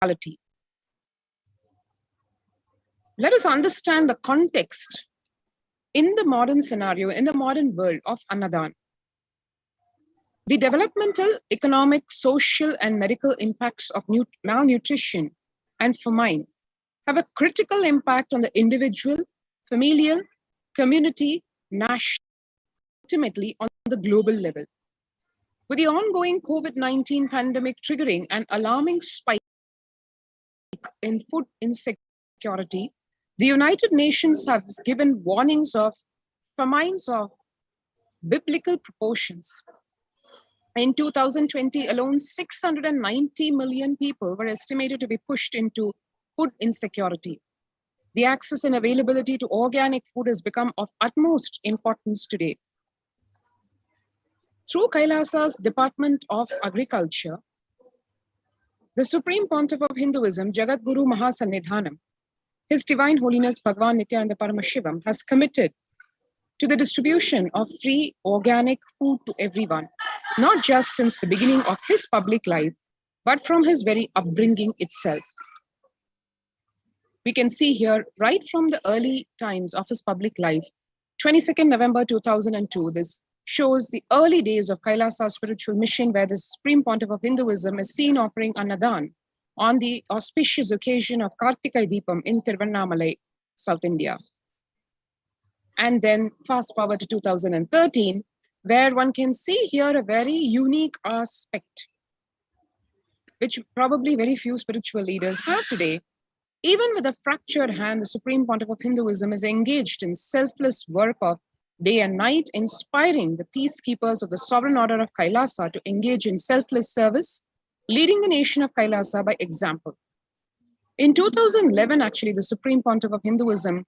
reality. Let us understand the context in the modern scenario, in the modern world of Annadan. The developmental, economic, social, and medical impacts of malnutrition and famine have a critical impact on the individual, familial, community, national, ultimately on the global level. With the ongoing COVID-19 pandemic triggering an alarming spike in food insecurity, the United Nations has given warnings of famines of biblical proportions. In 2020 alone, 690 million people were estimated to be pushed into food insecurity. The access and availability to organic food has become of utmost importance today. Through Kailasa's Department of Agriculture, the Supreme Pontiff of Hinduism, Jagadguru Mahasannidhanam, His Divine Holiness Bhagavan Nithyananda Paramashivam, has committed to the distribution of free organic food to everyone, not just since the beginning of his public life, but from his very upbringing itself. We can see here, right from the early times of his public life, 22nd November 2002, this shows the early days of Kailasa spiritual mission, where the Supreme Pontiff of Hinduism is seen offering Annadan on the auspicious occasion of Kartika Deepam in Tiruvannamalai, South India. And then fast forward to 2013, where one can see here a very unique aspect, which probably very few spiritual leaders have today. Even with a fractured hand, the Supreme Pontiff of Hinduism is engaged in selfless work of day and night, inspiring the peacekeepers of the Sovereign Order of Kailasa to engage in selfless service, leading the nation of Kailasa by example. In 2011, actually, the Supreme Pontiff of Hinduism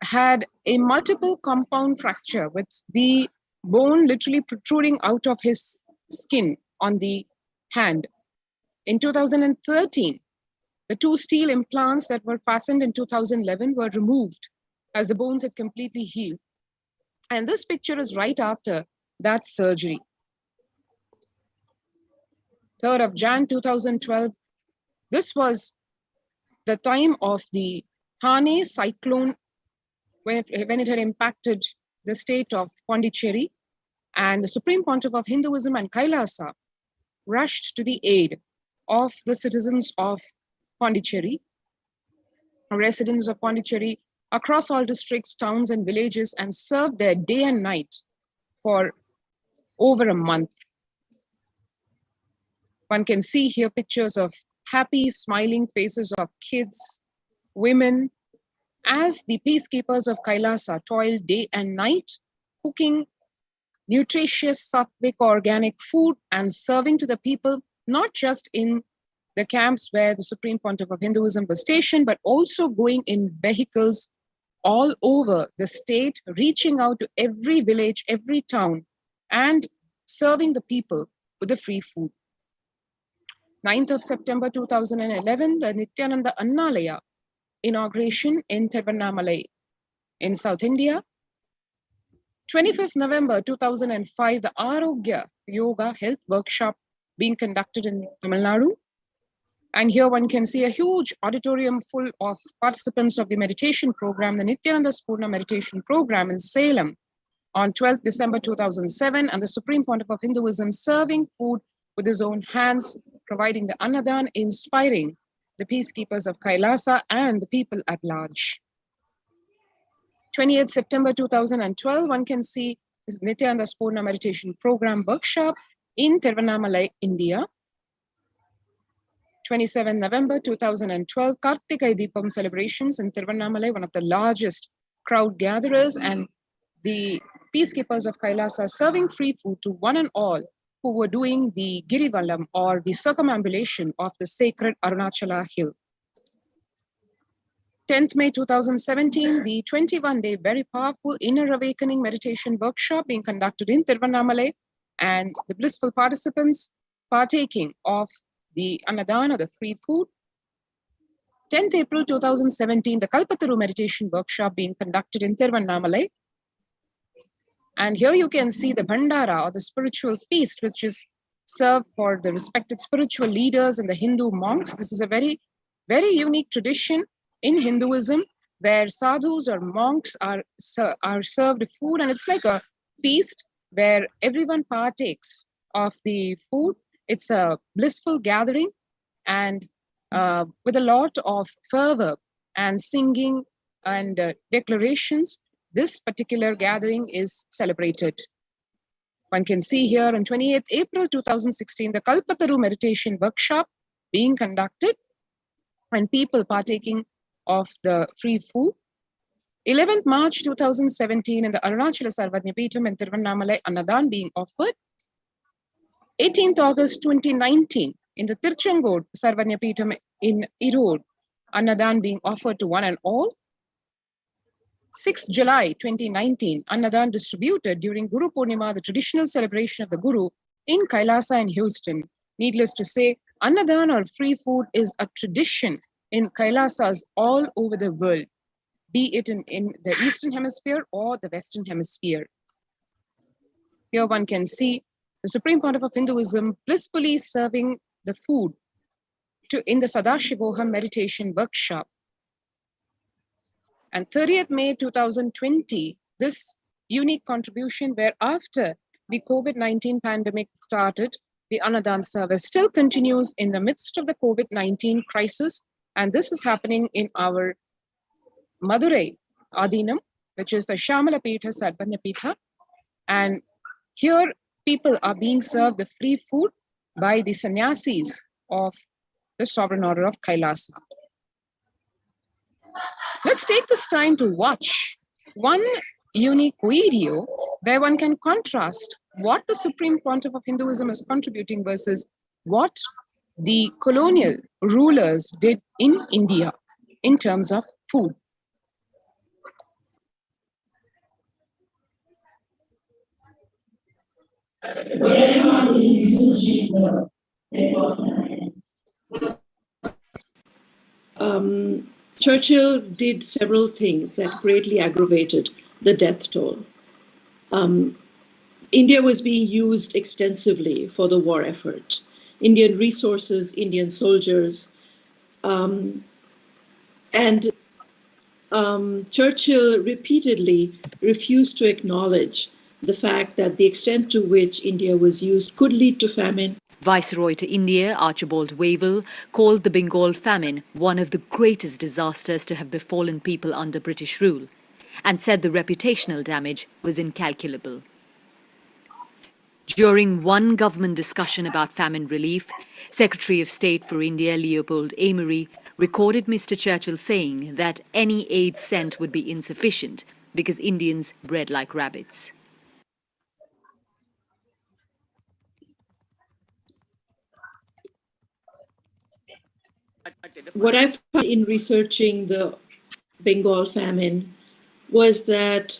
had a multiple compound fracture with the bone literally protruding out of his skin on the hand. In 2013, the two steel implants that were fastened in 2011 were removed as the bones had completely healed. And this picture is right after that surgery. 3rd of Jan 2012, this was the time of the Thane cyclone when it had impacted the state of Pondicherry, and the Supreme Pontiff of Hinduism and Kailasa rushed to the aid of the citizens of Pondicherry, residents of Pondicherry across all districts, towns, and villages, and served there day and night for over a month. One can see here pictures of happy, smiling faces of kids, women, as the peacekeepers of Kailasa toiled day and night, cooking nutritious, sattvic, organic food and serving to the people, not just in the camps where the Supreme Pontiff of Hinduism was stationed, but also going in vehicles all over the state, reaching out to every village, every town, and serving the people with the free food. 9th of September 2011, the Nithyananda Annalaya inauguration in Tiruvannamalai in South India. 25th November 2005, the Arogya Yoga Health Workshop being conducted in Tamil Nadu. And here one can see a huge auditorium full of participants of the meditation program, the Nithyananda Spurna meditation program in Salem on 12th December 2007, and the Supreme Pontiff of Hinduism serving food with his own hands, providing the Annadan, inspiring the peacekeepers of Kailasa and the people at large. 28th September 2012, one can see this Nithyananda Spurna meditation program workshop in Tiruvannamalai, India. 27 November 2012, Kartika Deepam celebrations in Tiruvannamalai, one of the largest crowd gatherers, and the peacekeepers of Kailasa serving free food to one and all who were doing the Girivalam, or the circumambulation of the sacred Arunachala hill. 10th May 2017, the 21-day very powerful inner awakening meditation workshop being conducted in Tiruvannamalai, and the blissful participants partaking of the Annadan, or the free food. 10th April 2017, the Kalpataru meditation workshop being conducted in Tiruvannamalai. And here you can see the Bhandara, or the spiritual feast, which is served for the respected spiritual leaders and the Hindu monks. This is a very Very unique tradition in Hinduism where sadhus or monks are served food, and it's like a feast where everyone partakes of the food. It's a blissful gathering, and with a lot of fervor and singing and declarations, this particular gathering is celebrated. One can see here on 28th April 2016, the Kalpataru meditation workshop being conducted and people partaking of the free food. 11th March 2017, in the Arunachala Sarvajñapeetham in Tiruvannamalai, Annadan being offered. 18th August 2019, in the Tirchangod Sarvajñapeetham in Erode, Annadan being offered to one and all. 6th July 2019, Annadan distributed during Guru Purnima, the traditional celebration of the Guru in Kailasa in Houston. Needless to say, Annadan or free food is a tradition in Kailasas all over the world, be it in the Eastern Hemisphere or the Western Hemisphere. Here one can see the Supreme Pontiff of Hinduism blissfully serving the food in the Sadashivoham meditation workshop. And 30th May 2020, this unique contribution where after the COVID-19 pandemic started, the Annadan service still continues in the midst of the COVID-19 crisis. And this is happening in our Madurai Adinam, which is the Shamala Peetha Sarvajñapeetha. And here people are being served the free food by the sannyasis of the Sovereign Order of Kailasa. Let's take this time to watch one unique video where one can contrast what the Supreme Pontiff of Hinduism is contributing versus what the colonial rulers did in India in terms of food. Churchill did several things that greatly aggravated the death toll. India was being used extensively for the war effort. Indian resources, Indian soldiers, and Churchill repeatedly refused to acknowledge the fact that the extent to which India was used could lead to famine. Viceroy to India, Archibald Wavell, called the Bengal famine one of the greatest disasters to have befallen people under British rule, and said the reputational damage was incalculable. During one government discussion about famine relief, Secretary of State for India Leopold Amery recorded Mr. Churchill saying that any aid sent would be insufficient because Indians bred like rabbits. What I found in researching the Bengal famine was that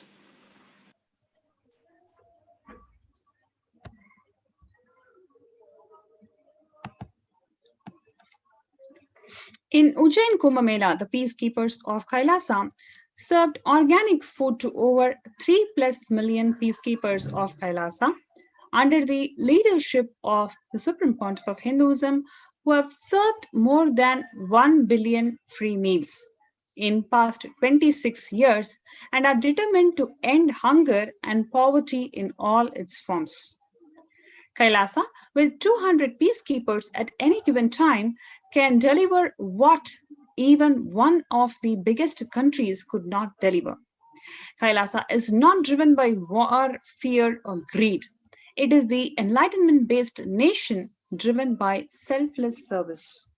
in Ujjain Kumbh Mela, the peacekeepers of Kailasa served organic food to over 3+ million peacekeepers of Kailasa under the leadership of the Supreme Pontiff of Hinduism, who have served more than 1 billion free meals in past 26 years and are determined to end hunger and poverty in all its forms. Kailasa, with 200 peacekeepers at any given time, can deliver what even one of the biggest countries could not deliver. Kailasa is not driven by war, fear, or greed. It is the enlightenment-based nation driven by selfless service.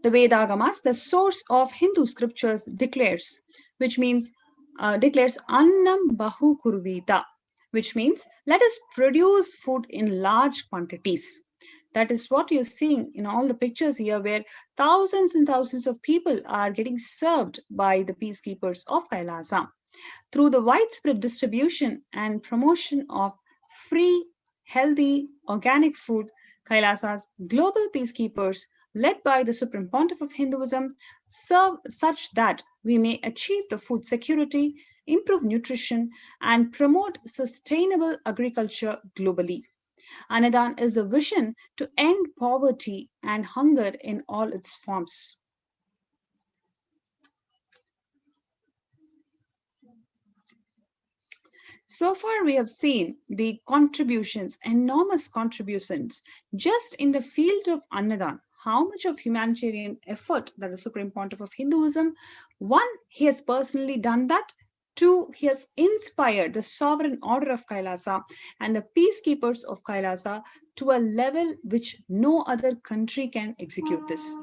The Vedagamas, the source of Hindu scriptures, declares, declares Annam Bahu Kurvita, which means let us produce food in large quantities. That is what you're seeing in all the pictures here, where thousands and thousands of people are getting served by the peacekeepers of Kailasa. Through the widespread distribution and promotion of free, healthy, organic food, Kailasa's global peacekeepers, led by the Supreme Pontiff of Hinduism, serve such that we may achieve the food security, improve nutrition, and promote sustainable agriculture globally. Annadan is a vision to end poverty and hunger in all its forms. So far, we have seen the contributions, enormous contributions, just in the field of Annadan. How much of humanitarian effort that the Supreme Pontiff of Hinduism, one, he has personally done that. Two, he has inspired the sovereign order of Kailasa and the peacekeepers of Kailasa to a level which no other country can execute this.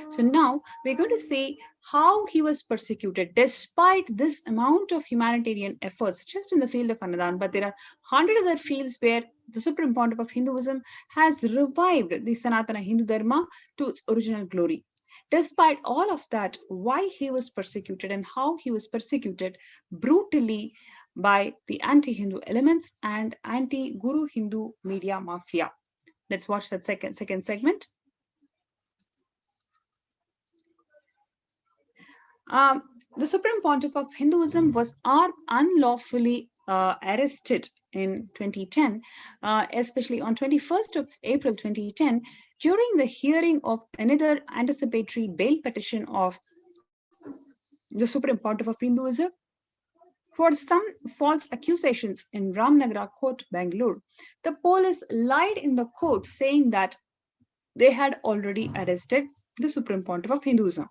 So now we're going to see how he was persecuted despite this amount of humanitarian efforts just in the field of Annadan. But there are 100 other fields where the Supreme Pontiff of Hinduism has revived the Sanatana Hindu Dharma to its original glory. Despite all of that, why he was persecuted and how he was persecuted brutally by the anti-Hindu elements and anti-Guru Hindu media mafia. Let's watch that second segment. The Supreme Pontiff of Hinduism was unlawfully arrested in 2010, especially on 21st of April 2010, during the hearing of another anticipatory bail petition of the Supreme Pontiff of Hinduism for some false accusations in Ramnagara Court, Bangalore. The police lied in the court, saying that they had already arrested the Supreme Pontiff of Hinduism.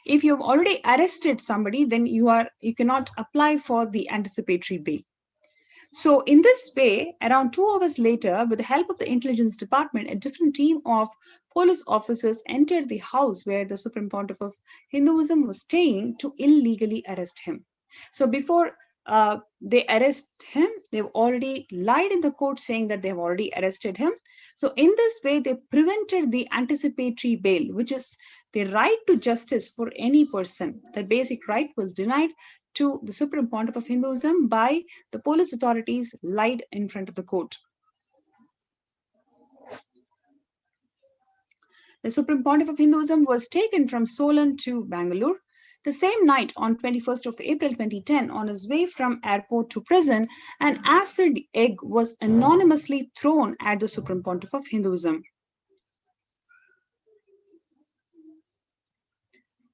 If you've already arrested somebody, then you cannot apply for the anticipatory bail. So in this way, around 2 hours later, with the help of the intelligence department, a different team of police officers entered the house where the Supreme Pontiff of Hinduism was staying to illegally arrest him. So before they arrest him, they've already lied in the court saying that they've already arrested him. So in this way, they prevented the anticipatory bail, which is the right to justice for any person. That basic right was denied to the Supreme Pontiff of Hinduism by the police authorities lied in front of the court. The Supreme Pontiff of Hinduism was taken from Solan to Bangalore. The same night, on 21st of April 2010, on his way from airport to prison, an acid egg was anonymously thrown at the Supreme Pontiff of Hinduism.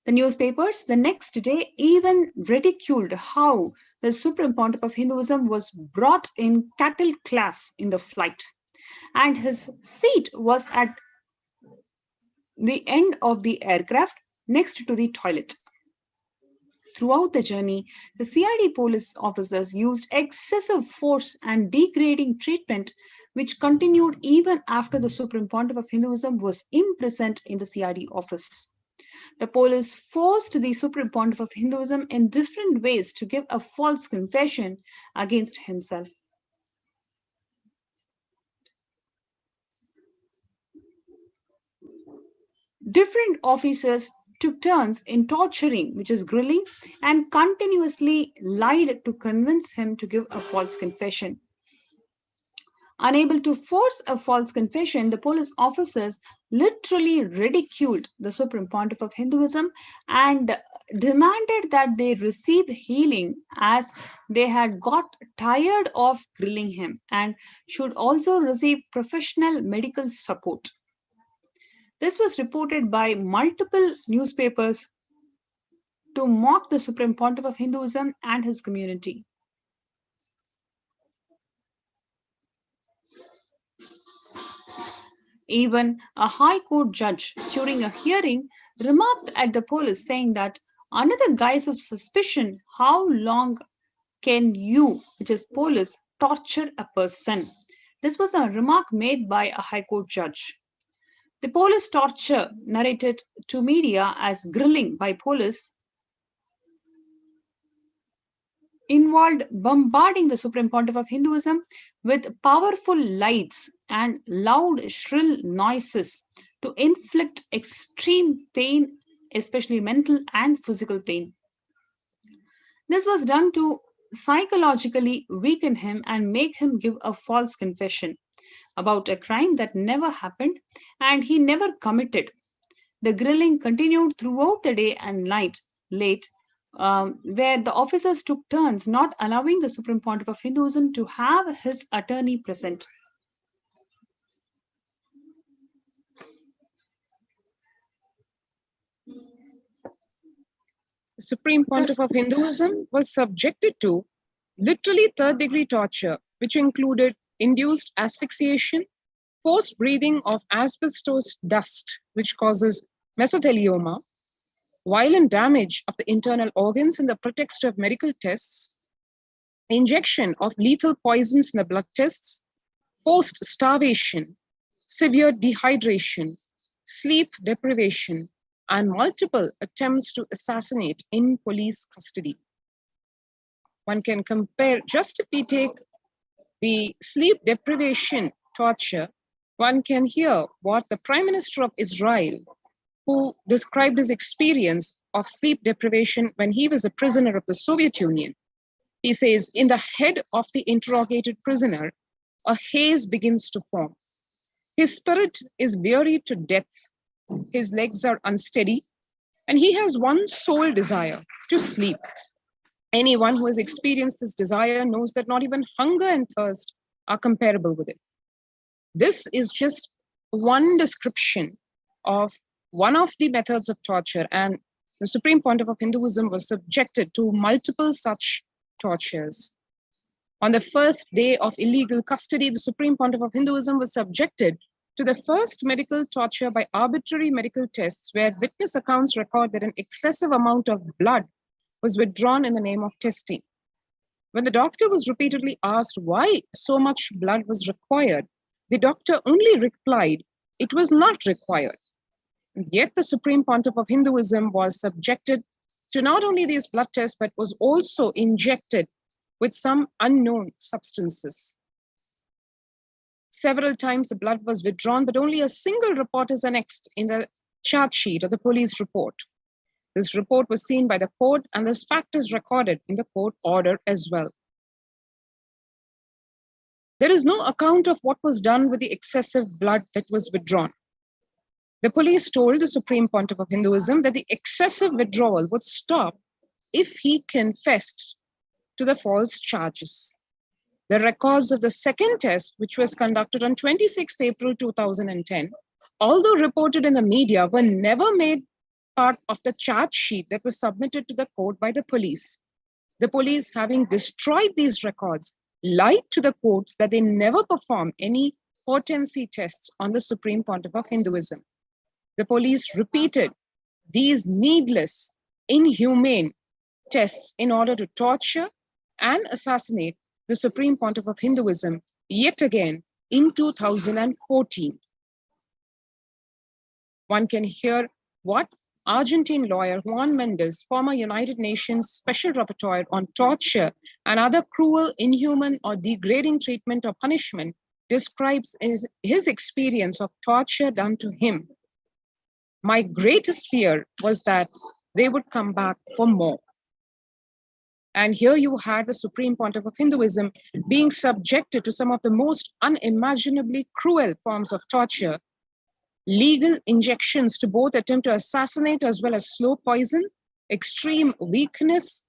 The newspapers the next day even ridiculed how the Supreme Pontiff of Hinduism was brought in cattle class in the flight, and his seat was at the end of the aircraft next to the toilet. Throughout the journey, the CID police officers used excessive force and degrading treatment, which continued even after the Supreme Pontiff of Hinduism was imprisoned in the CID office. The police forced the Supreme Pontiff of Hinduism in different ways to give a false confession against himself. Different officers took turns in torturing, which is grilling, and continuously lied to convince him to give a false confession. Unable to force a false confession, the police officers literally ridiculed the Supreme Pontiff of Hinduism and demanded that they receive healing, as they had got tired of grilling him, and should also receive professional medical support. This was reported by multiple newspapers to mock the Supreme Pontiff of Hinduism and his community. Even a High Court judge, during a hearing, remarked at the police, saying that under the guise of suspicion, how long can you, which is police, torture a person? This was a remark made by a High Court judge. The police torture, narrated to media as grilling by police, involved bombarding the Supreme Pontiff of Hinduism with powerful lights and loud, shrill noises to inflict extreme pain, especially mental and physical pain. This was done to psychologically weaken him and make him give a false confession about a crime that never happened and he never committed. The grilling continued throughout the day and night, where the officers took turns not allowing the Supreme Pontiff of Hinduism to have his attorney present. Supreme Pontiff of Hinduism was subjected to literally third-degree torture, which included induced asphyxiation, forced breathing of asbestos dust, which causes mesothelioma, violent damage of the internal organs in the pretext of medical tests, injection of lethal poisons in the blood tests, forced starvation, severe dehydration, sleep deprivation, and multiple attempts to assassinate in police custody. One can compare, just if we take the sleep deprivation torture, one can hear what the Prime Minister of Israel, who described his experience of sleep deprivation when he was a prisoner of the Soviet Union. He says, in the head of the interrogated prisoner, a haze begins to form. His spirit is wearied to death. His legs are unsteady, and he has one sole desire, to sleep. Anyone who has experienced this desire knows that not even hunger and thirst are comparable with it. This is just one description of one of the methods of torture, and the Supreme Pontiff of Hinduism was subjected to multiple such tortures. On the first day of illegal custody, the Supreme Pontiff of Hinduism was subjected to the first medical torture by arbitrary medical tests, where witness accounts record that an excessive amount of blood was withdrawn in the name of testing. When the doctor was repeatedly asked why so much blood was required, the doctor only replied, it was not required. And yet the Supreme Pontiff of Hinduism was subjected to not only these blood tests, but was also injected with some unknown substances. Several times the blood was withdrawn, but only a single report is annexed in the charge sheet or the police report. This report was seen by the court, and this fact is recorded in the court order as well. There is no account of what was done with the excessive blood that was withdrawn. The police told the Supreme Pontiff of Hinduism that the excessive withdrawal would stop if he confessed to the false charges. The records of the second test, which was conducted on 26 April 2010, although reported in the media, were never made part of the charge sheet that was submitted to the court by the police. The police, having destroyed these records, lied to the courts that they never performed any potency tests on the Supreme Pontiff of Hinduism. The police repeated these needless, inhumane tests in order to torture and assassinate the Supreme Pontiff of Hinduism yet again in 2014. One can hear what Argentine lawyer Juan Mendez, former United Nations Special Rapporteur on torture and other cruel, inhuman, or degrading treatment or punishment, describes his experience of torture done to him. My greatest fear was that they would come back for more. And here you had the Supreme Pontiff of Hinduism being subjected to some of the most unimaginably cruel forms of torture, legal injections to both attempt to assassinate as well as slow poison, extreme weakness,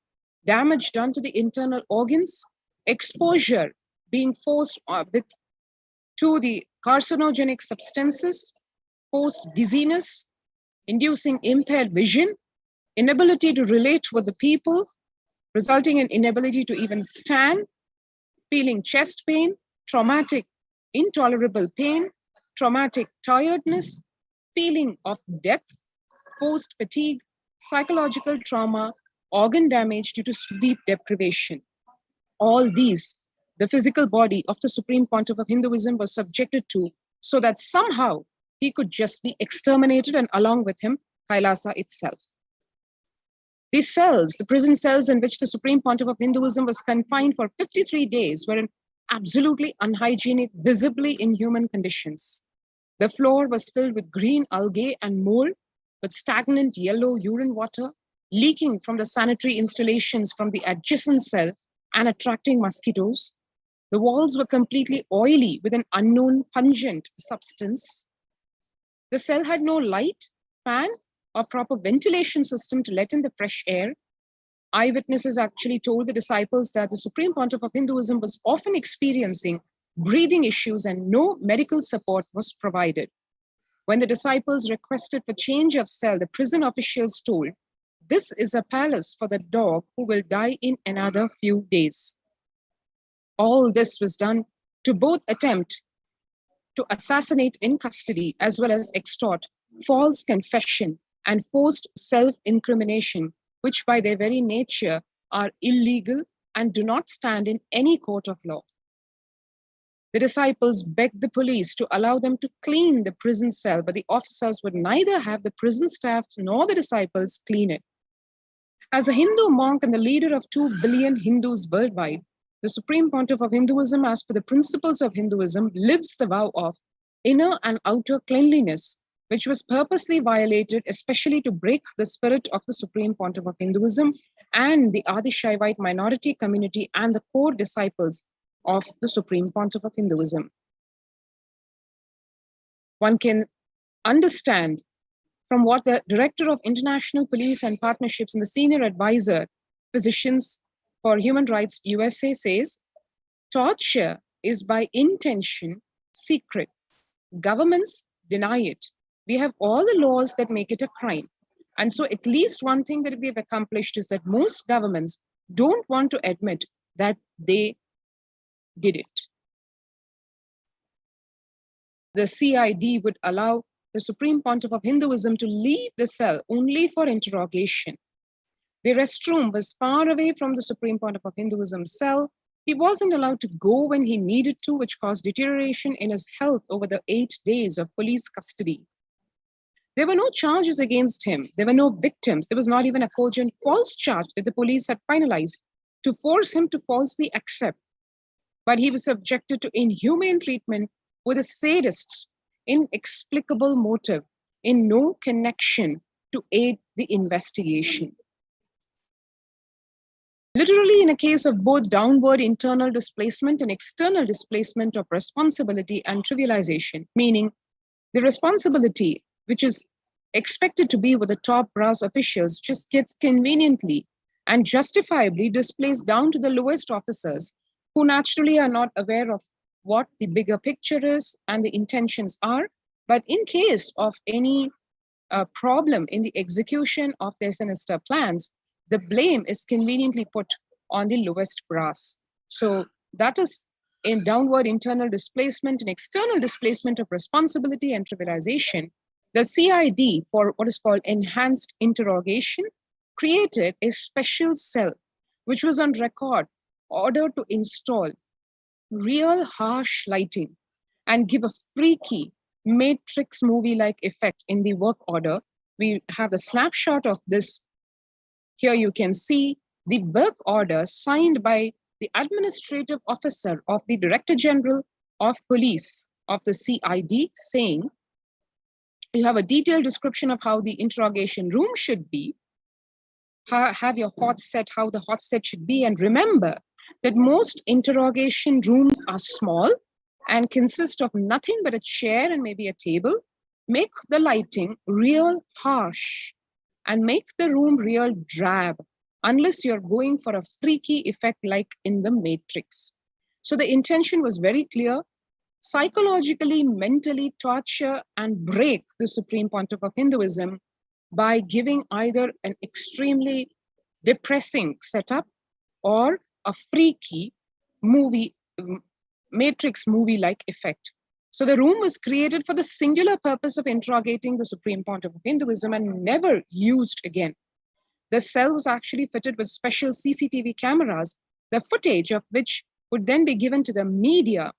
damage done to the internal organs, exposure being forced to the carcinogenic substances, forced dizziness, inducing impaired vision, inability to relate with the people, resulting in inability to even stand, feeling chest pain, traumatic, intolerable pain, traumatic tiredness, feeling of death, post-fatigue, psychological trauma, organ damage due to sleep deprivation. All these, the physical body of the Supreme Pontiff of Hinduism was subjected to, so that somehow he could just be exterminated, and along with him, Kailasa itself. These cells, the prison cells in which the Supreme Pontiff of Hinduism was confined for 53 days, were in absolutely unhygienic, visibly inhuman conditions. The floor was filled with green algae and mold, with stagnant yellow urine water leaking from the sanitary installations from the adjacent cell and attracting mosquitoes. The walls were completely oily with an unknown pungent substance. The cell had no light, fan, or proper ventilation system to let in the fresh air. Eyewitnesses actually told the disciples that the Supreme Pontiff of Hinduism was often experiencing breathing issues and no medical support was provided. When the disciples requested for change of cell, the prison officials told, this is a palace for the dog who will die in another few days. All this was done to both attempt to assassinate in custody as well as extort false confession and forced self-incrimination, which by their very nature are illegal and do not stand in any court of law. The disciples begged the police to allow them to clean the prison cell, but the officers would neither have the prison staff nor the disciples clean it. As a Hindu monk and the leader of 2 billion Hindus worldwide, the Supreme Pontiff of Hinduism, as per the principles of Hinduism, lives the vow of inner and outer cleanliness, which was purposely violated, especially to break the spirit of the Supreme Pontiff of Hinduism and the Adi-Shaivite minority community and the core disciples of the Supreme Pontiff of Hinduism. One can understand from what the Director of International Police and Partnerships and the Senior Advisor, Physicians for Human Rights USA says, torture is by intention secret. Governments deny it. We have all the laws that make it a crime. And so at least one thing that we have accomplished is that most governments don't want to admit that they did it. The CID would allow the Supreme Pontiff of Hinduism to leave the cell only for interrogation. The restroom was far away from the Supreme Pontiff of Hinduism's cell. He wasn't allowed to go when he needed to, which caused deterioration in his health over the 8 days of police custody. There were no charges against him. There were no victims. There was not even a cogent false charge that the police had finalized to force him to falsely accept. But he was subjected to inhumane treatment with a sadist, inexplicable motive in no connection to aid the investigation. Literally, in a case of both downward internal displacement and external displacement of responsibility and trivialization, meaning the responsibility which is expected to be with the top brass officials just gets conveniently and justifiably displaced down to the lowest officers, who naturally are not aware of what the bigger picture is and the intentions are. But in case of any problem in the execution of their sinister plans, the blame is conveniently put on the lowest brass. So that is in downward internal displacement and external displacement of responsibility and trivialization. The CID, for what is called enhanced interrogation, created a special cell which was on record ordered to install real harsh lighting and give a freaky Matrix movie-like effect in the work order. We have a snapshot of this. Here you can see the work order signed by the administrative officer of the Director General of Police of the CID, saying, you have a detailed description of how the interrogation room should be, have your hot set, how the hot set should be, and remember that most interrogation rooms are small and consist of nothing but a chair and maybe a table. Make the lighting real harsh and make the room real drab, unless you're going for a freaky effect like in the Matrix. So the intention was very clear: psychologically, mentally torture and break the Supreme Pontiff of Hinduism by giving either an extremely depressing setup or a freaky movie, Matrix movie-like effect. So the room was created for the singular purpose of interrogating the Supreme Pontiff of Hinduism and never used again. The cell was actually fitted with special CCTV cameras, the footage of which would then be given to the media,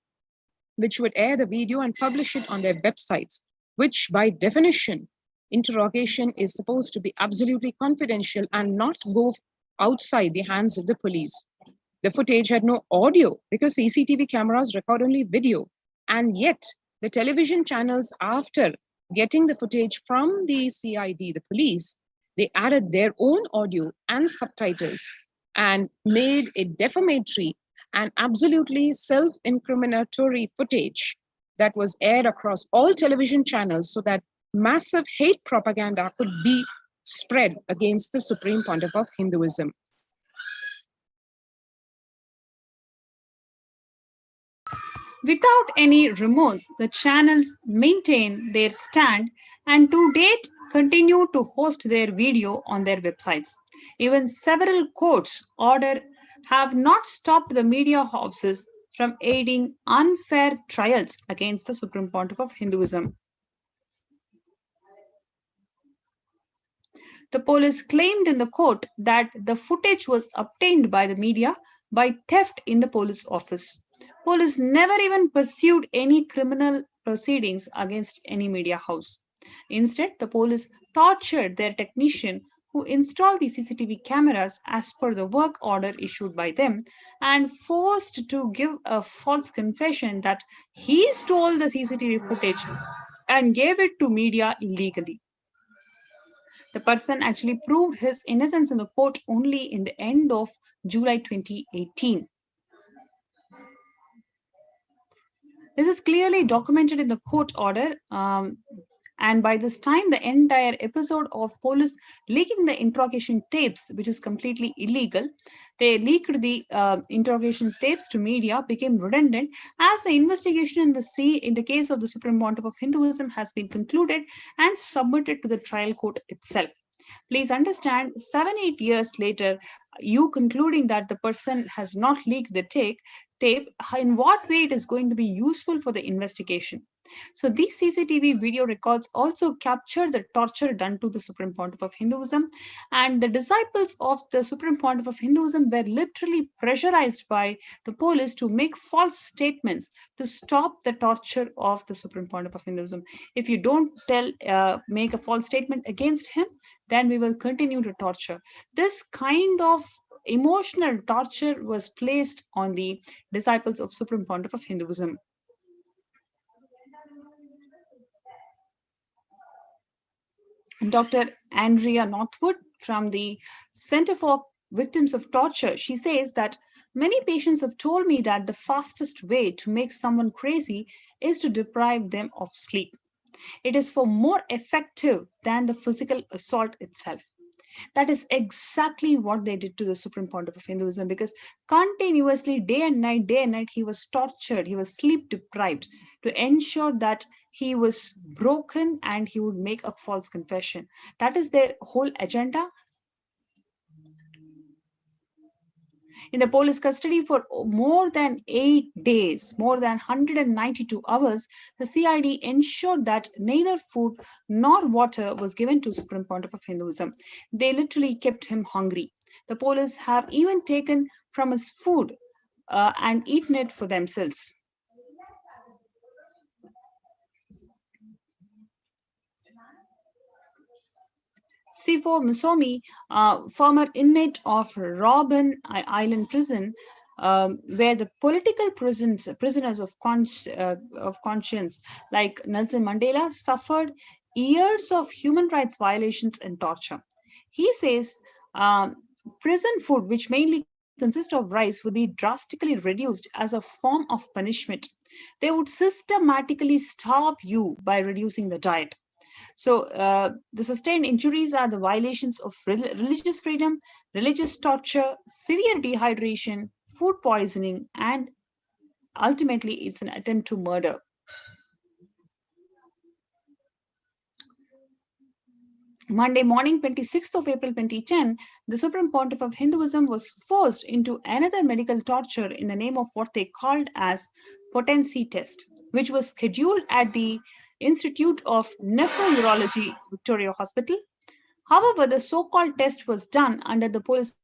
which would air the video and publish it on their websites, which by definition, interrogation is supposed to be absolutely confidential and not go outside the hands of the police. The footage had no audio because CCTV cameras record only video. And yet the television channels, after getting the footage from the CID, the police, they added their own audio and subtitles and made a defamatory and absolutely self-incriminatory footage that was aired across all television channels so that massive hate propaganda could be spread against the Supreme Pontiff of Hinduism. Without any remorse, the channels maintain their stand, and to date, continue to host their video on their websites. Even several courts order have not stopped the media houses from aiding unfair trials against the Supreme Pontiff of Hinduism. The police claimed in the court that the footage was obtained by the media by theft in the police office. Police never even pursued any criminal proceedings against any media house. Instead, the police tortured their technician who installed the CCTV cameras as per the work order issued by them and forced to give a false confession that he stole the CCTV footage and gave it to media illegally. The person actually proved his innocence in the court only in the end of July 2018. This is clearly documented in the court order. And by this time, the entire episode of police leaking the interrogation tapes, which is completely illegal, they leaked the interrogation tapes to media, became redundant as the investigation in the case of the Supreme Pontiff of Hinduism has been concluded and submitted to the trial court itself. Please understand, 7-8 years later, you concluding that the person has not leaked the tape, in what way it is going to be useful for the investigation. So these CCTV video records also capture the torture done to the Supreme Pontiff of Hinduism, and the disciples of the Supreme Pontiff of Hinduism were literally pressurized by the police to make false statements to stop the torture of the Supreme Pontiff of Hinduism. If you don't make a false statement against him, then we will continue to torture. This kind of emotional torture was placed on the disciples of Supreme Pontiff of Hinduism. Dr. Andrea Northwood from the Center for Victims of Torture, she says that many patients have told me that the fastest way to make someone crazy is to deprive them of sleep. It is far more effective than the physical assault itself. That is exactly what they did to the Supreme Pontiff of Hinduism, because continuously, day and night, he was tortured, he was sleep deprived to ensure that he was broken and he would make a false confession. That is their whole agenda. In the police custody for more than 8 days, more than 192 hours, the CID ensured that neither food nor water was given to Supreme Pontiff of Hinduism. They literally kept him hungry. The police have even taken from his food and eaten it for themselves. Sifo Musomi, former inmate of Robben Island Prison, where the political prisoners of conscience like Nelson Mandela suffered years of human rights violations and torture. He says prison food, which mainly consists of rice, would be drastically reduced as a form of punishment. They would systematically starve you by reducing the diet. So the sustained injuries are the violations of religious freedom, religious torture, severe dehydration, food poisoning, and ultimately it's an attempt to murder. Monday morning, 26th of April 2010, the Supreme Pontiff of Hinduism was forced into another medical torture in the name of what they called as potency test, which was scheduled at the Institute of Nephrology, Victoria Hospital. However, the so-called test was done under the police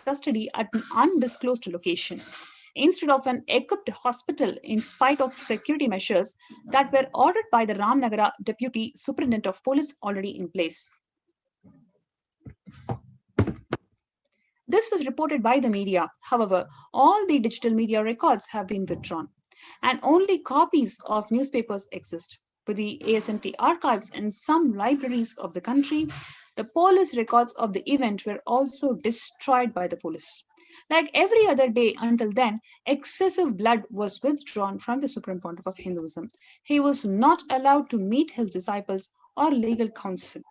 custody at an undisclosed location, instead of an equipped hospital, in spite of security measures that were ordered by the Ramnagara Deputy Superintendent of Police already in place. This was reported by the media. However, all the digital media records have been withdrawn, and only copies of newspapers exist. With the ASNT archives and some libraries of the country, the police records of the event were also destroyed by the police. Like every other day until then, excessive blood was withdrawn from the Supreme Pontiff of Hinduism. He was not allowed to meet his disciples or legal counsel.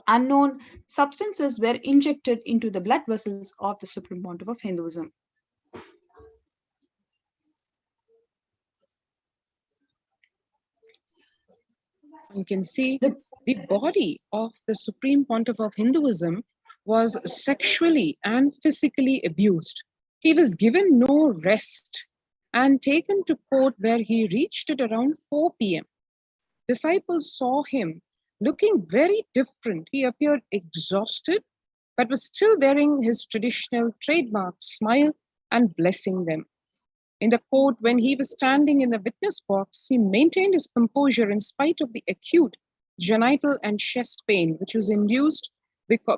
Unknown substances were injected into the blood vessels of the Supreme Pontiff of Hinduism. You can see the body of the Supreme Pontiff of Hinduism was sexually and physically abused. He was given no rest and taken to court, where he reached at around 4 p.m. Disciples saw him looking very different. He appeared exhausted, but was still wearing his traditional trademark smile and blessing them. In the court, when he was standing in the witness box, he maintained his composure in spite of the acute genital and chest pain, which was induced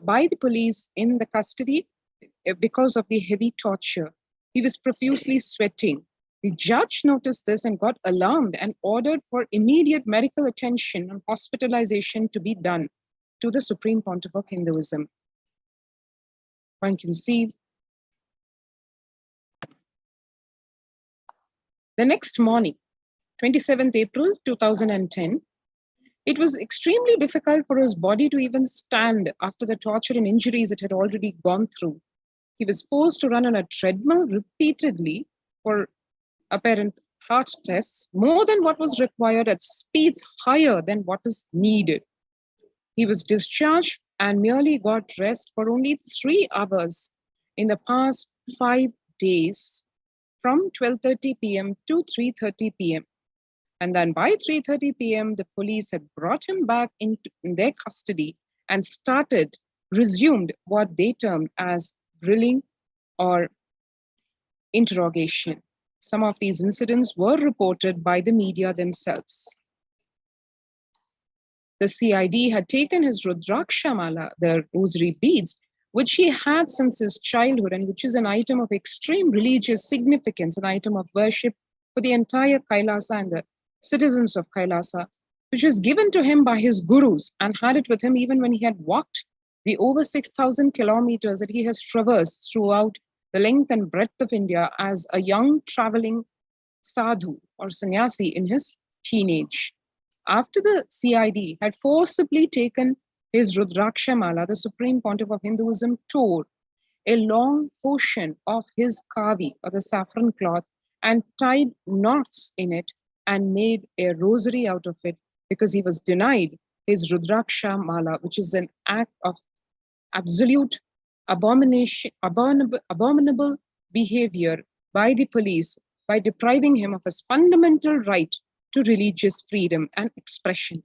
by the police in the custody because of the heavy torture. He was profusely sweating. The judge noticed this and got alarmed and ordered for immediate medical attention and hospitalization to be done to the Supreme Pontiff of Hinduism. One can see the next morning, 27th April 2010, it was extremely difficult for his body to even stand after the torture and injuries it had already gone through. He was forced to run on a treadmill repeatedly for apparent heart tests, more than what was required, at speeds higher than what is needed. He was discharged and merely got rest for only 3 hours in the past 5 days, from 12:30 p.m. to 3:30 p.m. And then by 3:30 p.m., the police had brought him back in their custody and resumed what they termed as grilling or interrogation. Some of these incidents were reported by the media themselves. The CID had taken his Rudraksha Mala, the rosary beads, which he had since his childhood, and which is an item of extreme religious significance, an item of worship for the entire Kailasa and the citizens of Kailasa, which was given to him by his gurus, and had it with him even when he had walked the over 6,000 kilometers that he has traversed throughout the length and breadth of India as a young traveling sadhu or sannyasi in his teenage. After the CID had forcibly taken his Rudraksha Mala, the Supreme Pontiff of Hinduism tore a long portion of his kavi, or the saffron cloth, and tied knots in it and made a rosary out of it, because he was denied his Rudraksha Mala, which is an act of absolute abominable behavior by the police, by depriving him of his fundamental right to religious freedom and expression.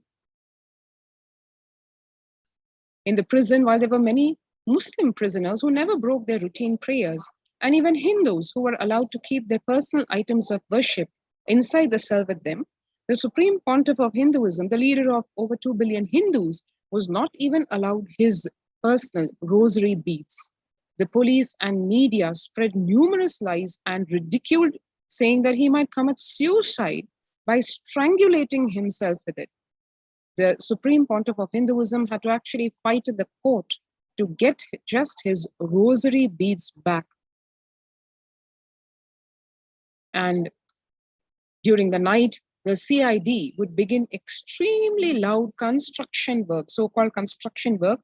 In the prison, while there were many Muslim prisoners who never broke their routine prayers, and even Hindus who were allowed to keep their personal items of worship inside the cell with them, the Supreme Pontiff of Hinduism, the leader of over 2 billion Hindus, was not even allowed his personal rosary beads. The police and media spread numerous lies and ridiculed, saying that he might commit suicide by strangulating himself with it. The Supreme Pontiff of Hinduism had to actually fight at the court to get just his rosary beads back. And during the night, the CID would begin extremely loud construction work, so-called construction work,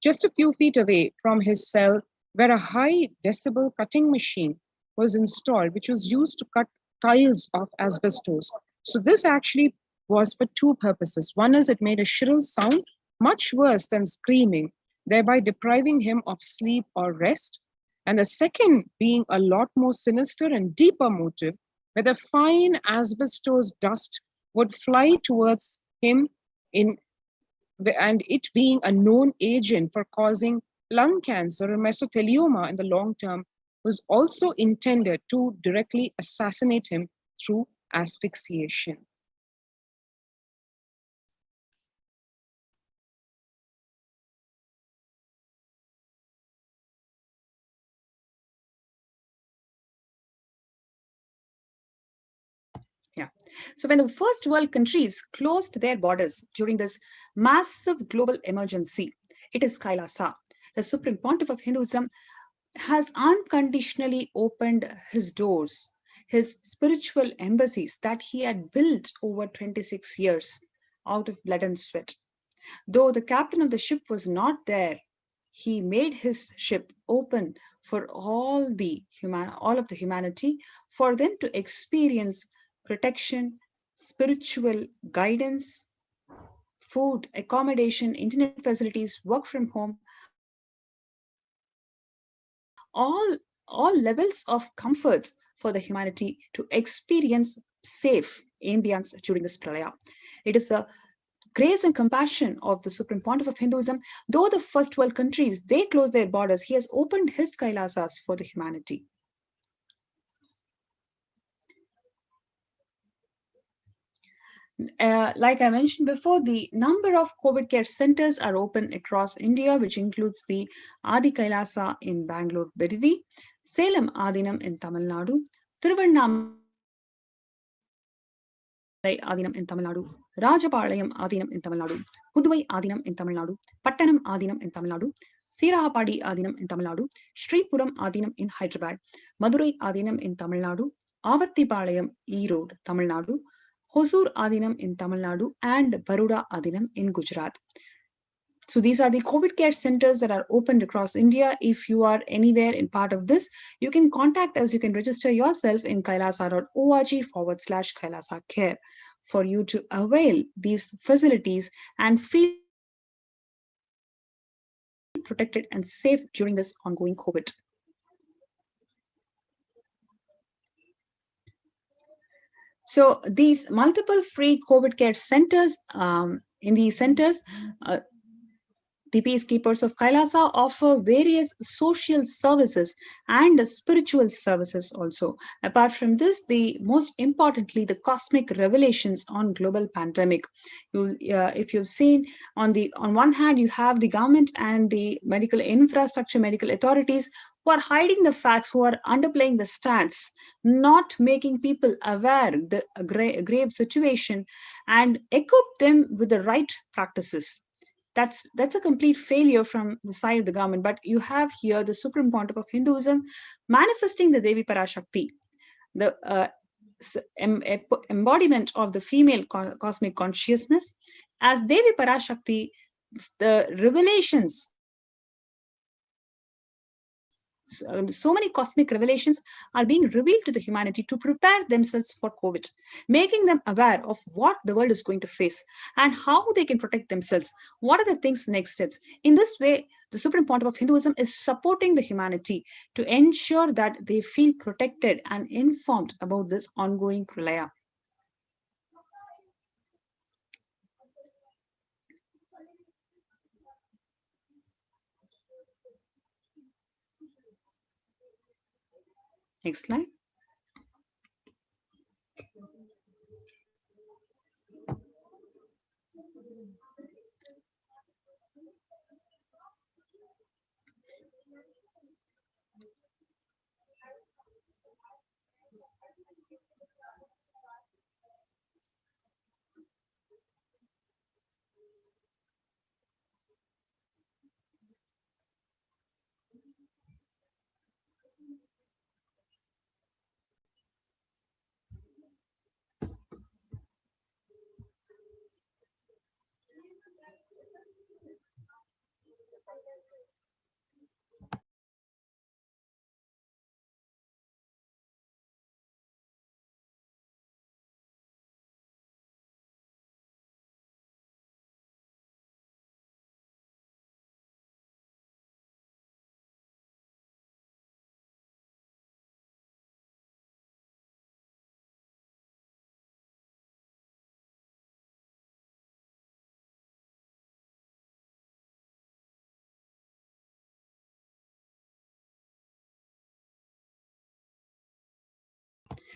just a few feet away from his cell, where a high decibel cutting machine was installed, which was used to cut tiles of asbestos. So this actually was for 2 purposes. One is it made a shrill sound, much worse than screaming, thereby depriving him of sleep or rest. And the second being a lot more sinister and deeper motive, where the fine asbestos dust would fly towards him, and it being a known agent for causing lung cancer or mesothelioma in the long term, was also intended to directly assassinate him through asphyxiation. Yeah. So when the first world countries closed their borders during this massive global emergency, it is Kailasa, the Supreme Pontiff of Hinduism, has unconditionally opened his doors, his spiritual embassies that he had built over 26 years out of blood and sweat. Though the captain of the ship was not there, he made his ship open for all of the humanity, for them to experience protection, spiritual guidance, food, accommodation, internet facilities, work from home, all levels of comforts for the humanity to experience safe ambience during this pralaya. It is the grace and compassion of the Supreme Pontiff of Hinduism. Though the first world countries, they closed their borders, he has opened his Kailasas for the humanity. Like I mentioned before, the number of COVID care centers are open across India, which includes the Adi Kailasa in Bangalore, Bididi, Salem Adinam in Tamil Nadu, Thiruvannamalai Adinam in Tamil Nadu, Rajapalayam Adinam in Tamil Nadu, Puduvai Adinam in Tamil Nadu, Pattanam Adinam in Tamil Nadu, Sirahapadi Adinam in Tamil Nadu, Sripuram Adinam in Hyderabad, Madurai Adinam in Tamil Nadu, Avattipalayam Erode, Tamil Nadu, Hosur Adinam in Tamil Nadu, and Baroda Adinam in Gujarat. So these are the COVID care centers that are opened across India. If you are anywhere in part of this, you can contact us. You can register yourself in kailasa.org/Kailasa Care for you to avail these facilities and feel protected and safe during this ongoing COVID. So these multiple free COVID care centers, in these centers, the peacekeepers of Kailasa offer various social services and spiritual services also. Apart from this, most importantly, the cosmic revelations on global pandemic. If you've seen, on one hand, you have the government and the medical infrastructure, medical authorities who are hiding the facts, who are underplaying the stats, not making people aware the grave situation and equip them with the right practices. That's a complete failure from the side of the government. But you have here the Supreme Pontiff of Hinduism manifesting the Devi Parashakti, the embodiment of the female cosmic consciousness. As Devi Parashakti, the revelations, so many cosmic revelations are being revealed to the humanity to prepare themselves for COVID, making them aware of what the world is going to face and how they can protect themselves. What are the things, next steps? In this way, the Supreme Pontiff of Hinduism is supporting the humanity to ensure that they feel protected and informed about this ongoing pralaya. Next slide.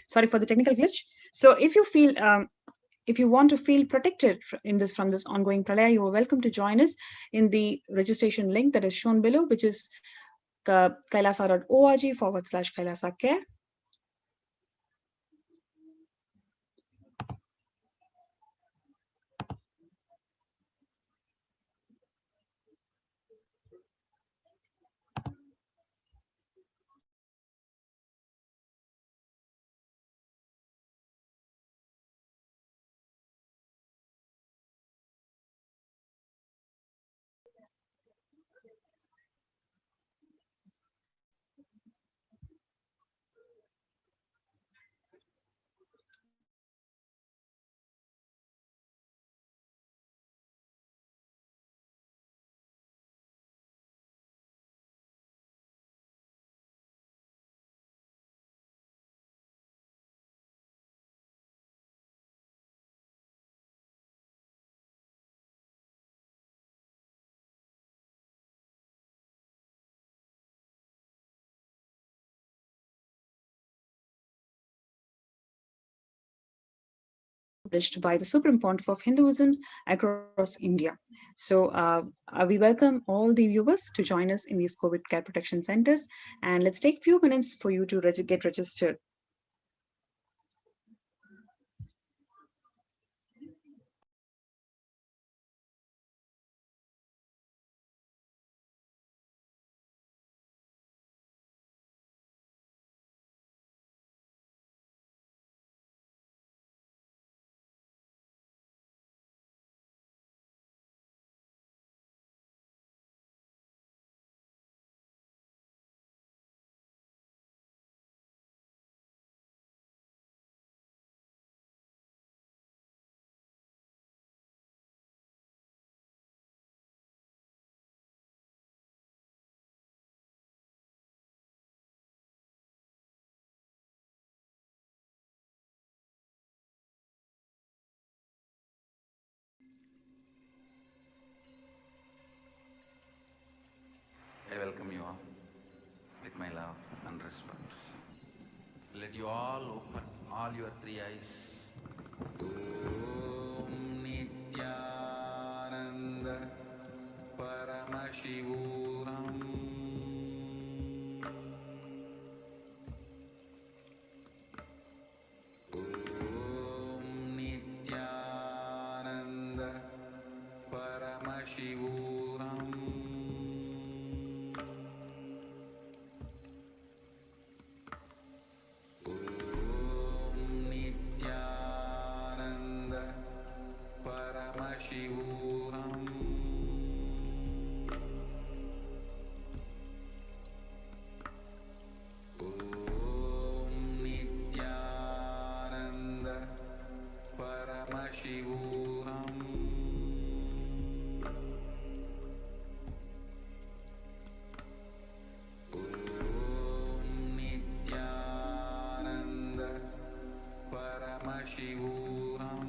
Sorry for the technical glitch. So if you feel if you want to feel protected from this ongoing pralaya, you are welcome to join us in the registration link that is shown below, which is kailasa.org/Kailasa Care. established by the Supreme Pontiff of Hinduism across India. So we welcome all the viewers to join us in these COVID care protection centers. And let's take a few minutes for you to get registered. I welcome you all with my love and respect. Let you all open all your three eyes. Om Nithyananda Paramashivoham. Om Nithyananda Paramashivoham. Paramashivoham. Om Nithyananda Paramashivoham.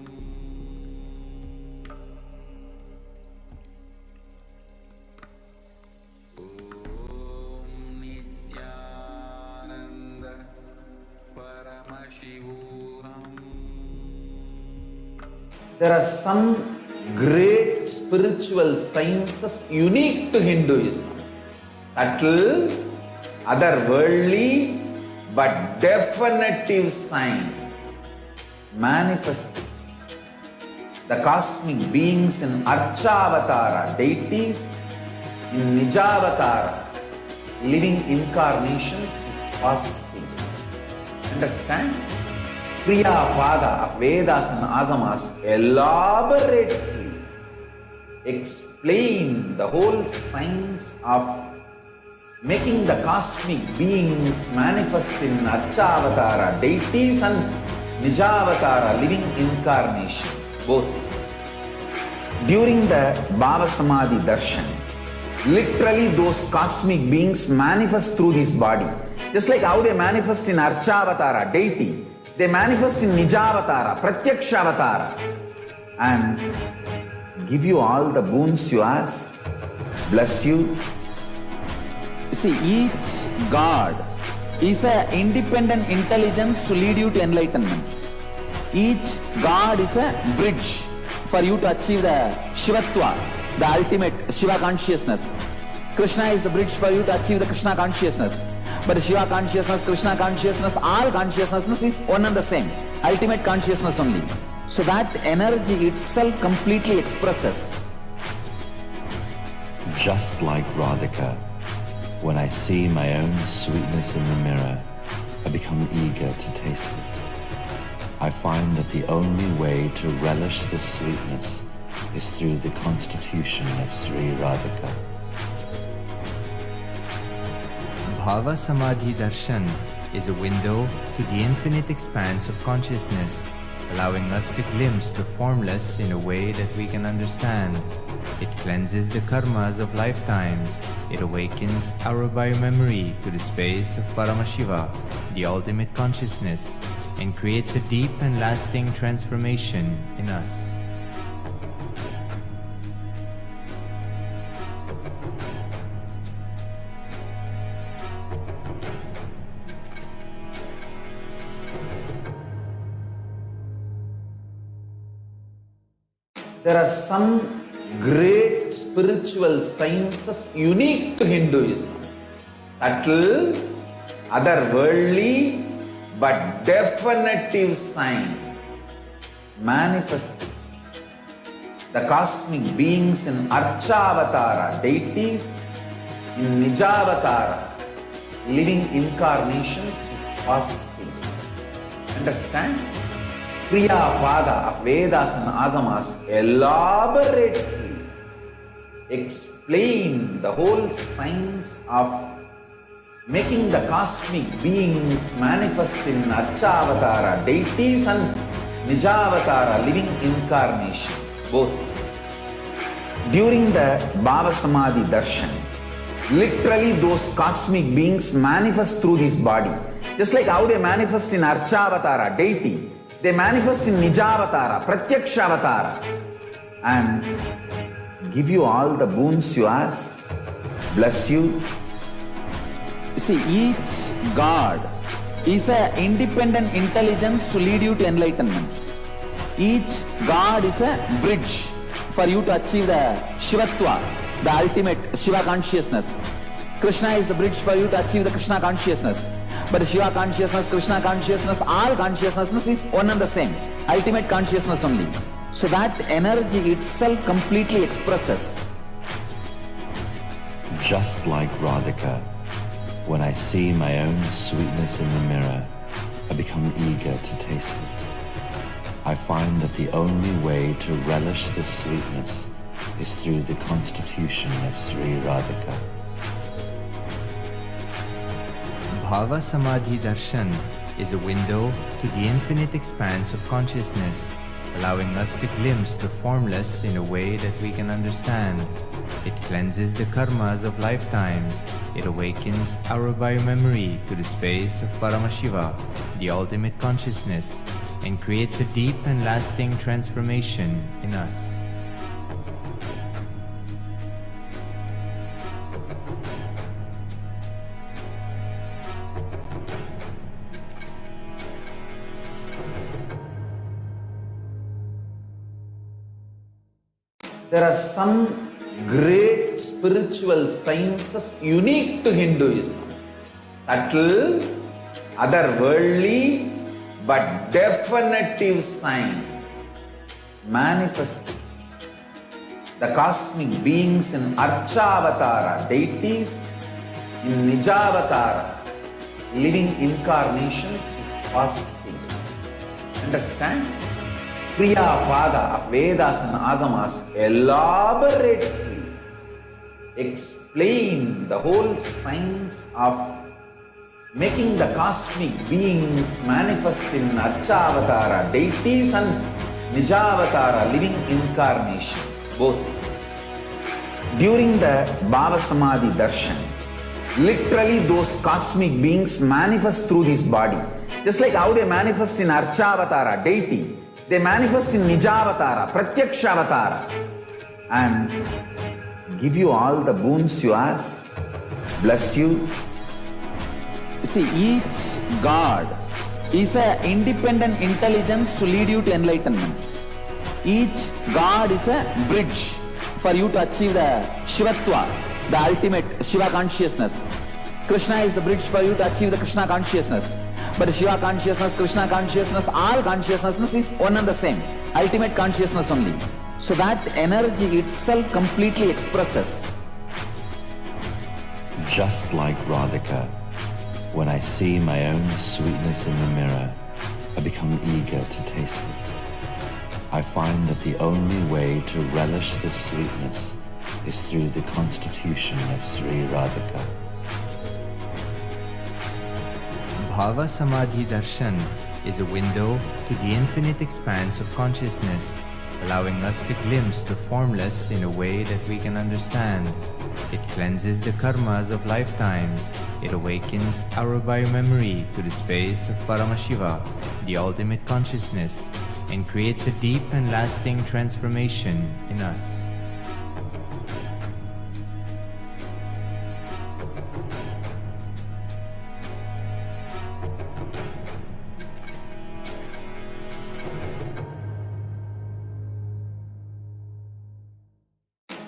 Om Nithyananda Paramashivoham. There are some great spiritual sciences unique to Hinduism. Subtle, otherworldly, but definitive sign. Manifesting the cosmic beings in Archavatara, deities in Nijavatara, living incarnations is possible. Understand? Priya Pada of Vedas and Agamas elaborately explain the whole science of making the cosmic beings manifest in Archavatara, deities and Nijavatara, living incarnations, both. During the Bhava Samadhi Darshan, literally those cosmic beings manifest through this body. Just like how they manifest in Archavatara, deity, they manifest in Nijavatara, Pratyakshavatara, and give you all the boons you ask, bless you. You see, each God is an independent intelligence to lead you to enlightenment. Each God is a bridge for you to achieve the Shivatva, the ultimate Shiva consciousness. Krishna is the bridge for you to achieve the Krishna consciousness. But Shiva consciousness, Krishna consciousness, all consciousness is one and the same. Ultimate consciousness only. So that energy itself completely expresses. Just like Radhika, when I see my own sweetness in the mirror, I become eager to taste it. I find that the only way to relish this sweetness is through the constitution of Sri Radhika. Bhava Samadhi Darshan is a window to the infinite expanse of consciousness, allowing us to glimpse the formless in a way that we can understand. It cleanses the karmas of lifetimes. It awakens our biomemory to the space of Paramashiva, the ultimate consciousness, and creates a deep and lasting transformation in us. There are some great spiritual sciences unique to Hinduism. Subtle, otherworldly, but definitive sign manifesting the cosmic beings in Archavatara, deities in Nijavatara, living incarnations is possible. Understand? Kriya Pada of Vedas and Agamas elaborately explain the whole science of making the cosmic beings manifest in Archavatara, deities and Nijavatara, living incarnations, both. During the Bhava Samadhi Darshan, literally those cosmic beings manifest through this body. Just like how they manifest in Archavatara, deity, they manifest in Nijavatara, Pratyakshavatara, and give you all the boons you ask, bless you. You see, each God is an independent intelligence to lead you to enlightenment. Each God is a bridge for you to achieve the Shivatva, the ultimate Shiva consciousness. Krishna is the bridge for you to achieve the Krishna consciousness. But Shiva consciousness, Krishna consciousness, all consciousness is one and the same. Ultimate consciousness only. So that energy itself completely expresses. Just like Radhika, when I see my own sweetness in the mirror, I become eager to taste it. I find that the only way to relish this sweetness is through the constitution of Sri Radhika. Bhava Samadhi Darshan is a window to the infinite expanse of consciousness, allowing us to glimpse the formless in a way that we can understand. It cleanses the karmas of lifetimes. It awakens our biomemory to the space of Paramashiva, the ultimate consciousness, and creates a deep and lasting transformation in us. There are some great spiritual sciences unique to Hinduism. Subtle, otherworldly, but definitive sign manifesting the cosmic beings in Archavatara, deities in Nijavatara, living incarnations is possible. Understand? Kriya Pada of Vedas and Agamas elaborately explain the whole science of making the cosmic beings manifest in Archavatara, deities and Nijavatara, living incarnations, both. During the Bhava Samadhi Darshan, literally those cosmic beings manifest through this body. Just like how they manifest in Archavatara, deity, they manifest in Nijavatara, Pratyakshavatara, and give you all the boons you ask, bless you. You see, each God is an independent intelligence to lead you to enlightenment. Each God is a bridge for you to achieve the Shivatva, the ultimate Shiva consciousness. Krishna is the bridge for you to achieve the Krishna consciousness. But Shiva consciousness, Krishna consciousness, all consciousness is one and the same. Ultimate consciousness only. So that energy itself completely expresses. Just like Radhika, when I see my own sweetness in the mirror, I become eager to taste it. I find that the only way to relish this sweetness is through the constitution of Sri Radhika. Bhava Samadhi Darshan is a window to the infinite expanse of consciousness, allowing us to glimpse the formless in a way that we can understand. It cleanses the karmas of lifetimes. It awakens our biomemory to the space of Paramashiva, the ultimate consciousness, and creates a deep and lasting transformation in us.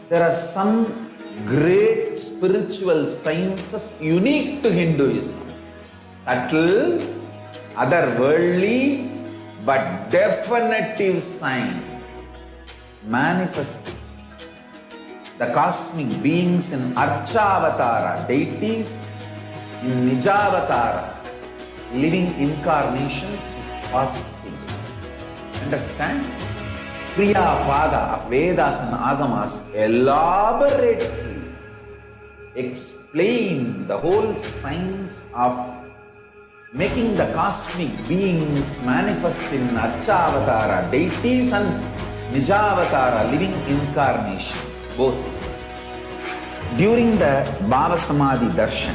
There are some great spiritual sciences unique to Hinduism. Subtle, otherworldly, but definitive sign manifesting the cosmic beings in Archavatara, deities in Nijavatara, living incarnations is possible. Understand? Kriya Pada of Vedas and Agamas elaborately explain the whole science of making the cosmic beings manifest in Archavatara, deities and Nijavatara, living incarnations, both. During the Bhava Samadhi Darshan,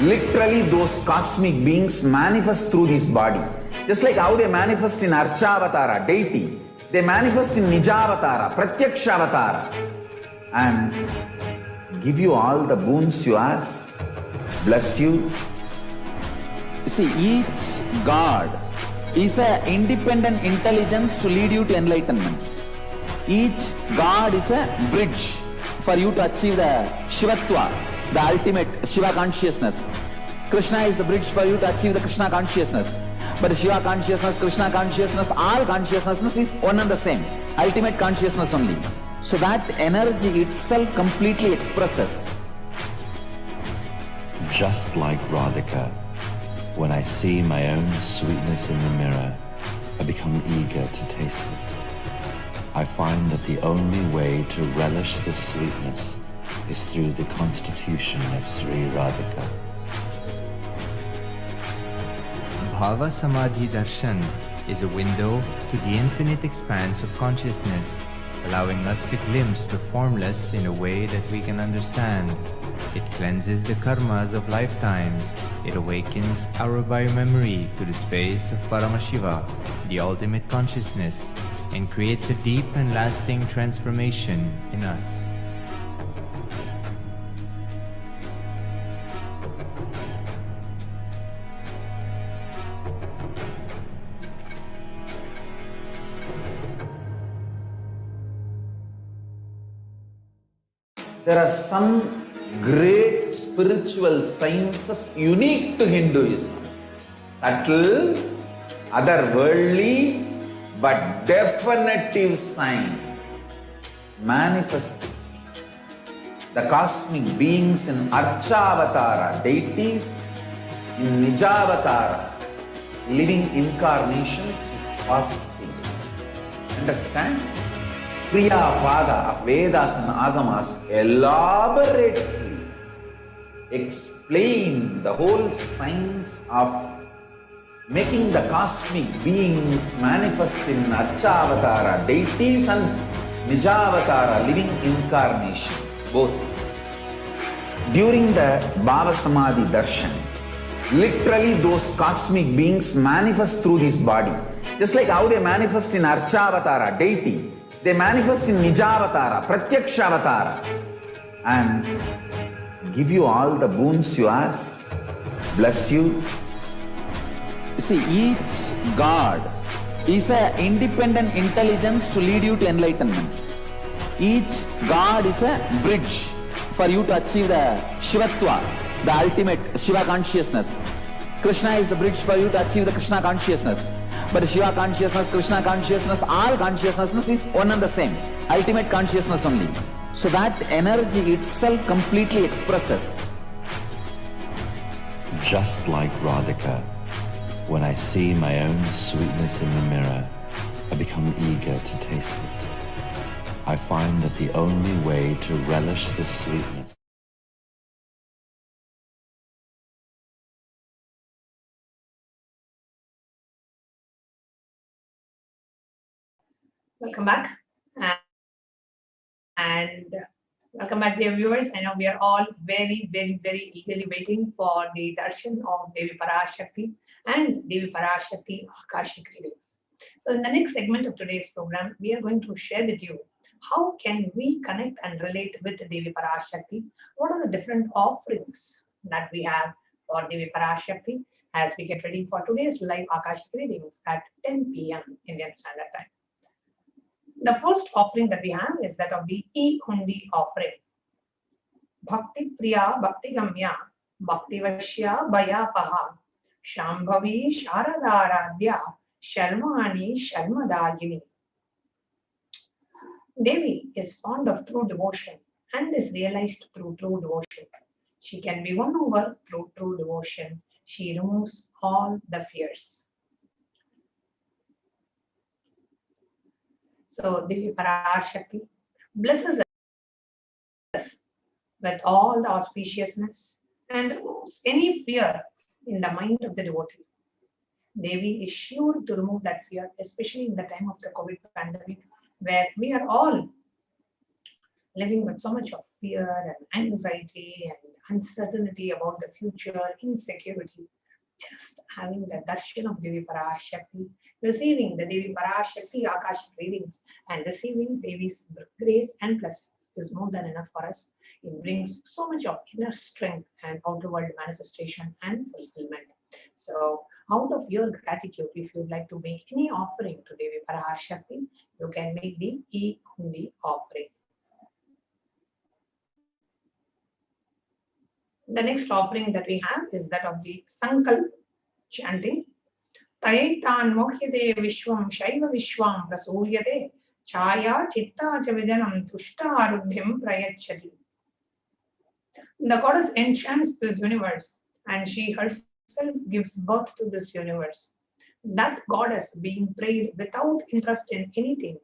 literally those cosmic beings manifest through this body. Just like how they manifest in Archavatara, deity, they manifest in Nijavatara, Pratyakshavatara, and give you all the boons you ask, bless you. You see, each God is an independent intelligence to lead you to enlightenment. Each God is a bridge for you to achieve the Shivatva, the ultimate Shiva consciousness. Krishna is the bridge for you to achieve the Krishna consciousness. But the Shiva consciousness, Krishna consciousness, all consciousness is one and the same. Ultimate consciousness only. So that energy itself completely expresses. Just like Radhika, when I see my own sweetness in the mirror, I become eager to taste it. I find that the only way to relish this sweetness is through the constitution of Sri Radhika. Bhava Samadhi Darshan is a window to the infinite expanse of consciousness, allowing us to glimpse the formless in a way that we can understand. It cleanses the karmas of lifetimes. It awakens our biomemory to the space of Paramashiva, the ultimate consciousness, and creates a deep and lasting transformation in us. There are some great spiritual sciences unique to Hinduism. Subtle, otherworldly, but definitive sign manifesting the cosmic beings in Archavatara, deities in Nijavatara, living incarnations is possible. Understand? Kriya Pada of Vedas and Agamas elaborately explain the whole science of making the cosmic beings manifest in Archavatara, deities and Nijavatara, living incarnations, both. During the Bhava Samadhi Darshan, literally those cosmic beings manifest through this body. Just like how they manifest in Archavatara, deity, they manifest in Nijavatara, Pratyakshavatara, and give you all the boons you ask, bless you. You see, each God is an independent intelligence to lead you to enlightenment. Each God is a bridge for you to achieve the Shivatva, the ultimate Shiva consciousness. Krishna is the bridge for you to achieve the Krishna consciousness. But the Shiva consciousness, Krishna consciousness, all consciousness is one and the same. Ultimate consciousness only. So that energy itself completely expresses. Just like Radhika, when I see my own sweetness in the mirror, I become eager to taste it. I find that the only way to relish this sweetness Welcome back. And welcome back, dear viewers. I know we are all very, very, very eagerly waiting for the darshan of Devi Parashakti and Devi Parashakti Akashic readings. So in the next segment of today's program, we are going to share with you how can we connect and relate with Devi Parashakti? What are the different offerings that we have for Devi Parashakti as we get ready for today's live Akashic readings at 10 p.m. Indian Standard Time. The first offering that we have is that of the E-Hundi offering. Bhakti Priya Bhakti Gamya Bhakti Vashya Baya Paha Shambhavi Sharadaradhya Sharmani Sharmadagini. Devi is fond of true devotion and is realized through true devotion. She can be won over through true devotion. She removes all the fears. So Devi Parashakti blesses us with all the auspiciousness and removes any fear in the mind of the devotee. Devi is sure to remove that fear, especially in the time of the COVID pandemic, where we are all living with so much of fear and anxiety and uncertainty about the future, insecurity. Just having the darshan of Devi Parashakti, receiving the Devi Parashakti Akashic readings, and receiving Devi's grace and blessings is more than enough for us. It brings so much of inner strength and outer world manifestation and fulfillment. So, out of your gratitude, if you'd like to make any offering to Devi Parashakti, you can make the E-Hundi offering. The next offering that we have is that of the Sankalp chanting. Taitan Mokhyate Vishwam Shaiva Vishwam Prasuryate Chaya Chitta Chavijanam Tushta Arudhyam Prayachati. The goddess enchants this universe and she herself gives birth to this universe. That goddess, being prayed without interest in anything,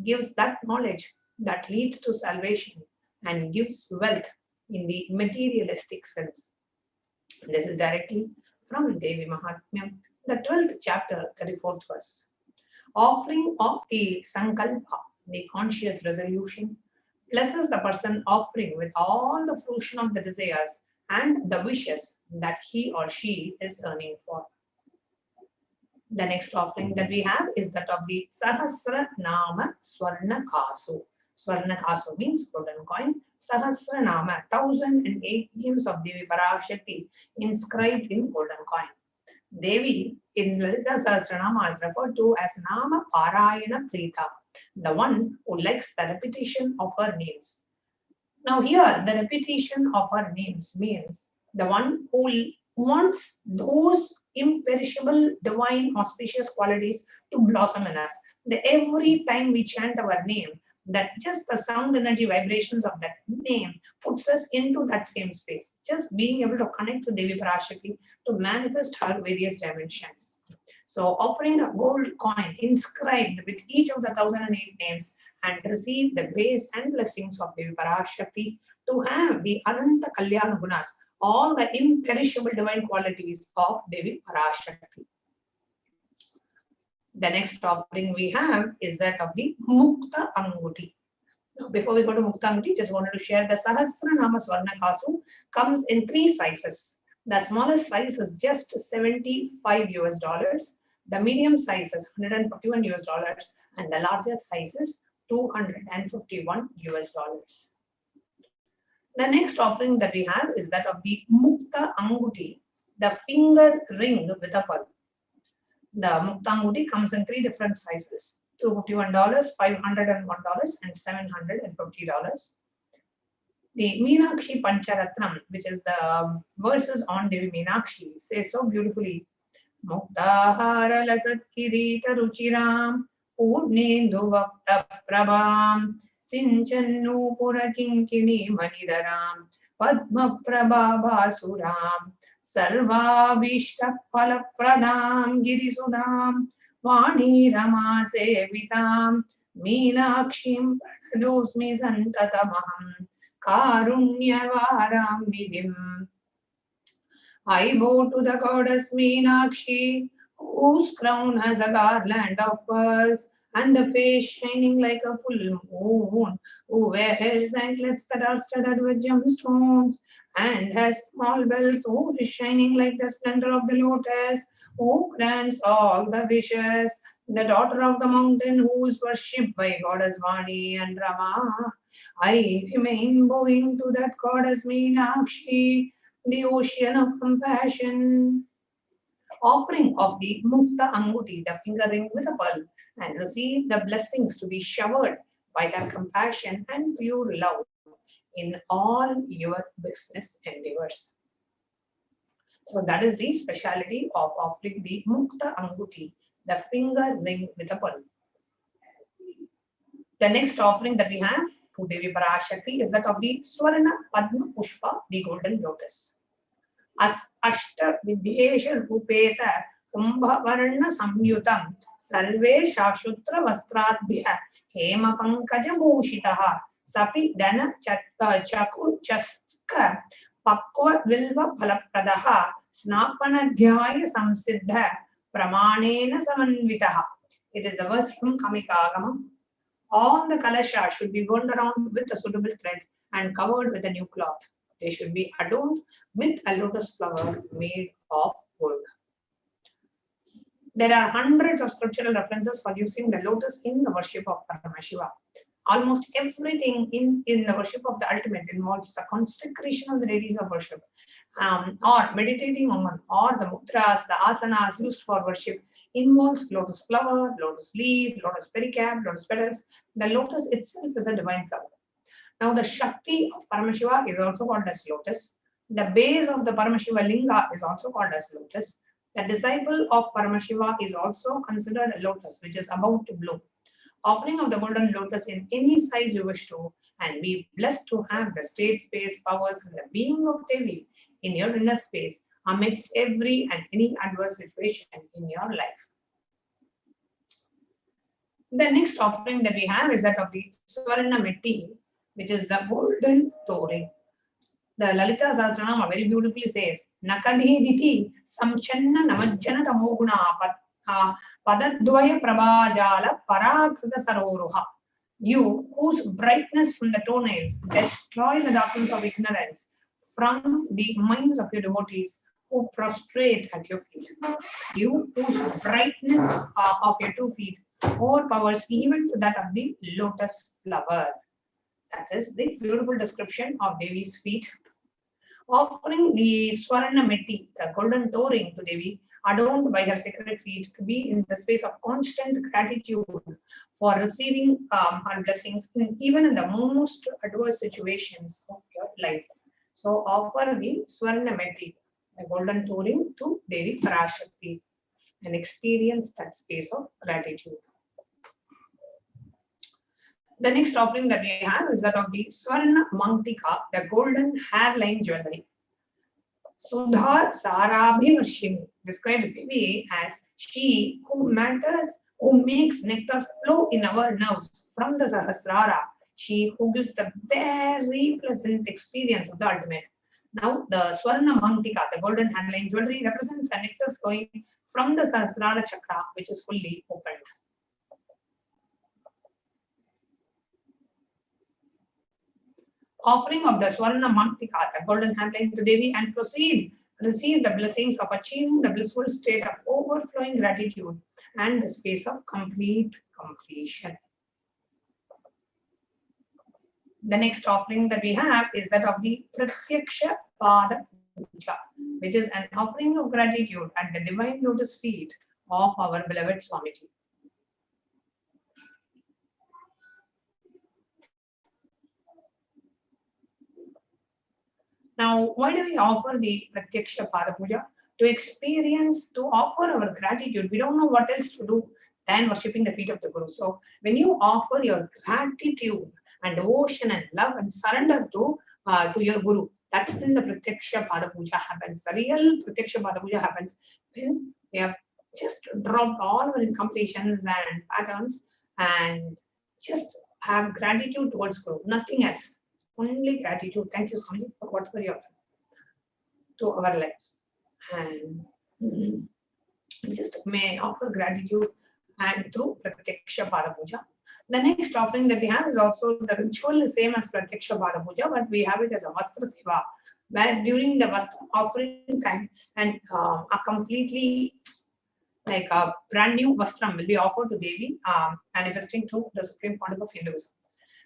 gives that knowledge that leads to salvation and gives wealth in the materialistic sense. This is directly from Devi Mahatmyam, the 12th chapter, 34th verse. Offering of the Sankalpa, the conscious resolution, blesses the person offering with all the fruition of the desires and the wishes that he or she is earning for. The next offering that we have is that of the Sahasra Nama Swarna Kasu. Swarna Kasu means golden coin. Sahasra Nama, 1008 names of Devi Parashakti inscribed in golden coin. Devi in Lalita Sahasranama is referred to as Nama Parayana Prita, the one who likes the repetition of her names. Now here, the repetition of her names means the one who wants those imperishable, divine, auspicious qualities to blossom in us. Every time we chant our name, that just the sound energy vibrations of that name puts us into that same space. Just being able to connect to Devi Parashakti to manifest her various dimensions. So offering a gold coin inscribed with each of the 1008 names and receive the grace and blessings of Devi Parashakti to have the Ananta Kalyana Gunas, all the imperishable divine qualities of Devi Parashakti. The next offering we have is that of the Mukta Anguti. Now, before we go to Mukta Anguti, just wanted to share the Sahasra Nama Swarna Kasu comes in 3 sizes. The smallest size is just $75, the medium size is $141, and the largest size is $251. The next offering that we have is that of the Mukta Anguti, the finger ring with a pearl. The Mukta Anguti comes in 3 different sizes, $251, $501, and $750. The Meenakshi Pancharatnam, which is the verses on Devi Meenakshi, says so beautifully, Muktahara Lasat Kirita Ruchiram Purnendu Vakta Prabham Sinchannu Pura Kinkini Manidaram Padma Prabha Basuram Sarva Vishta Phala Pradam Girisudam Vani Rama Sevitam Meenakshim Pradosmi Santatamaham Karunyavaram Vidhim. I bow to the goddess Meenakshi, whose crown has a garland of pearls and the face shining like a full moon, who wears anklets that are studded with gemstones and has small bells, who is shining like the splendor of the lotus, who grants all the wishes, the daughter of the mountain, who is worshipped by goddess Vani and Rama. I remain bowing to that goddess Meenakshi, the ocean of compassion. Offering of the Mukta Anguti, the finger ring with a pearl, and receive the blessings to be showered by her compassion and pure love in all your business endeavors. So that is the speciality of offering the Mukta Anguti, the finger ring with a pearl. The next offering that we have to Devi Parashakti is that of the Swarna Padma Pushpa, the golden lotus. As Ashta Vidyesha Rupeta Kumbha Varna Samyutam Salve Shashutra Vastradhya Hema Pankaja Bhushitaha Sapi Dana Chaku Chaska Pakwa Vilva Palapradaha Snapanadhyaya Samsiddha Pramanena Samanvitaha. It is the verse from Kamikagama. All the kalasha should be wound around with a suitable thread and covered with a new cloth. They should be adorned with a lotus flower made of wood. There are hundreds of scriptural references for using the lotus in the worship of Paramashiva. Almost everything in the worship of the ultimate involves the consecration of the deities of worship, or meditating on, or the mudras, the asanas used for worship involves lotus flower, lotus leaf, lotus pericarp, lotus petals. The lotus itself is a divine flower. Now the Shakti of Paramashiva is also called as lotus. The base of the Paramashiva Linga is also called as lotus. The disciple of Paramashiva is also considered a lotus, which is about to bloom. Offering of the golden lotus in any size you wish to, and be blessed to have the state, space, powers, and the being of Devi in your inner space amidst every and any adverse situation in your life. The next offering that we have is that of the Swarna Metti, which is the golden Tori. The Lalita Sahasranama very beautifully says, Nakadhiditi Samchanna Namajjana Tamoguna Padadvaya Prabhajala Parakrita Saroruha. You, whose brightness from the toenails destroy the darkness of ignorance from the minds of your devotees who prostrate at your feet. You, whose brightness of your 2 feet overpowers even to that of the lotus flower. That is the beautiful description of Devi's feet. Offering the Swarna Metti, the golden touring to Devi, adorned by her sacred feet, to be in the space of constant gratitude for receiving her blessings, even in the most adverse situations of your life. So offer the Swarna Metti, the golden touring to Devi Parashakti, and experience that space of gratitude. The next offering that we have is that of the Swarna Mantika, the golden hairline jewelry. Sudha Sarabhivashimi describes Devi as she who makes nectar flow in our nerves from the Sahasrara, she who gives the very pleasant experience of the ultimate. Now, the Swarna Mantika, the golden hairline jewelry, represents the nectar flowing from the Sahasrara chakra, which is fully opened. Offering of the Swarna Mantika, the golden hairline to Devi, and receive the blessings of achieving the blissful state of overflowing gratitude and the space of complete completion. The next offering that we have is that of the Pratyaksha Pada Puja, which is an offering of gratitude at the divine lotus feet of our beloved Swamiji. Now, why do we offer the Pratyaksha Pada Puja? To offer our gratitude. We don't know what else to do than worshipping the feet of the Guru. So, when you offer your gratitude and devotion and love and surrender to your Guru, that's when the Pratyaksha Pada Puja happens. The real Pratyaksha Pada Puja happens when we have just dropped all our incompletions and patterns and just have gratitude towards Guru, nothing else. Only gratitude. Thank you, Swami, for whatever you have done to our lives. And just may offer gratitude and through Pratyaksha Pada Puja. The next offering that we have is also the ritual is same as Pratyaksha Pada Puja, but we have it as a Vastra Seva, where during the Vastra offering time and a completely like a brand new Vastram will be offered to Devi, manifesting through the Supreme Pontiff of Hinduism.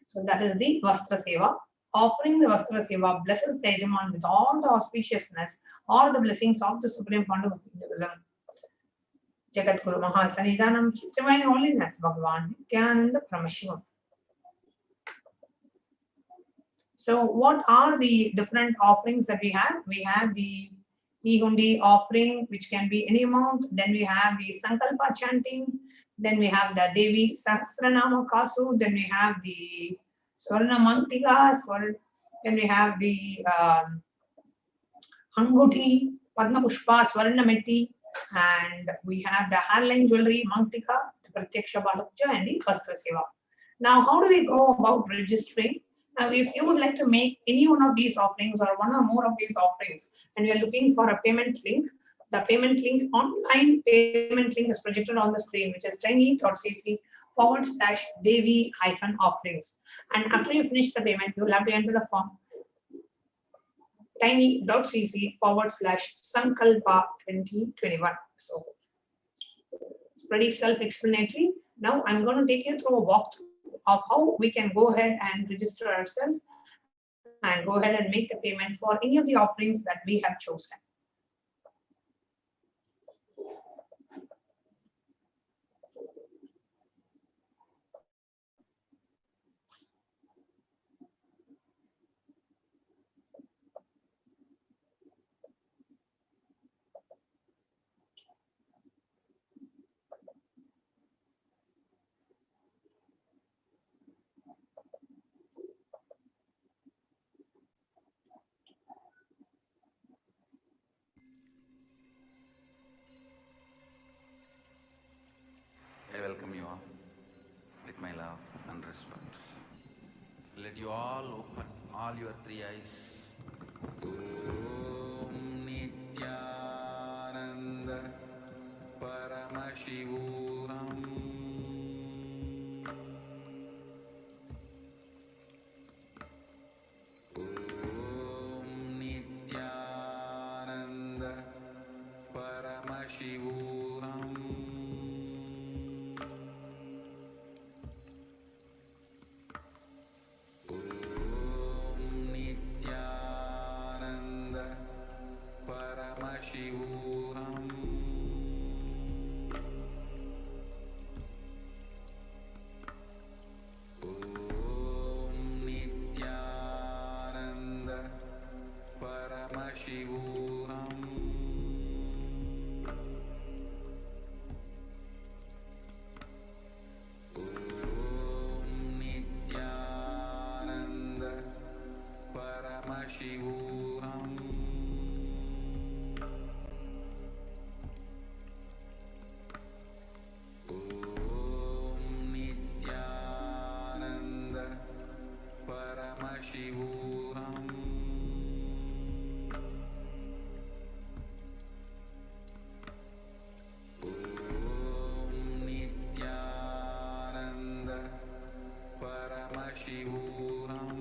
So that is the Vastra Seva. Offering the Vastra Seva blesses the Yajaman with all the auspiciousness or the blessings of the Supreme Pontiff of Hinduism. Jagat Guru Mahasanidanam, His Divine Holiness Bhagavan Nithyananda Paramashivam. So what are the different offerings that we have? We have the Egundi offering, which can be any amount. Then we have the Sankalpa chanting. Then we have the Devi Sahasranama Kasu. Then we have the Swarna Mantikas. Then we have the Hanguti, Padma Pushpa, Swarna Meti. And we have the hairline jewelry, Mantika, the Pratyaksha Balapuja, and the Vastra Seva. Now, how do we go about registering? Now, if you would like to make any one of these offerings or one or more of these offerings, and you're looking for a payment link, the payment link, online payment link is projected on the screen, which is tiny.cc/Devi-offerings. And after you finish the payment, you will have to enter the form tiny.cc/Sankalpa 2021. So it's pretty self-explanatory. Now I'm going to take you through a walkthrough of how we can go ahead and register ourselves and go ahead and make the payment for any of the offerings that we have chosen. I welcome you all with my love and respect. Let you all open all your three eyes. Om Nithyananda Paramashivoham. Om Nithyananda Paramashivoham. Paramashivoham. Om Nithyananda Paramashivoham. Om Nithyananda Paramashivoham. Paramashivoham. Om Nithyananda Paramashivoham. Om Nithyananda Paramashivoham.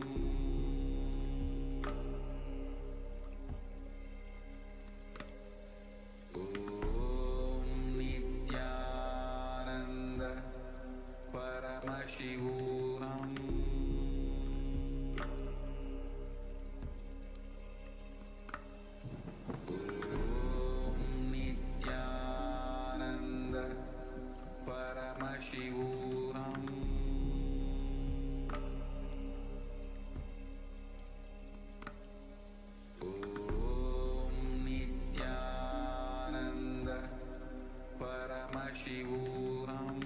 Paramashivoham. Om Nithyananda Paramashivoham.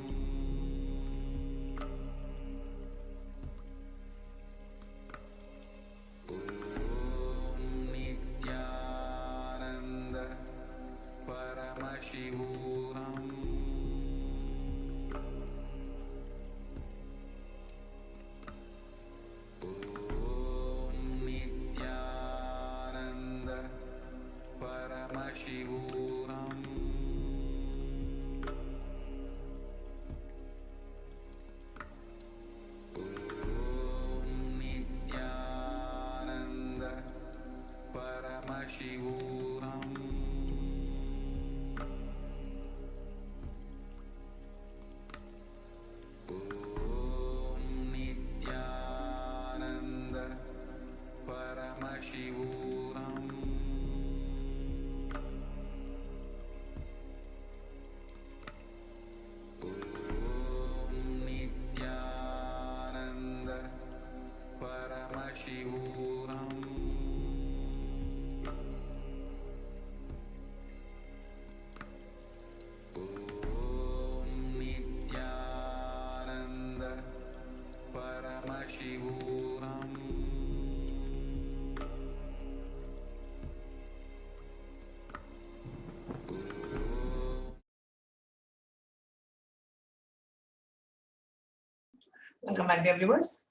Welcome back, dear viewers.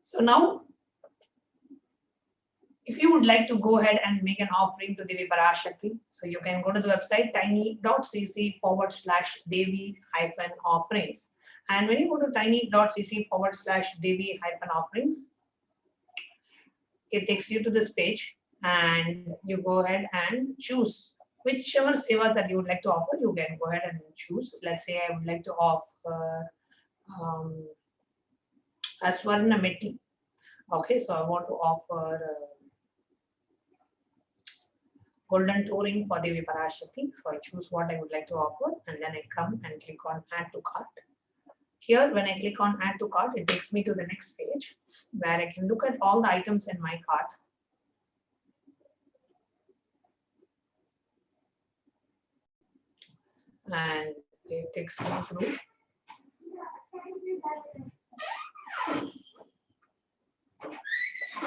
So now, if you would like to go ahead and make an offering to Devi Parashakti, so you can go to the website tiny.cc/Devi-offerings. And when you go to tiny.cc/Devi-offerings, it takes you to this page and you go ahead and choose whichever sevas that you would like to offer. You can go ahead and choose. Let's say I would like to offer a Swarna Metti. Okay, so I want to offer golden touring for Devi Parashakti. So I choose what I would like to offer and then I come and click on add to cart. Here, when I click on add to cart, it takes me to the next page where I can look at all the items in my cart. And it takes me through.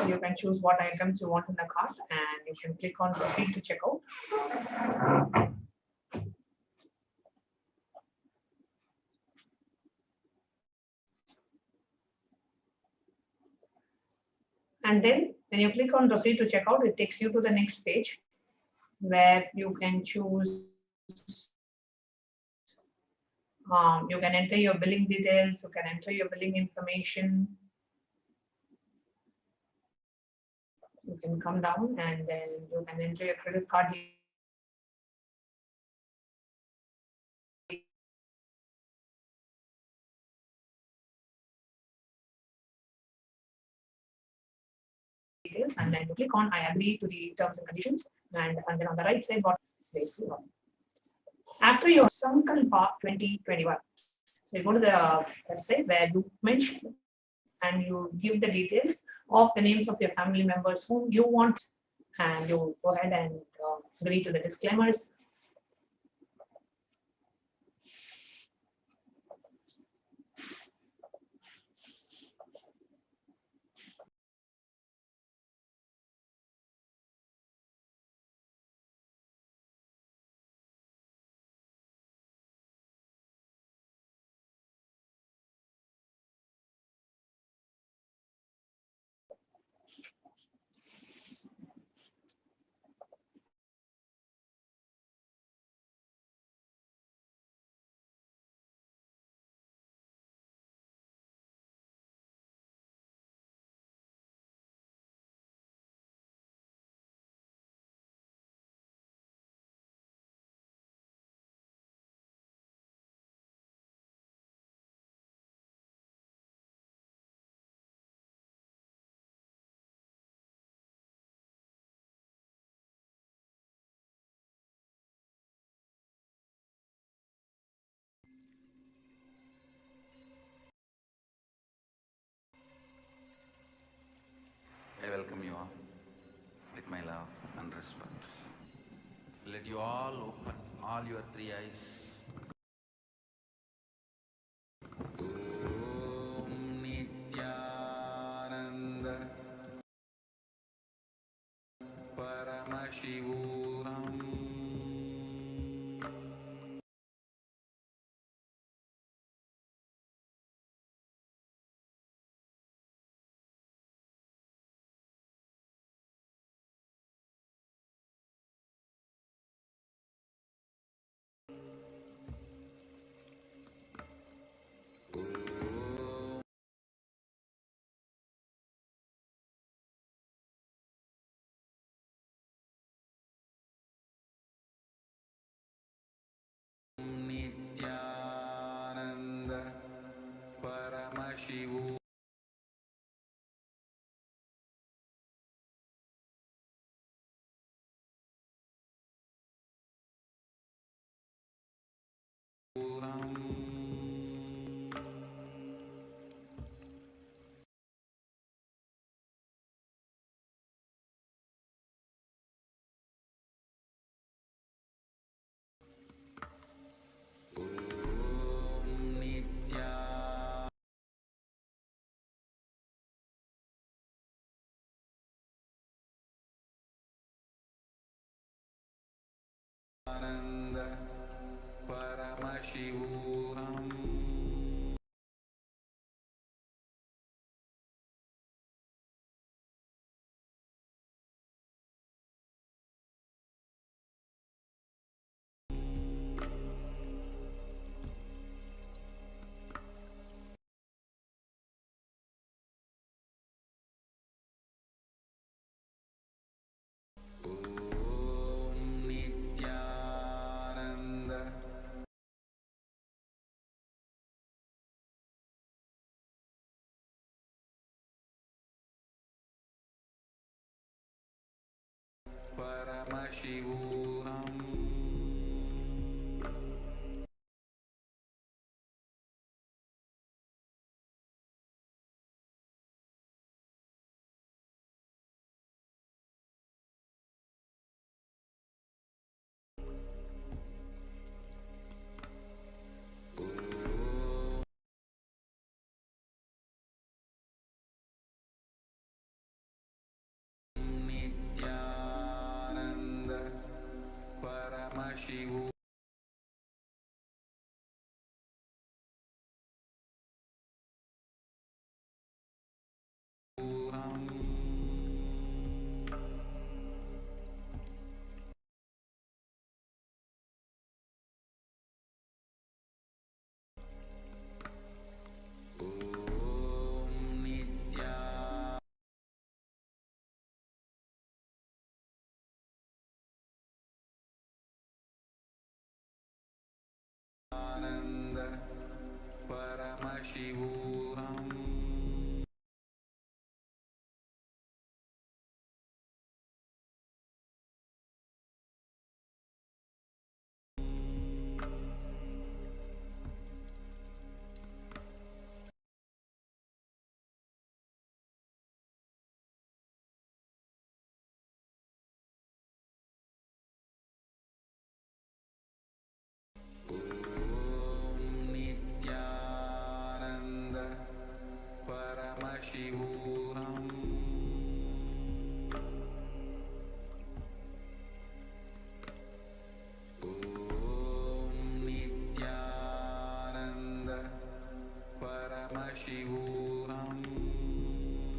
You can choose what items you want in the cart and you can click on proceed to checkout. And then when you click on proceed to checkout, it takes you to the next page where you can choose. You can enter your billing details, you can enter your billing information. You can come down and then you can enter your credit card details and then you click on I agree to the terms and conditions and then on the right side bottom after your Sankalpa 2021. So you go to the website where you mention and you give the details of the names of your family members whom you want and you go ahead and agree to the disclaimers. I welcome you all with my love and respects. Let you all open all your three eyes. Om Nithyananda Paramashivoham. Nithyananda Paramashivoham. Paramashivoham. Paramashivoham. Nithyananda Paramashivoham. Nithyananda Paramashivoham. Nithyananda Paramashivoham. Nithyananda Paramashivoham.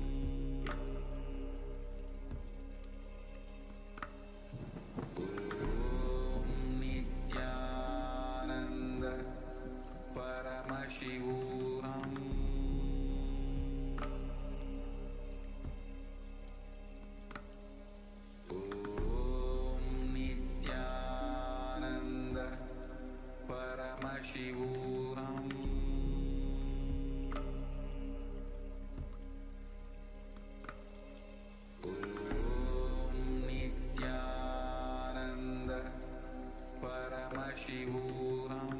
Nithyananda Paramashivoham. Nithyananda Paramashivoham. Nithyananda Paramashivoham.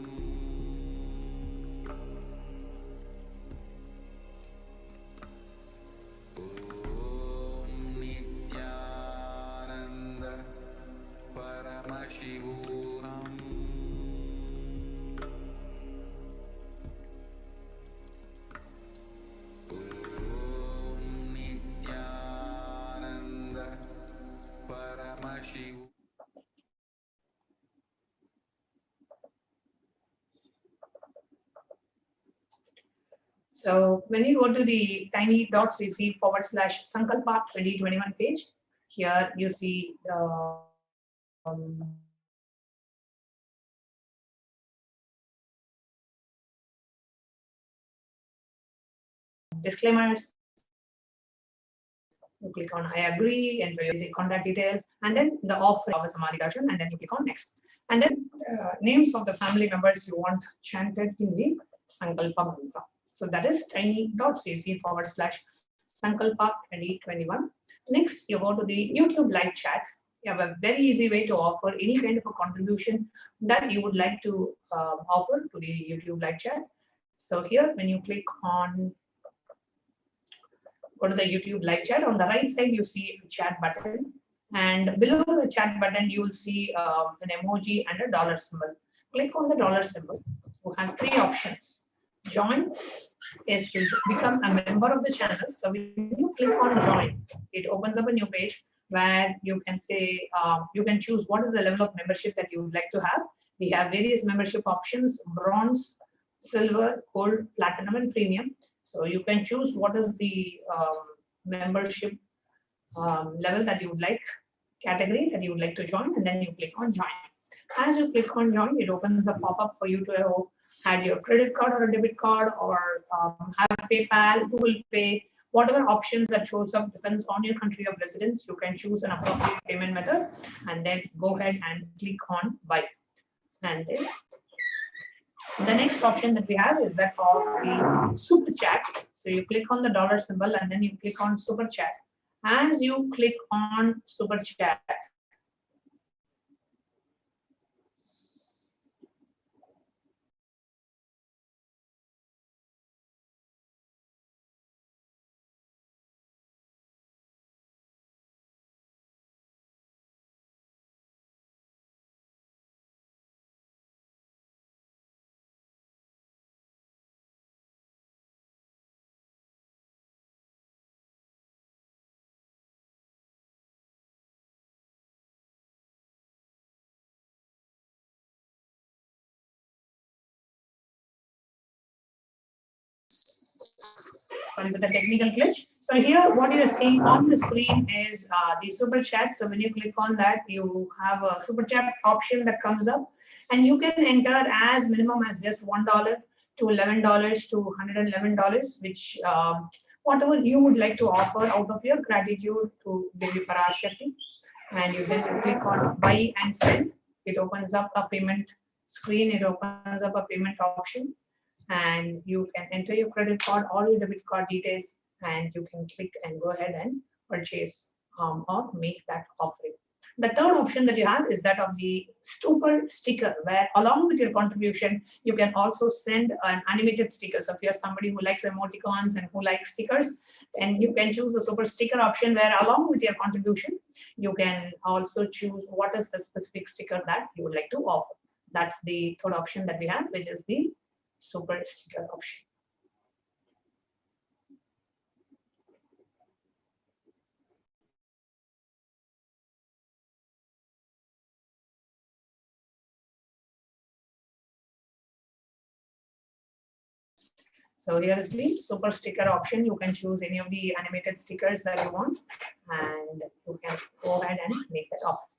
Nithyananda Paramashivoham. Nithyananda Paramashivoham. So when you go to the tiny.cc/Sankalpa 2021 page, here you see the disclaimers. You click on I agree, enter your basic contact details, and then the offering of a Samadhi Darshan, and then you click on next. And then names of the family members you want chanted in the Sankalpa mantra. So that is tiny.cc/Sankalpa 2021. Next, you go to the YouTube live chat. You have a very easy way to offer any kind of a contribution that you would like to offer to the YouTube live chat. So here, when you click on go to the YouTube live chat, on the right side you see a chat button, and below the chat button you will see an emoji and a dollar symbol. Click on the dollar symbol. You have three options. Join is to become a member of the channel. So when you click on join, it opens up a new page where you can say you can choose what is the level of membership that you would like to have. We have various membership options: bronze, silver, gold, platinum, and premium. So you can choose what is the membership level that you would like, category that you would like to join, and then you click on join. As you click on join, it opens a pop-up for you to add your credit card or a debit card, or have PayPal, Google Pay, whatever options that shows up depends on your country of residence. You can choose an appropriate payment method and then go ahead and click on buy. And then the next option that we have is that of the super chat. So you click on the dollar symbol and then you click on super chat. As you click on super chat, sorry for the technical glitch. So here what you are seeing on the screen is the super chat. So when you click on that, you have a super chat option that comes up, and you can enter as minimum as just $1 to $11 to $111, which whatever you would like to offer out of your gratitude to Devi Parashakti. And you then click on buy and send. It opens up a payment screen. It opens up a payment option, and you can enter your credit card or your debit card details, and you can click and go ahead and purchase or make that offering. The third option that you have is that of the super sticker, where along with your contribution, you can also send an animated sticker. So if you're somebody who likes emoticons and who likes stickers, then you can choose the super sticker option, where along with your contribution, you can also choose what is the specific sticker that you would like to offer. That's the third option that we have, which is the super sticker option. So here is the super sticker option. You can choose any of the animated stickers that you want, and you can go ahead and make that off.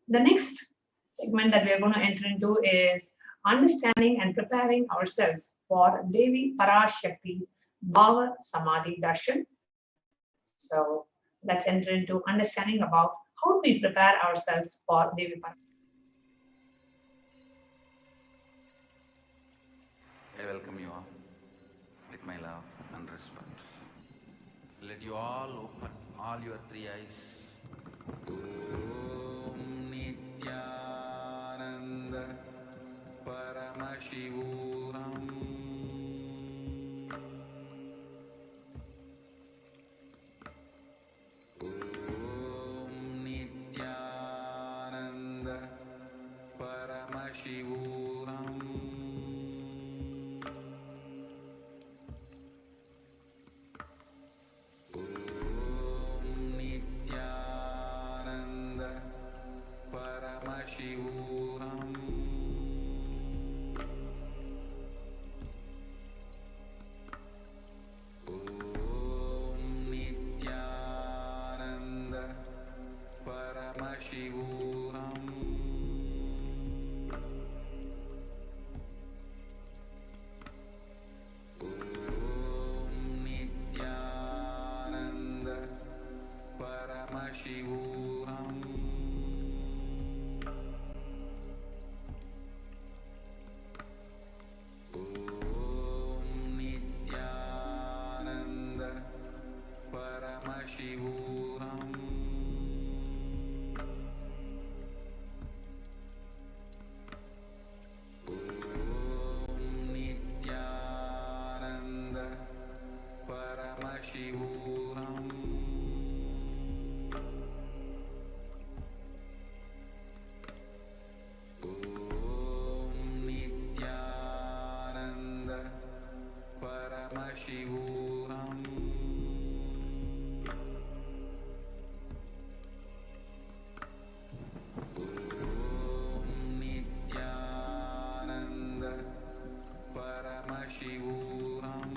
The next segment that we are going to enter into is understanding and preparing ourselves for Devi Parashakti Bhava Samadhi Darshan. So let's enter into understanding about how do we prepare ourselves for Devi Parashakti. I welcome you all with my love and respect. Let you all open all your three eyes. Om Nithyananda Paramashivoham. Om Nithyananda Paramashivoham. Paramashivoham. Om Nithyananda Paramashivoham. Om Nithyananda Paramashivoham. Paramashivoham. Om Nithyananda Paramashivoham. Om Nithyananda Paramashivoham. Nithyananda Paramashivoham.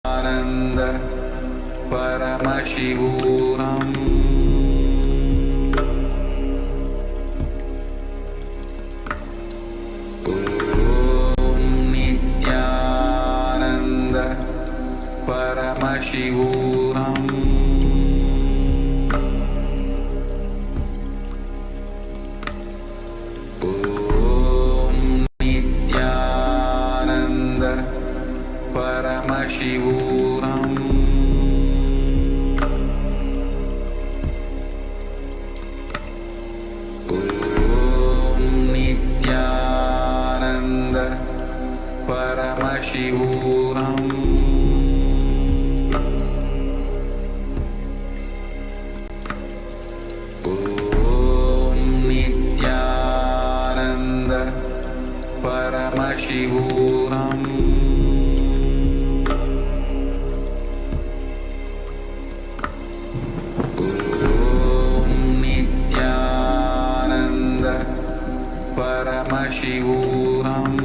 Nithyananda Paramashivoham. Om Nithyananda Paramashivoham. Om Nithyananda Paramashivoham. Om Nithyananda Paramashivoham. Om Nithyananda Paramashivoham. Paramashivoham.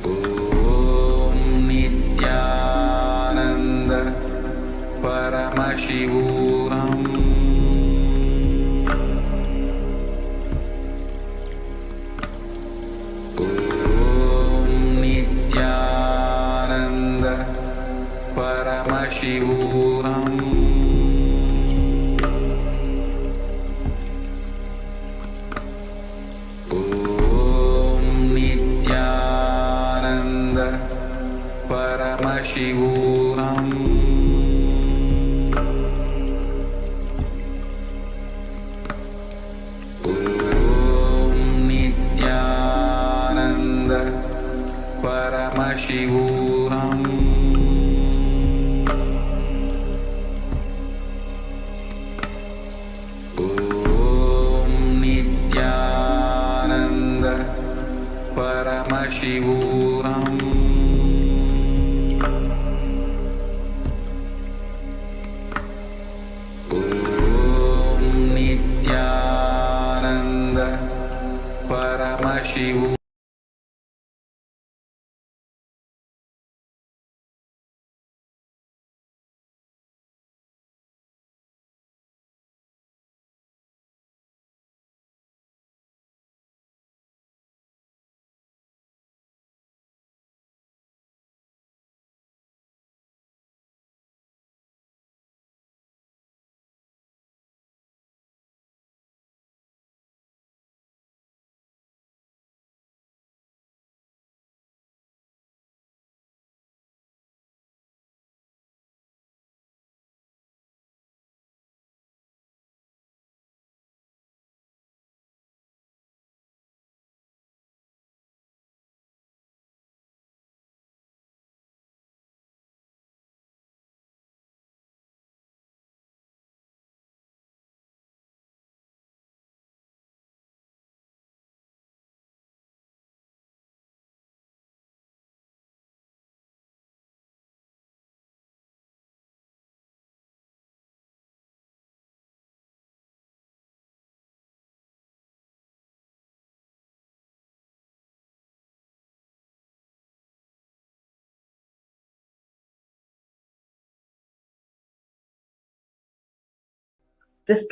Om Nithyananda Paramashivoham. Om Nithyananda Paramashivoham. Paramashivoham. Om Nithyananda Paramashivoham. Om Nithyananda Paramashivoham. Paramashivoham. just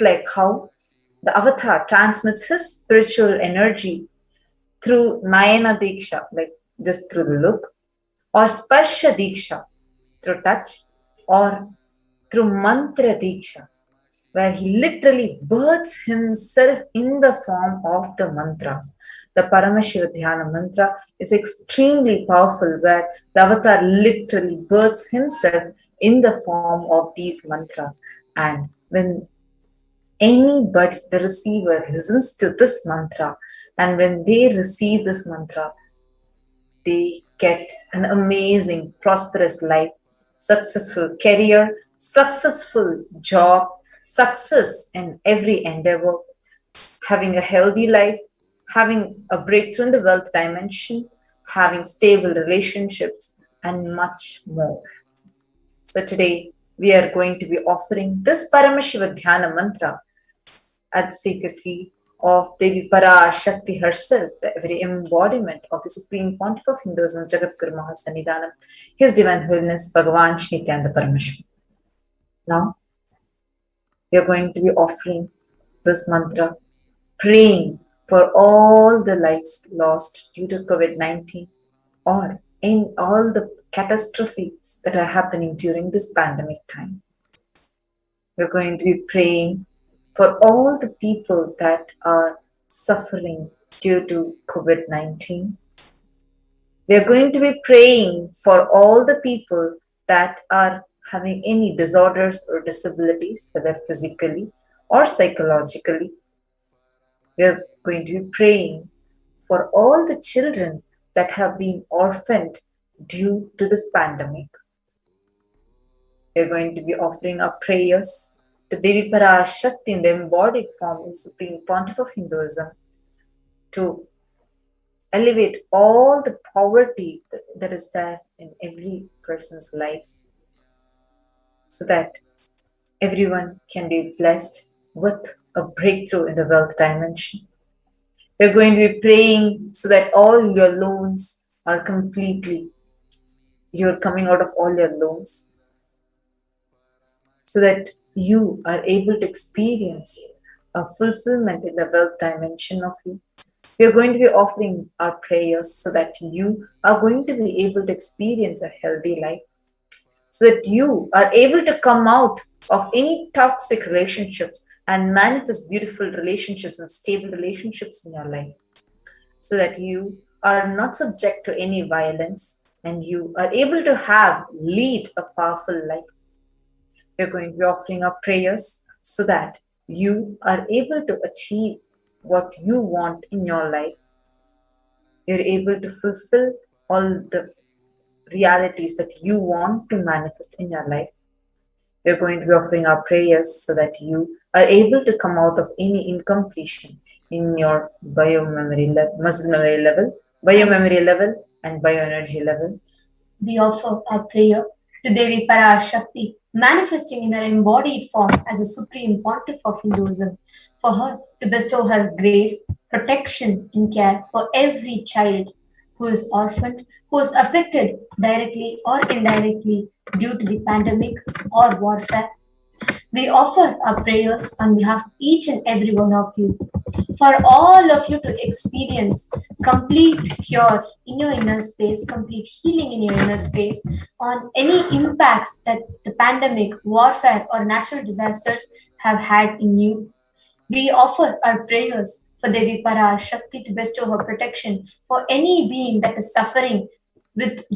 like how the avatar transmits his spiritual energy through Nayana Diksha, like just through the look, or Sparsha Diksha, through touch, or through Mantra Diksha, where he literally births himself in the form of the mantras. The Paramashiva Dhyana mantra is extremely powerful, where the avatar literally births himself in the form of these mantras. And when anybody, the receiver, listens to this mantra, and when they receive this mantra, they get an amazing, prosperous life, successful career, successful job, success in every endeavor, having a healthy life, having a breakthrough in the wealth dimension, having stable relationships, and much more. So today, we are going to be offering this Paramashiva Dhyana mantra at the sacred feet of Devi Parashakti herself, the very embodiment of the Supreme Pontiff of Hinduism, Jagadguru Mahasannidhanam, His Divine Holiness Bhagavan Nithyananda Paramashivam. Now, we are going to be offering this mantra, praying for all the lives lost due to COVID-19 or in all the catastrophes that are happening during this pandemic time. We're going to be praying for all the people that are suffering due to COVID-19. We are going to be praying for all the people that are having any disorders or disabilities, whether physically or psychologically. We are going to be praying for all the children that have been orphaned due to this pandemic. We are going to be offering our prayers to Devi Parashakti in the embodied form of the Supreme Pontiff of Hinduism to elevate all the poverty that is there in every person's lives, so that everyone can be blessed with a breakthrough in the wealth dimension. We're going to be praying so that all your loans are you're coming out of all your loans, so that you are able to experience a fulfillment in the wealth dimension of you. We are going to be offering our prayers so that you are going to be able to experience a healthy life, so that you are able to come out of any toxic relationships and manifest beautiful relationships and stable relationships in your life, so that you are not subject to any violence and you are able to lead a powerful life. We're going to be offering our prayers so that you are able to achieve what you want in your life. You're able to fulfill all the realities that you want to manifest in your life. We're going to be offering our prayers so that you are able to come out of any incompletion in your muscle memory level, biomemory level, and bioenergy level. We offer our prayer to Devi Parashakti, manifesting in her embodied form as a supreme pontiff of Hinduism, for her to bestow her grace, protection, and care for every child who is orphaned, who is affected directly or indirectly due to the pandemic or warfare. We offer our prayers on behalf of each and every one of you, for all of you to experience complete cure in your inner space, complete healing in your inner space on any impacts that the pandemic, warfare, or natural disasters have had in you. We offer our prayers for Devi Parashakti to bestow her protection for any being that is suffering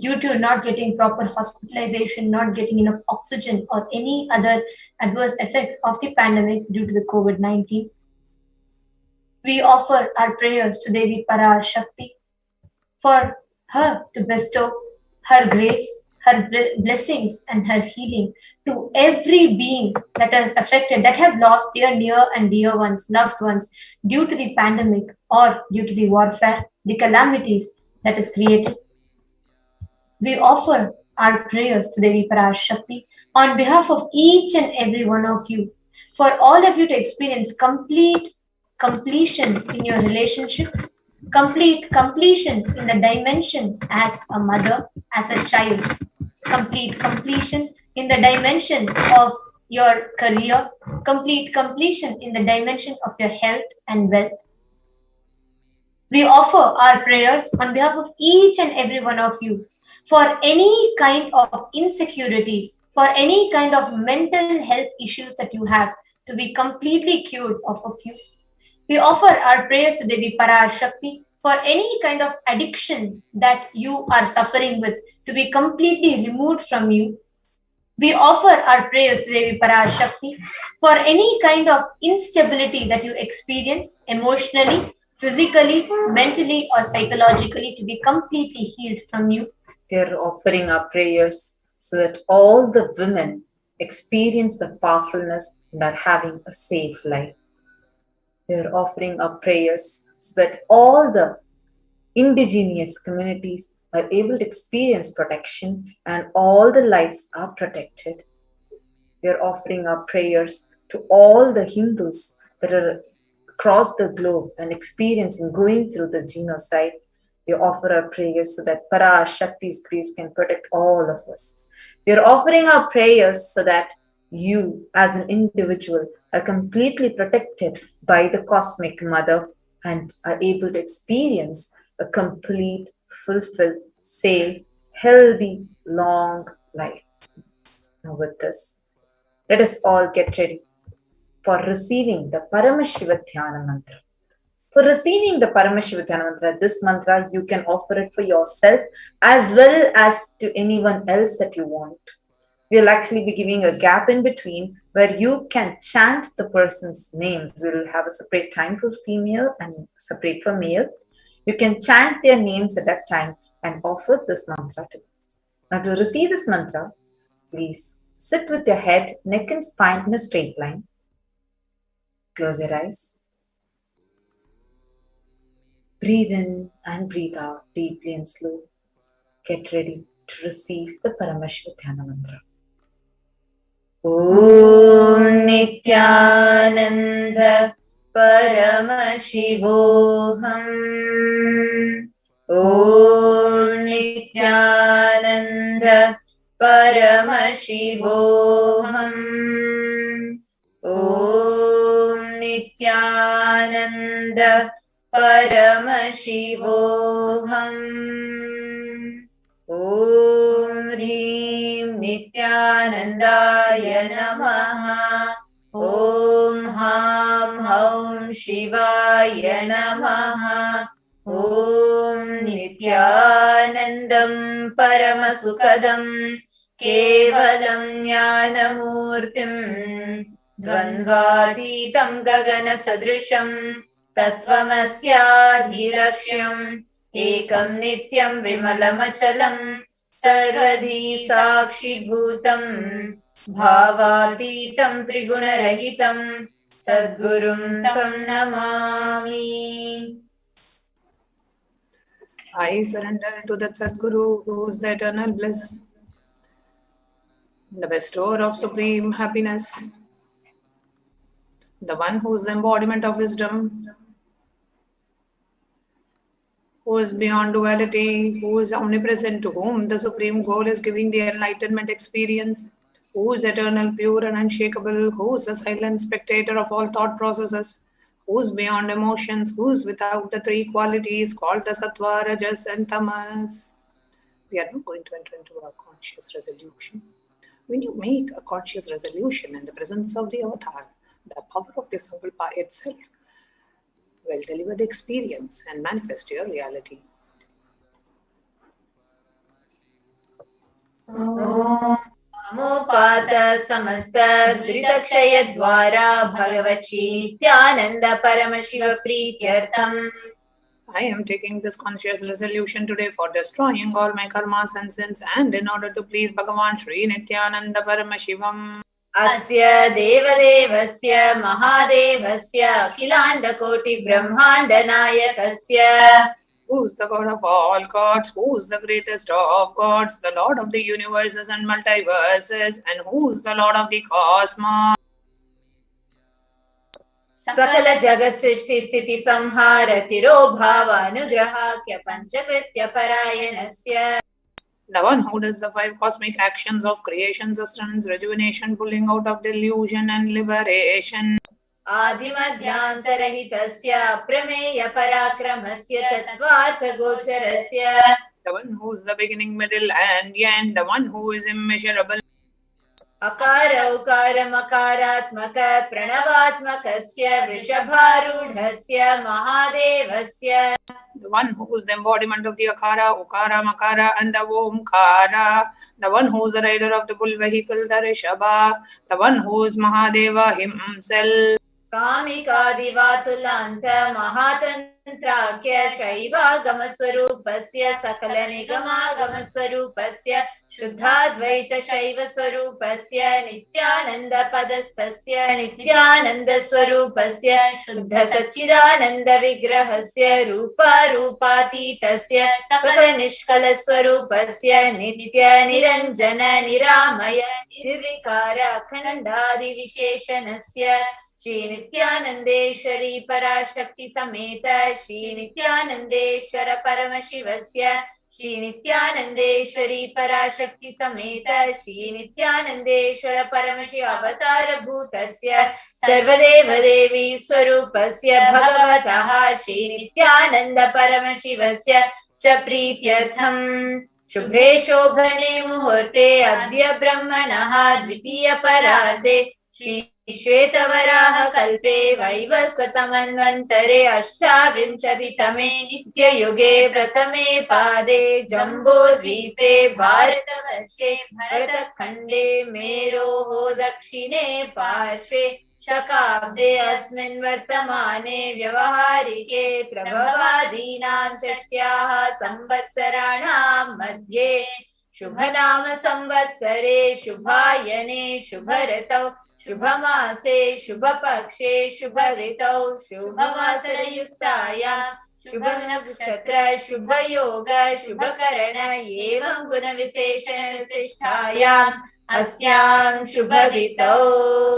due to not getting proper hospitalization, not getting enough oxygen, or any other adverse effects of the pandemic due to the COVID-19. We offer our prayers to Devi Parashakti for her to bestow her grace, her blessings, and her healing to every being that is affected, that have lost their near and dear ones, loved ones, due to the pandemic or due to the warfare, the calamities that is created. We offer our prayers to Devi Parashakti on behalf of each and every one of you, for all of you to experience complete completion in your relationships, complete completion in the dimension as a mother, as a child, complete completion in the dimension of your career, complete completion in the dimension of your health and wealth. We offer our prayers on behalf of each and every one of you for any kind of insecurities, for any kind of mental health issues that you have, to be completely cured of you. We offer our prayers to Devi Parashakti for any kind of addiction that you are suffering with, to be completely removed from you. We offer our prayers to Devi Parashakti for any kind of instability that you experience emotionally, physically, mentally, or psychologically, to be completely healed from you. We are offering our prayers so that all the women experience the powerfulness and are having a safe life. We are offering our prayers so that all the indigenous communities are able to experience protection and all the lives are protected. We are offering our prayers to all the Hindus that are across the globe and experiencing going through the genocide, we offer our prayers so that Parashakti's grace can protect all of us. We are offering our prayers so that you, as an individual, are completely protected by the Cosmic Mother and are able to experience a complete, fulfilled, safe, healthy, long life. Now, with this, let us all get ready for receiving the Paramashiva Dhyana Mantra. For receiving the Paramashiva Dhyana Mantra, this mantra you can offer it for yourself as well as to anyone else that you want. We'll actually be giving a gap in between where you can chant the person's names. We'll have a separate time for female and separate for male. You can chant their names at that time and offer this mantra to them. Now, to receive this mantra, please sit with your head, neck and spine in a straight line. Close your eyes. Breathe in and breathe out deeply and slowly. Get ready to receive the Paramashiva Dhyana Mantra. Om Nithyananda Paramashivoham. Om Nithyananda Paramashivoham. Om Nithyananda Paramashivoham. Om Hrim Nithyanandaya Namaha. Om Ham Haum Shivaya Namaha. Om Nithyanandam Paramasukadam Kevalam Jnanamurtim Dvandvatitam Gagana Sadrisham Tattvamasyaadhilaksham Ekam Nityam Vimalamachalam Sarvadhi Sakshi Bhutam Bhavatitam Trigunarahitam Sadgurum Tam Namami. I surrender to that Sadguru who is the eternal bliss, the bestower of supreme happiness, the one who is the embodiment of wisdom, who is beyond duality, who is omnipresent, to whom the supreme goal is giving the enlightenment experience, who is eternal, pure and unshakable, who is the silent spectator of all thought processes, who is beyond emotions, who is without the three qualities called the Sattva, Rajas and Tamas. We are now going to enter into our conscious resolution. When you make a conscious resolution in the presence of the avatar, the power of the Sankalpa itself will deliver the experience and manifest your reality. Namopata samasta dritakshaya dvara bhagavachi nityananda paramashiva prityartam. I am taking this conscious resolution today for destroying all my karmas and sins and in order to please Bhagavan Shri Nithyananda Paramashivam. Asya devadevasya mahadevasya akhilanda koti brahmanda nayakasya. Who's the God of all gods? Who's the greatest of gods? The Lord of the universes and multiverses. And who's the Lord of the cosmos? Sakala jagat srishti sthiti samhara tiro bhava anugrahakya panchakritya parayanasya. The one who does the five cosmic actions of creation, sustenance, rejuvenation, pulling out of delusion and liberation. Adhimadhyantarahitasya prameya parakramasya tattvartha gocharasya. The one who is the beginning, middle and end. The one who is immeasurable. Akara ukara makaratmaka pranavatmakasya vrishabharudhasya mahadevasya. The one who is the embodiment of the Akara, Ukara, Makara and the Omkara. The one who is the rider of the bull vehicle, the Rishabha. The one who is Mahadeva himself. Kamikadivatulanta mahatantrakya shaiva gamaswarupasya sakala nigama gamaswarupasya Shuddhadvaita Shaiva Swarupasya Nithyananda Padastasya Nithyananda Swarupasya Shuddha Satchidananda Vigrahasya Rupa Rupatitasya Sakala Nishkala Swarupasya Nitya Niranjana Niramaya Nirvikara Khandadi Visheshanasya Shri नित्यानन्देश्वरी पराशक्ति समेत श्री नित्यानन्देश्वर परमशिवस्य श्री नित्यानन्देश्वरी पराशक्ति समेत श्री नित्यानन्देश्वर परमशिव अवतार भूतस्य सर्वदेव देवी स्वरूपस्य भगवतः श्री नित्यानन्द परमशिवस्य च प्रीत्यर्थं शुभे शोभने मुहूर्ते अद्य ब्रह्मणः द्वितीय परार्धे श्री श्वेतवराह कल्पे वैवस्वतमन्वन्तरे अष्टाविंशतितमे नित्ययुगे प्रथमे पादे जम्बूद्वीपे भारतवर्षे भरतखण्डे मेरोः दक्षिणे पार्श्वे शकाब्दे अस्मिन् वर्तमाने व्यवहारिके प्रभवादीनां षष्ट्याः संवत्सराणां मध्ये शुभनाम संवत्सरे शुभायने शुभऋतौ शुभमासे शुभपक्षे शुभऋतौ शुभवासरयुक्तायां शुभनक्षत्र शुभयोग शुभकरण एवं गुणविशेषण विशिष्टायाम् अस्यां शुभऋतौ.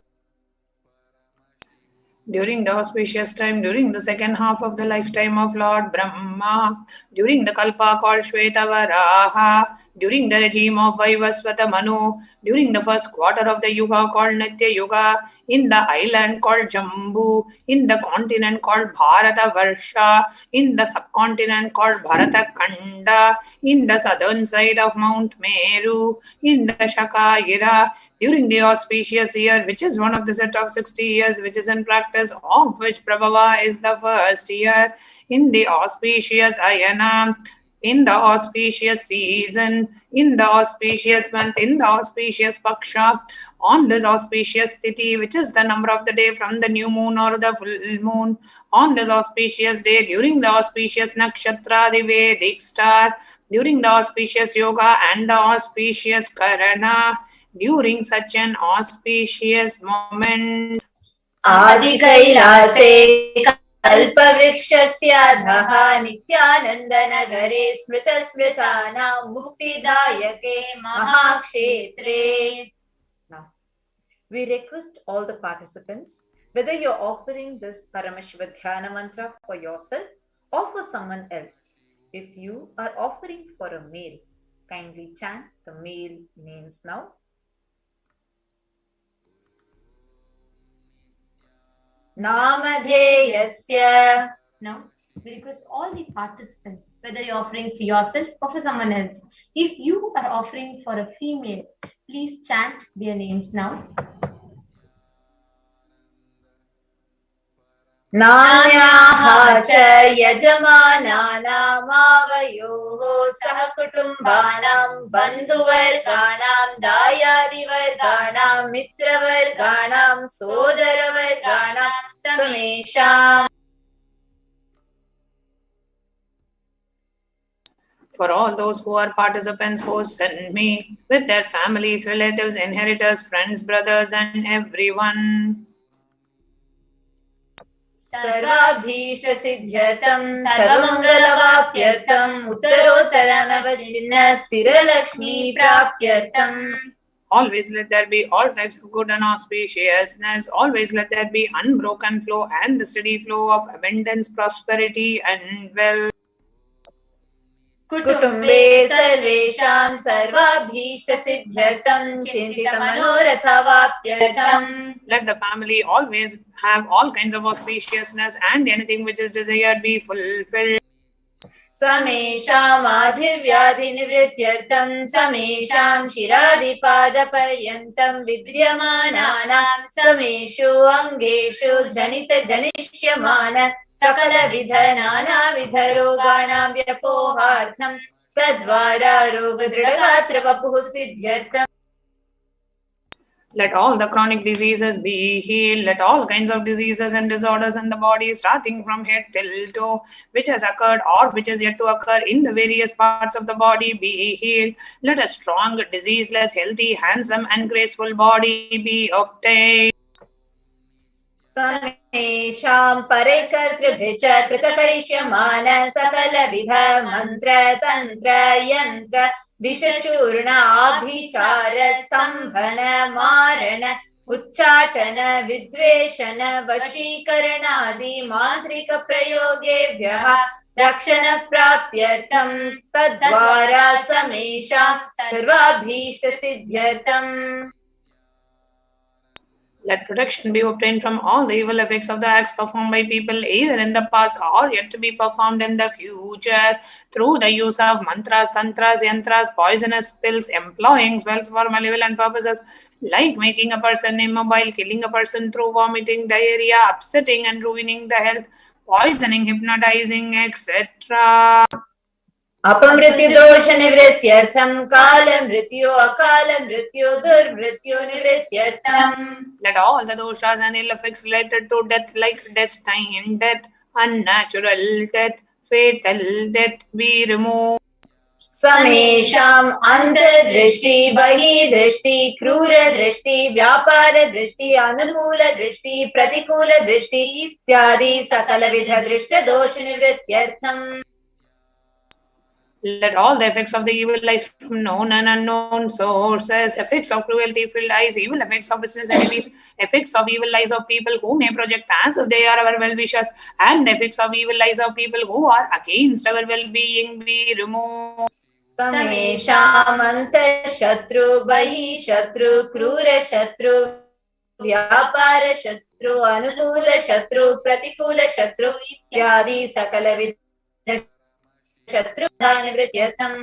During the auspicious time, during the second half of the lifetime of Lord Brahma, during the Kalpa called Shvetavaraha, during the regime of Vaivasvata Manu, during the first quarter of the Yuga called Nitya Yuga, in the island called Jambu, in the continent called Bharata Varsha, in the subcontinent called Bharata Kanda, in the southern side of Mount Meru, in the Shakayira, during the auspicious year, which is one of the set of 60 years, which is in practice, of which Prabhava is the first year, in the auspicious Ayana, in the auspicious season, in the auspicious month, in the auspicious Paksha, on this auspicious Tithi, which is the number of the day from the new moon or the full moon, on this auspicious day, during the auspicious Nakshatra, the Vedic star, during the auspicious Yoga and the auspicious Karana, during such an auspicious moment, Adi Kailase Kalpavrikshyasya Adhaha Nityanandanagare Smrita Smritana Muktidayake Mahakshetre. Now, we request all the participants, whether you're offering this Paramashiva Dhyana mantra for yourself or for someone else. If you are offering for a male, kindly chant the male names now. Namadheyasya. Now, we request all the participants, whether you're offering for yourself or for someone else. If you are offering for a female, please chant their names now. Nanyaha cha yajamananam avayoho sahakutumbanam bandhuvarganam dayadivarganam mitravarganam sodaravarganam samesham. for all those who are participants who send me with their families, relatives, inheritors, friends, brothers, and everyone. सर्वाभीष्ट सिद्ध्यर्थं सर्वमंगलवाप्यर्थं उत्तरोत्तरनवचिन्ह स्थिरलक्ष्मी प्राप्त्यर्थं. Always let there be all types of good and auspiciousness. Always let there be unbroken flow and the steady flow of abundance, prosperity, and wealth. कुटुम्बे सर्वेषां सर्वाभीष्ट सिद्ध्यर्थं चिन्तितमनोरथवाप्त्यर्थं. Let the family always have all kinds of auspiciousness and anything which is desired be fulfilled. समेषां आधिर्व्याधिनिवृत्त्यर्थं समेषां शिरादिपादपर्यन्तं विद्यमानानां समेषु अङ्गेषु जनिष्यमान सकलविध नानाविध रोगाणां व्यपोहार्थं तद्वारा रोगदृढगात्रवपुः सिद्ध्यर्थम्. Let all the chronic diseases be healed. Let all kinds of diseases and disorders in the body, starting from head till toe, which has occurred or which is yet to occur in the various parts of the body, be healed. Let a strong, diseaseless, healthy, handsome, and graceful body be obtained. समेषां परैकर्तृभिश्च कृतकरिष्यमान सकलविध मन्त्र तन्त्र यन्त्र विषचूर्ण आभिचार सम्भन मारण उच्चाटन विद्वेषण वशीकरणादि मान्त्रिक प्रयोगेभ्यः रक्षण प्राप्त्यर्थं तद्वारा समेषां सर्वाभीष्ट सिद्ध्यर्थम्. Let protection be obtained from all the evil effects of the acts performed by people either in the past or yet to be performed in the future through the use of mantras, tantras, yantras, poisonous pills, employing spells for malevolent purposes like making a person immobile, killing a person through vomiting, diarrhea, upsetting and ruining the health, poisoning, hypnotizing, etc. अपमृत्यु दोष निवृत्त्यर्थं काल मृत्यु अकाल मृत्यु दुर्मृत्यु निवृत्त्यर्थं. Let all the doshas and ill effects related to death like destined death, unnatural death, fatal death be removed. समेषाम् अंतर्दृष्टि बहिर्दृष्टि क्रूर दृष्टि व्यापार दृष्टि अनुकूल दृष्टि प्रतिकूल दृष्टि इत्यादि सकलविध दृष्ट दोष निवृत्त्यर्थम्. Let all the effects of the evil eyes from known and unknown sources, effects of cruelty-filled eyes, evil effects of business enemies, effects of evil eyes of people who may project as if they are our well-wishers, and effects of evil eyes of people who are against our well-being be removed. समेषाम् अंतःशत्रु बहिःशत्रु क्रूर शत्रु व्यापार शत्रु अनुकूल शत्रु प्रतिकूल शत्रु इत्यादि सकलविध शत्रु निवृत्त्यर्थम्.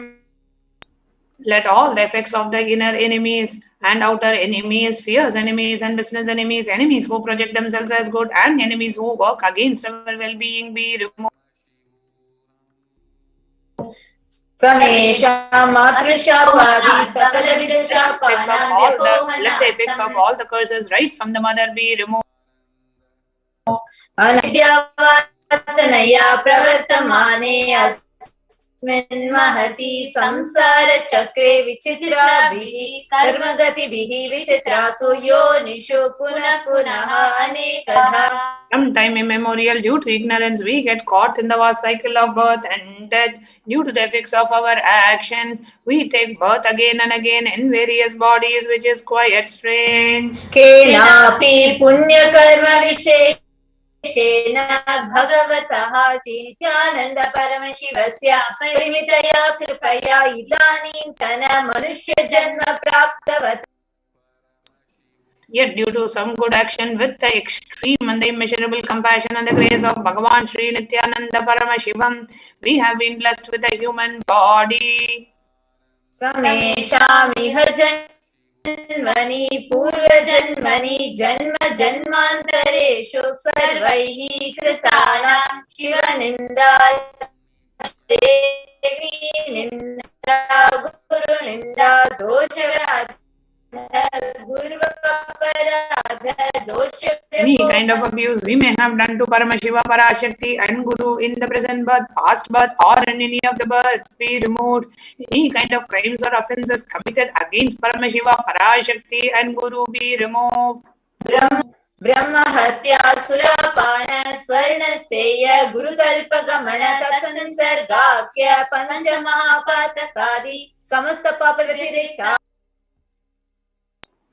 Let all the effects of the inner enemies and outer enemies, fierce enemies and business enemies, enemies who project themselves as good and enemies who work against our well-being be removed. समेषाम् मातृशापादि सकलविध शापानां Let the effects of all the curses right from the mother be removed. अनद्यावासनया प्रवर्तमाने अस्मिन् महति संसार चक्रे विचित्राभिः कर्मगतिभिः विचित्रासु योनिषु पुनः पुनः अनेकधा. From time immemorial, due to ignorance, we get caught in the vast cycle of birth and death. Due to the effects of our action, we take birth again and again in various bodies, which is quite strange. केनापि पुण्यकर्म विशेषेण भगवतः नित्यानन्द परमशिवस्य परिमितया कृपया इदानीन्तन मनुष्य जन्म प्राप्तवत्. Yet due to some good action with the extreme and the immeasurable compassion and the grace of Bhagavan Sri Nithyananda Paramashivam, we have been blessed with a human body. समेषामिह जन्मनि पूर्वजन्मनि जन्म जन्मान्तरेषु सर्वैः कृतानां शिवनिन्दा देवी निन्दा गुरुनिन्दा दोषराध Any kind of abuse we may have done to Paramashiva, Parashakti and Guru in the present birth, past birth or in any of the births be removed. Any kind of crimes or offences committed against Paramashiva, Parashakti and Guru be removed. ब्रह्म हत्या सुरापान स्वर्णस्तेय गुरुतल्पगमन तत्संसर्गाख्य पंचमहापातकादि समस्त पाप व्यतिरेका.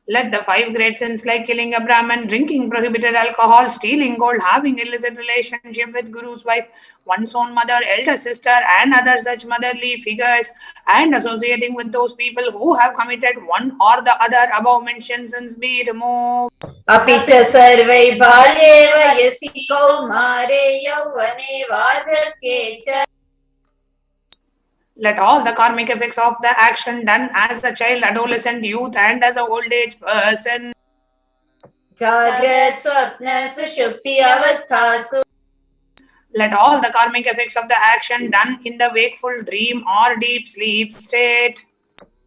Let the 5 great sins like killing a Brahman, drinking prohibited alcohol, stealing gold, having illicit relationship with Guru's wife, one's own mother, elder sister and other such motherly figures, and associating with those people who have committed one or the other above mentioned sins be removed. अपि च सर्वै बाल्ये वयसि कौमारे यौवने वार्धक्ये च. Let all the karmic effects of the action done as a child, adolescent, youth and as a old age person. जाग्रत स्वप्न सुषुप्ति अवस्थासु. Let all the karmic effects of the action done in the wakeful dream or deep sleep state.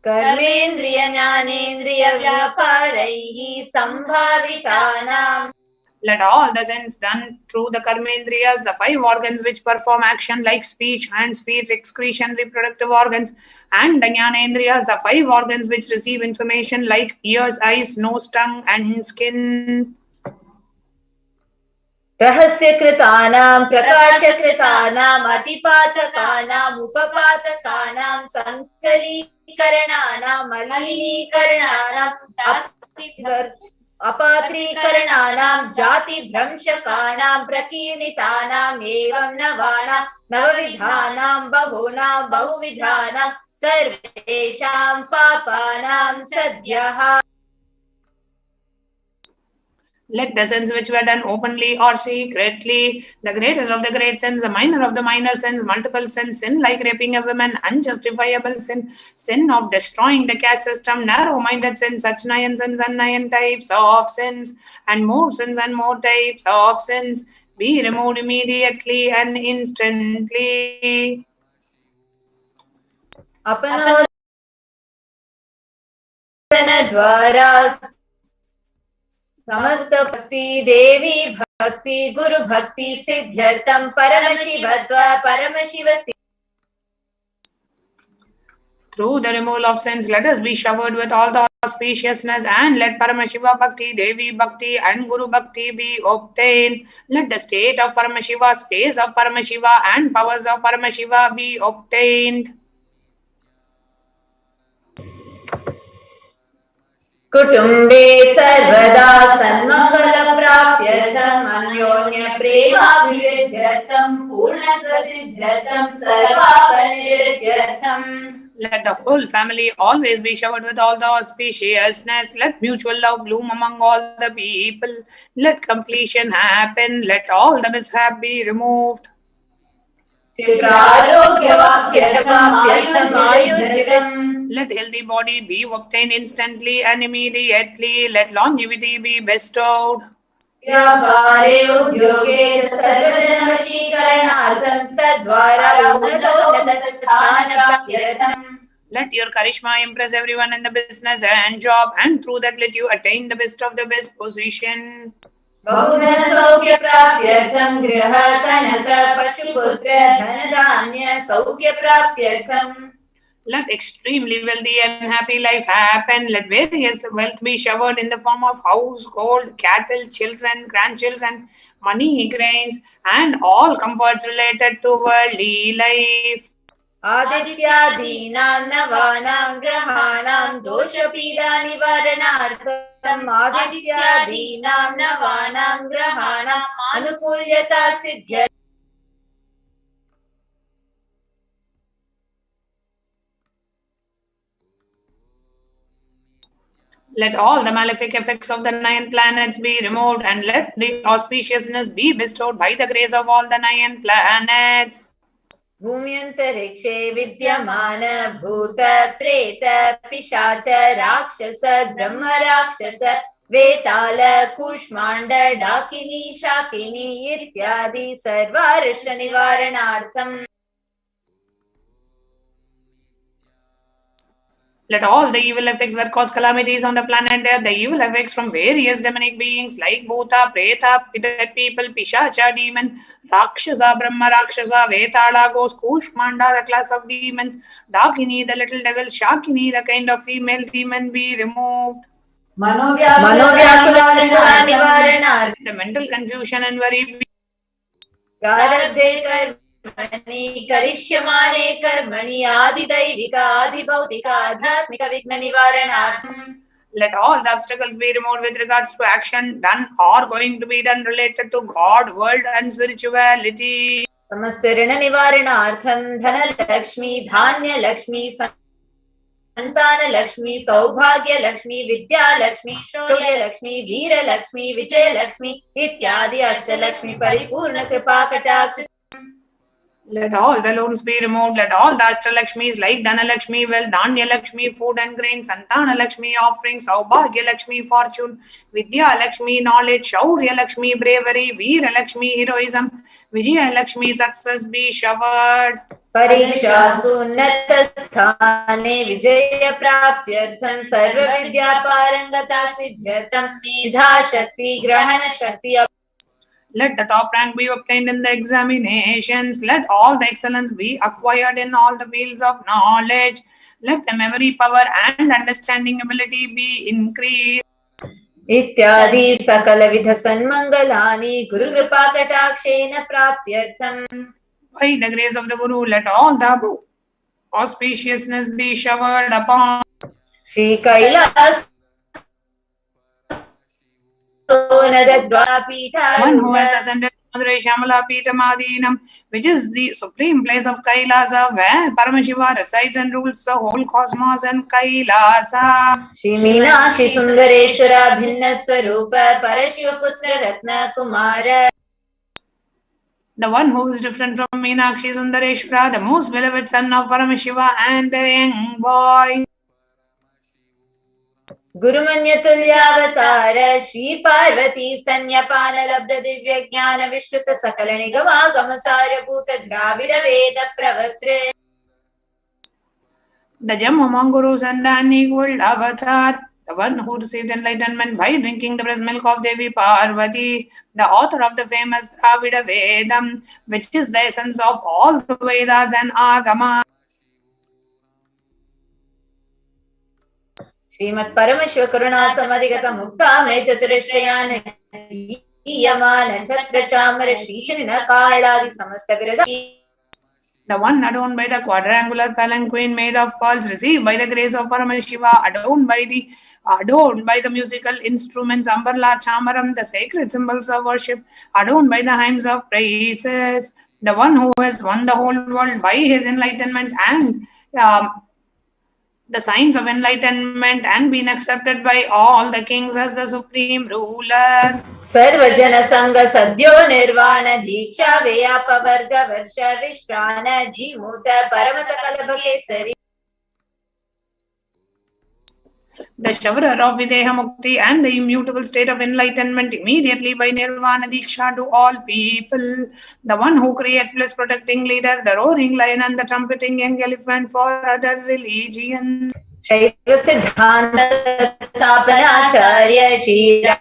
कर्मेन्द्रिय ज्ञानेन्द्रिय व्यापारैः संभावितानां. Let all the sins done through the karmendriyas, the 5 organs which perform action like speech, hands, feet, excretion, reproductive organs, and the jnanendriyas, the 5 organs which receive information like ears, eyes, nose, tongue, and skin. रहस्यकृतानां प्रकाशकृतानां अतिपातकानां उपपातकानां संकलीकरणानां मलिनीकरणानां अपात्रीकरणानां जातिभ्रंशकानां प्रकीर्णितानाम् एवं नवानां नवविधानां बहूनां बहुविधानां सर्वेषां पापानां सद्यः. Let the sins which were done openly or secretly, the greatest of the great sins, the minor of the minor sins, multiple sins, sin like raping a woman, unjustifiable sin, sin of destroying the caste system, narrow-minded sins, such 9 sins and 9 types of sins, and more sins and more types of sins, be removed immediately and instantly. द्वारा समस्त भक्ति देवी भक्ति गुरु भक्ति सिद्ध्यर्थम Paramshiva. Through the removal of sins, let us be showered with all the auspiciousness, and let Paramashiva Bhakti, Devi Bhakti, and Guru Bhakti be obtained. Let the state of Paramashiva, space of Paramashiva, and powers of Paramashiva be obtained. कुटुम्बे सर्वदा सन्मङ्गलप्राप्त्यर्थम् अन्योन्य प्रेमाभिवृद्ध्यर्थम् पूर्णत्वसिद्ध्यर्थम् सर्वापनिवृद्ध्यर्थम्. Let the whole family always be showered with all the auspiciousness. Let mutual love bloom among all the people. Let completion happen. Let all the mishap be removed. Let healthy body be obtained instantly and immediately. Let longevity be bestowed. Let your charisma impress everyone in the business and job, and through that let you attain the best of the best position. Let extremely wealthy and happy life happen. Let various wealth be showered in the form of house, gold, cattle, children, grandchildren, money, grains, and all comforts related to worldly life. आदित्यादीनां नवानां ग्रहाणां दोषपीडा निवारणार्थम् आदित्यादीनां नवानां ग्रहाणाम् अनुकूल्यता सिद्ध्यर्थम्. Let all the malefic effects of the 9 planets be removed, and let the auspiciousness be bestowed by the grace of all the 9 planets. भूम्यन्तरिक्षे विद्यमान भूत प्रेत पिशाच राक्षस ब्रह्म राक्षस वेताल कूष्माण्ड डाकिनी शाकिनी इत्यादि सर्वारिष्ट निवारणार्थम्. Let all the evil effects that cause calamities on the planet Earth, the evil effects from various demonic beings like Bhuta, Preta, dead people, Pishacha, demon, Rakshasa, Brahma, Rakshasa, Vetala, ghost, Kushmanda, the class of demons, Dakini, the little devil, Shakini, the kind of female demon be removed. The mental confusion and worry करिष्यमाणे कर्मणि आदिदैविक आदिभौतिक आध्यात्मिक विघ्न निवारणार्थम्. Let all the obstacles be removed with regards to action done or going to be done related to God, world, and spirituality. समस्त ऋण निवारणार्थम् धनलक्ष्मी धान्यलक्ष्मी संतानलक्ष्मी सौभाग्यलक्ष्मी विद्यालक्ष्मी शौर्यलक्ष्मी वीरलक्ष्मी विजयलक्ष्मी इत्यादि अष्टलक्ष्मी परिपूर्ण कृपा कटाक्ष. Let all the loans be removed. Let all the Ashtalakshmis like Dhanalakshmi, wealth, Dhanya-Lakshmi, food and grain, Santana-Lakshmi, offerings, Saubhagya-Lakshmi, fortune, Vidya-Lakshmi, knowledge, Shaurya-Lakshmi, bravery, Veera-Lakshmi, heroism, Vijaya-Lakshmi, success be showered. परीक्षासु उन्नतस्थाने विजयप्राप्त्यर्थं सर्वविद्यापारंगता सिद्ध्यर्थं मेधाशक्ति ग्रहणशक्ति. Let the top rank be obtained in the examinations. Let all the excellence be acquired in all the fields of knowledge. Let the memory power and understanding ability be increased. इत्यादि सकलविध सन्मंगलानि Gurukripa कटाक्षेन प्राप्त्यर्थम्. By the grace of the Guru, let all the auspiciousness be showered upon. Shri Kailasa one who has ascended Madurai Shamala Peetamadinam, which is the supreme place of Kailasa, where Paramashiva resides and rules the whole cosmos and Kailasa. Shri Meenakshi Sundareshwara Bhinna Swarupa Parashivoputra Ratna Kumara. The one who is different from Meenakshi Sundareshwara, the most beloved son of Paramashiva and the young boy. Gurumanya Tulyavatara Shri Parvati Stanyapana Labda Divya Jnana Vishruta Sakala Nigama Gamasara Bhuta Dravida Veda Pravatre. The gem among gurus and the unequaled avatar, the one who received enlightenment by drinking the breast milk of Devi Parvati, the author of the famous Dravida Vedam, which is the essence of all the Vedas and Agama. Srimad Paramashiva Karuna Samadhigata Mukta Me Chaturashrayana Yamana Chatra Chamara Shri Chanina Kailadi Samasta Virada. The one adorned by the quadrangular palanquin made of pearls, received by the grace of Paramashiva, adorned by the musical instruments Ambarla Chamaram, the sacred symbols of worship, adorned by the hymns of praises, the one who has won the whole world by his enlightenment and the signs of enlightenment and been accepted by all the kings as the supreme ruler. Sarvajana Sangha Sadhyo Nirvana Diksha Vyapa Varga Varsha Vishrana Jimuta Paramata Kalabhakesari. The Shavara of Videha Mukti and the immutable state of enlightenment immediately by Nirvana Diksha to all people. The one who creates bliss protecting leader, the roaring lion and the trumpeting young elephant for other religions. Shaiva Siddhanta Sthapanacharya Shira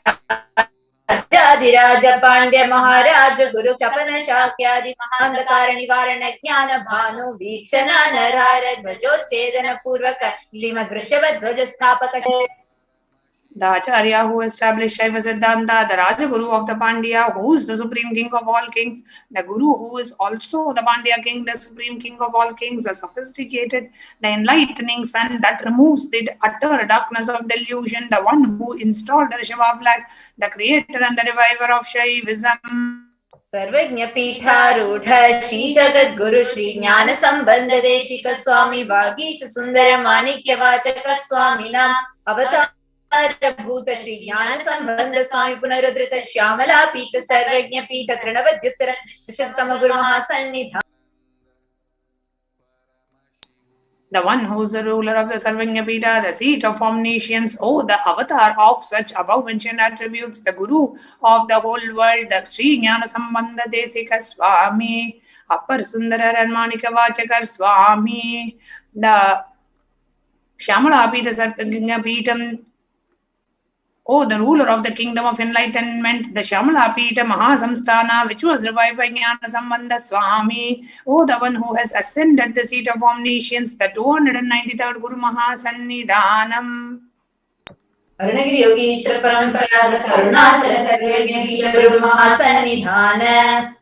Raja Pandya Maharaja Guru Chapana Shakyadi Mahandakara Nivarana Jnana Bhanu Vikshana Narara Dvajochedana Purvaka Srimad Vrishabha Dvaja Sthapaka. The Acharya who established Shaiva Siddhanta, the Rajaguru of the Pandya, who is the supreme king of all kings, the Guru who is also the Pandya king, the supreme king of all kings, the sophisticated, the enlightening sun that removes the utter darkness of delusion, the one who installed the Rishabha flag, the creator and the reviver of Shaivism. Sarvajna Pitharudha Shri Jagat Guru Shri Jnana Sambandha Deshika Swami Bhagisha Sundara Manikya Vachaka Swami Nam Avatar Bhuta Shri Jnana Sambandha Swami Punarudrita Shyamala Pita Sarvajna Pita Trinavadyuttara Shishatama Guru Mahasannidha. The one who is the ruler of the Sarvajna Pita, the seat of omniscience, the avatar of such above mentioned attributes, the Guru of the whole world, the Shri Jnana Sambandha Desika Swami, Appar Sundara and Manika Vachakar Swami, the Shyamala Pita Sarvajna Pitam, the ruler of the kingdom of enlightenment, the Shyamala Pita Mahasamsthana, which was revived by Jnana Sambandha Swami, the one who has ascended the seat of omniscience, the 293rd Guru Mahasannidhanam. Arunagiri Yogi Ishwara Paramparaga Arunachala Sarvajna Pita Guru Mahasannidhana.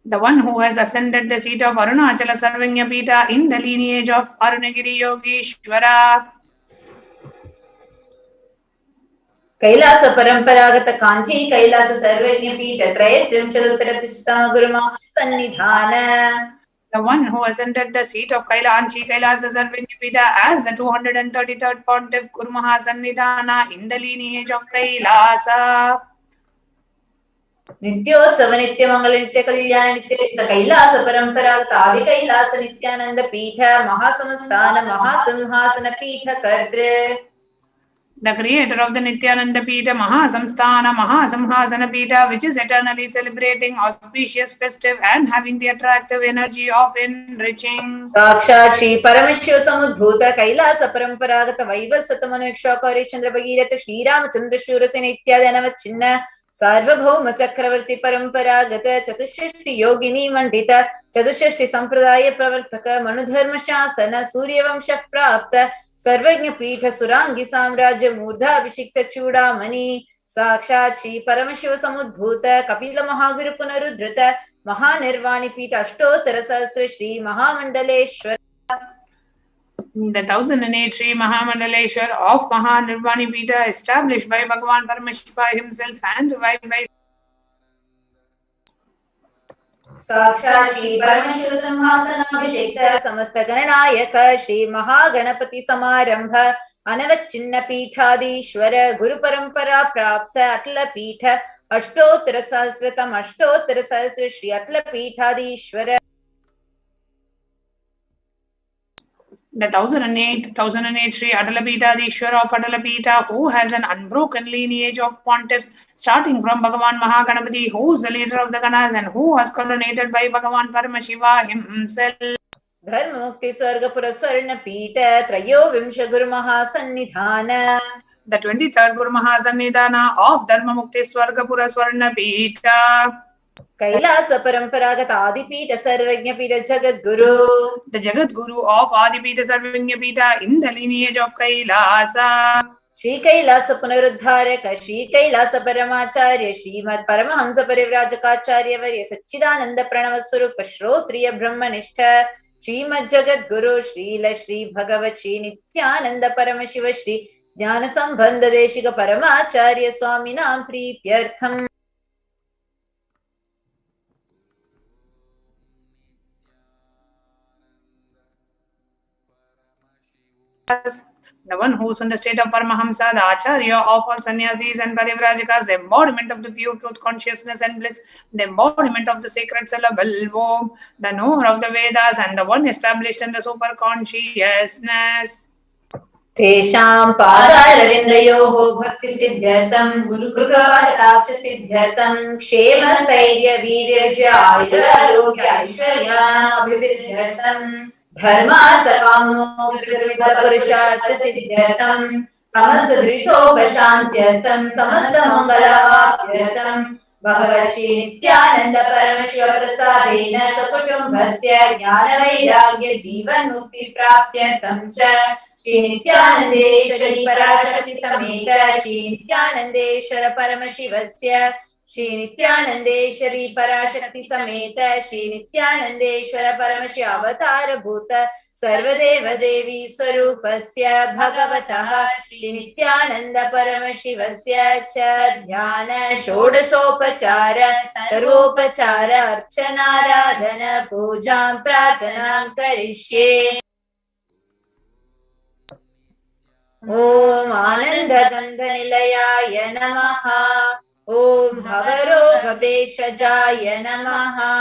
The one who has ascended the seat of Arunachala Sarvajna Pita in the lineage of Arunagiri Yogeshwara. Kailasa Paramparagata Kanchi Kailasa Sarvajna Pita Trayastrimshaduttaratiштама Guru Mahasannidhana. The one who ascended the seat of Kailasa Sarvajna Pita as the 233rd Pontiff Guru Mahasannidhana in the lineage of Kailasa. Nityotsava Nityamangala Nitya Kalyana Nitya Kailasa Paramparagata Adi Kailasa Nithyananda Pitha Mahasamastana Mahasamhasana Pitha Kadre. The creator of the Nithyananda Pita, Mahasamsthana, Mahasamhasana Pita, which is eternally celebrating, auspicious, festive, and having the attractive energy of enriching. Sakshat Shri Paramashiva Samudbhuta Kailasa Paramparagata Vaivasvata Manuksha Kauri Chandra Bhagirata Shri Ramachandra Shurasena Ityadanavat Chinna Sarvabhauma Chakravarti Paramparagata Chatushashti Yogini Mandita Chatushashti Sampradaya Pravartaka Manudharma Shasana Surya Vamsha Prapta Sarvajna Pitha Surangi Samrajya Murdha Abhishikta Chudamani Sakshat Shri Paramashiva Samudbhuta Kapila Mahaguru Punarudhrita Mahanirvani Pitha Ashtotara Sahasra Shri Mahamandaleshwara. The 1008 Sri Mahamandaleshwar of Mahanirvani Pita, established by Bhagavan Paramashiva himself and revived by साक्षात् श्री परमशिव सिंहासनाभिषेक्त समस्त गणनायक श्री महागणपति समारंभ अनवच्छिन्न पीठाधीश्वर गुरु परंपरा प्राप्त अटल पीठ अष्टोत्तर सहस्र श्री अटल पीठाधीश्वर. The 1008 Sri Atalapitadishwar of Atalapita, who has an unbroken lineage of pontiffs starting from Bhagavan Mahaganapati, who is the leader of the Ganas and who was coronated by Bhagavan Paramashiva himself. धर्म मुक्ति स्वर्गपुर स्वर्ण पीठ त्रयोविंश गुरु महासन्निधान. The 23rd Guru Mahasannidhana of Dharma Mukti Swargapura Swarna Pita. Kailasa Paramparagata Adipita Sarvajna Pita Jagat Guru. The Jagat Guru of Adipita Sarvajna Pita in the lineage of Kailasa. Shri Kailasa Punaruddharaka Shri Kailasa Paramacharya Srimad Paramahamsa Parivrajakaacharya Varya Satchidananda Pranavaswarupa Shrotriya Brahmanistha Srimad Jagat Guru Srila Shri Bhagavat Shri Nithyananda Paramashiva Shri Jnana Sambandha Deshika Paramacharya Swaminam Prityartham. The one who is in the state of Paramahamsa, the Acharya of all sannyasis and parivrajakas, the embodiment of the pure truth, consciousness and bliss, the embodiment of the sacred syllable Om, the knower of the Vedas, and the one established in the super consciousness. Tesham Padaravindayoho Bhakti Siddhyartam Guru Krupakataksha Siddhyartam Kshema Sairya Virya Vijaya Arogya Aishwarya Abhividhyartam Dharmartha Kamoksha Purushartha Siddhyartam Samasta Dritopashantyartam Samasta Mangalavapyartam Bhagavat Shri Nithyananda Paramashiva Prasadena Sakutumbhasya Jnana Vairagya Jivan Mukti Praptyartam Cha Shri Nithyanandeshwari Parashakti Sameta Shri Nithyanandeshwara Paramashivasya Shri Nithyanandeshwari Parashakti Sameta Shri Nithyanandeshwara Paramashi Avatara Bhuta Sarvadeva Devi Swarupasya Bhagavatah Shri Nithyananda Paramashivasya Cha Dhyana Shodasopachara Sarvopachara Archana Radhana Pujam Prathanam Karishye. Om Ananda Gandha Nilayaya Namaha. Om Bhavaroga Beshajaya Namaha.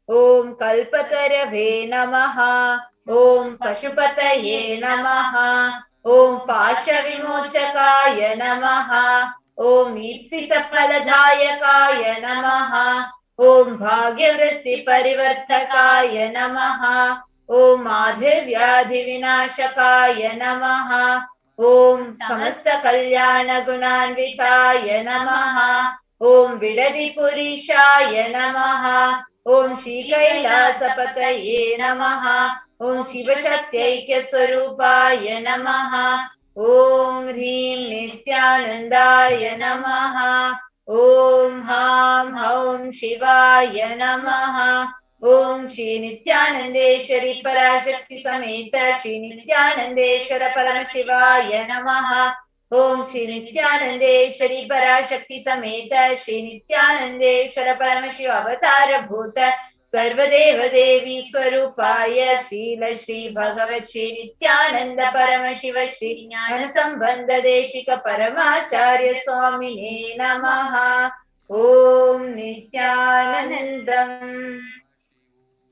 Om Kalpatarave Namaha. Om Pashupataye Namaha. Om Pasha Vimochakaya Namaha. Om Ipsita Paladayakaya Namaha. Om Bhagyavritti Parivartakaya Namaha. Om Madhavyadhi Vinashakaya Namaha. Om Samasta Kalyana Gunanvitaya Namaha. Om Vidadi Purishaya Namaha. Om Shri Kailasa Pataye Namaha. Om Shiva Shakti Swarupaya Namaha. Om Hrim Nithyanandaya Namaha. Om Ham Haum Shivaya Namaha. Om Shri Nithyanandeshwari Parashakti Sameta Shri Nithyanandeshwara Paramashivaya Namaha. Om Shri Nithyanandeshwari Parashakti Sameta Shri Nithyanandeshwara Paramashiva Avatara Bhuta Sarvadeva Devi Swarupaya Srila Shri Bhagavat Shri Nithyananda Paramashiva Shri Jnana Sambandha Deshika Paramacharya Swamine Namaha. Om Nithyanandam.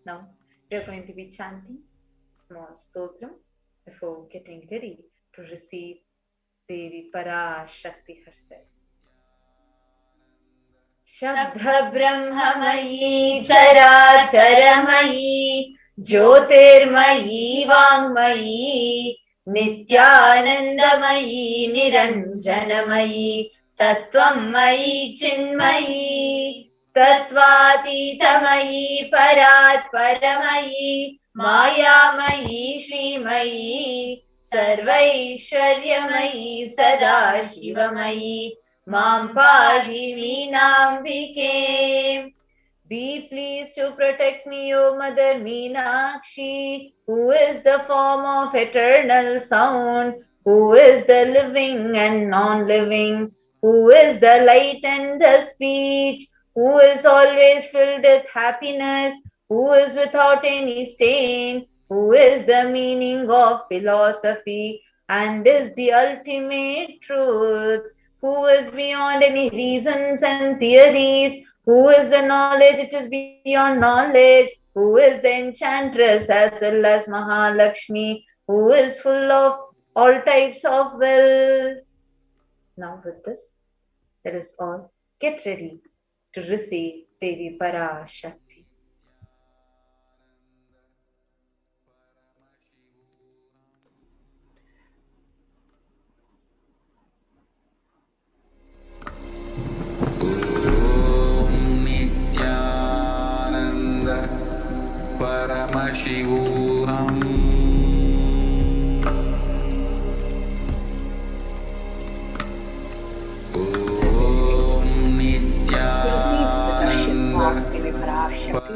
Now, we are going to be chanting small stotram before getting ready to receive Devi Parashakti herself. Shabdha Brahmamayi Chara Charamayi Jyotirmayi Vangmayi Nithyanandamayi Niranjanamayi Tattvamayi Chinmayi Tatvatitamayi Parat Paramayi Mayamayi Shrimayi Sarvaishwaryamayi Sadashivamayi Mam Pahi Vinambike. Be pleased to protect me, O Mother Meenakshi, who is the form of eternal sound, who is the living and non-living, who is the light and the speech, who is always filled with happiness, who is without any stain, who is the meaning of philosophy and is the ultimate truth, who is beyond any reasons and theories, who is the knowledge which is beyond knowledge, who is the enchantress as well as Mahalakshmi, who is full of all types of wealth. Now with this, let us all get ready to receive Devi Parashakti. Nithyananda Paramashivoham. To receive the darshan of Devi Parashakti,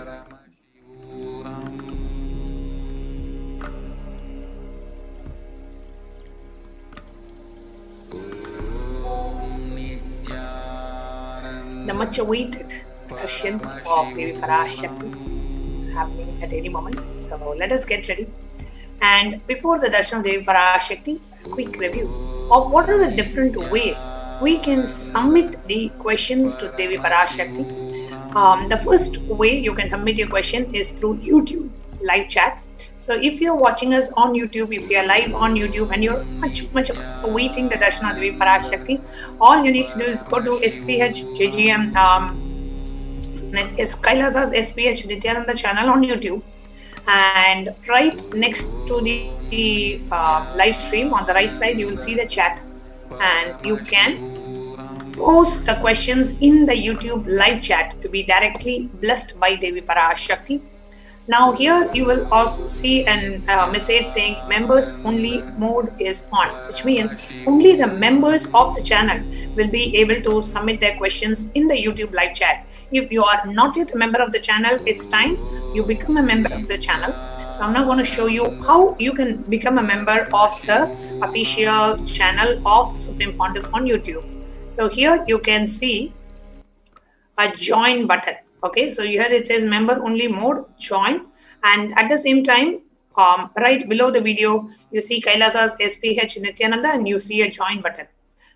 the much awaited darshan of Devi Parashakti is happening at any moment. So let us get ready. And before the darshan of Devi Parashakti, a quick review of what are the different ways we can submit the questions to Devi Parashakti. The first way you can submit your question is through YouTube live chat. So if you're watching us on YouTube, if you're live on YouTube and you're much awaiting the darshan of Devi Parashakti, all you need to do is go to SPH JGM, Kailasa's SPH Nithyananda channel on YouTube, and right next to the live stream on the right side, you will see the chat, and you can post the questions in the YouTube live chat to be directly blessed by Devi Parashakti. Now here you will also see a message saying members only mode is on, which means only the members of the channel will be able to submit their questions in the YouTube live chat. If you are not yet a member of the channel, it's time you become a member of the channel. So I'm now going to show you how you can become a member of the official channel of the Supreme Pontiff on YouTube. So here you can see a join button. Okay, so here it says member only mode, join, and at the same time, right below the video, you see Kailasa's SPH Nithyananda and you see a join button.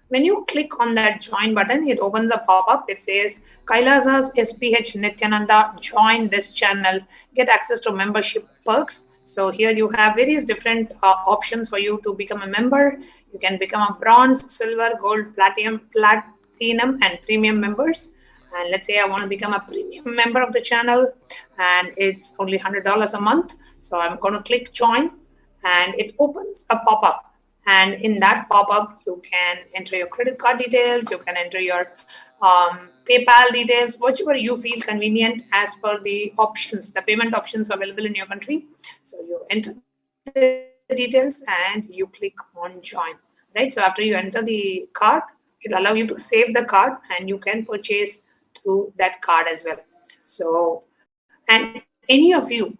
When you click on that join button, it opens a pop-up. It says Kailasa's SPH Nithyananda, join this channel, get access to membership perks. So here you have various different options for you to become a member. You can become a bronze, silver, gold, platinum, and premium members. And let's say I want to become a premium member of the channel, and it's only $100 a month. So I'm going to click join, and it opens a pop-up. And in that pop-up, you can enter your credit card details, you can enter your PayPal details, whichever you feel convenient as per the options, the payment options available in your country. So you enter the details and you click on join, right? So after you enter the card, it'll allow you to save the card and you can purchase through that card as well. So, and any of you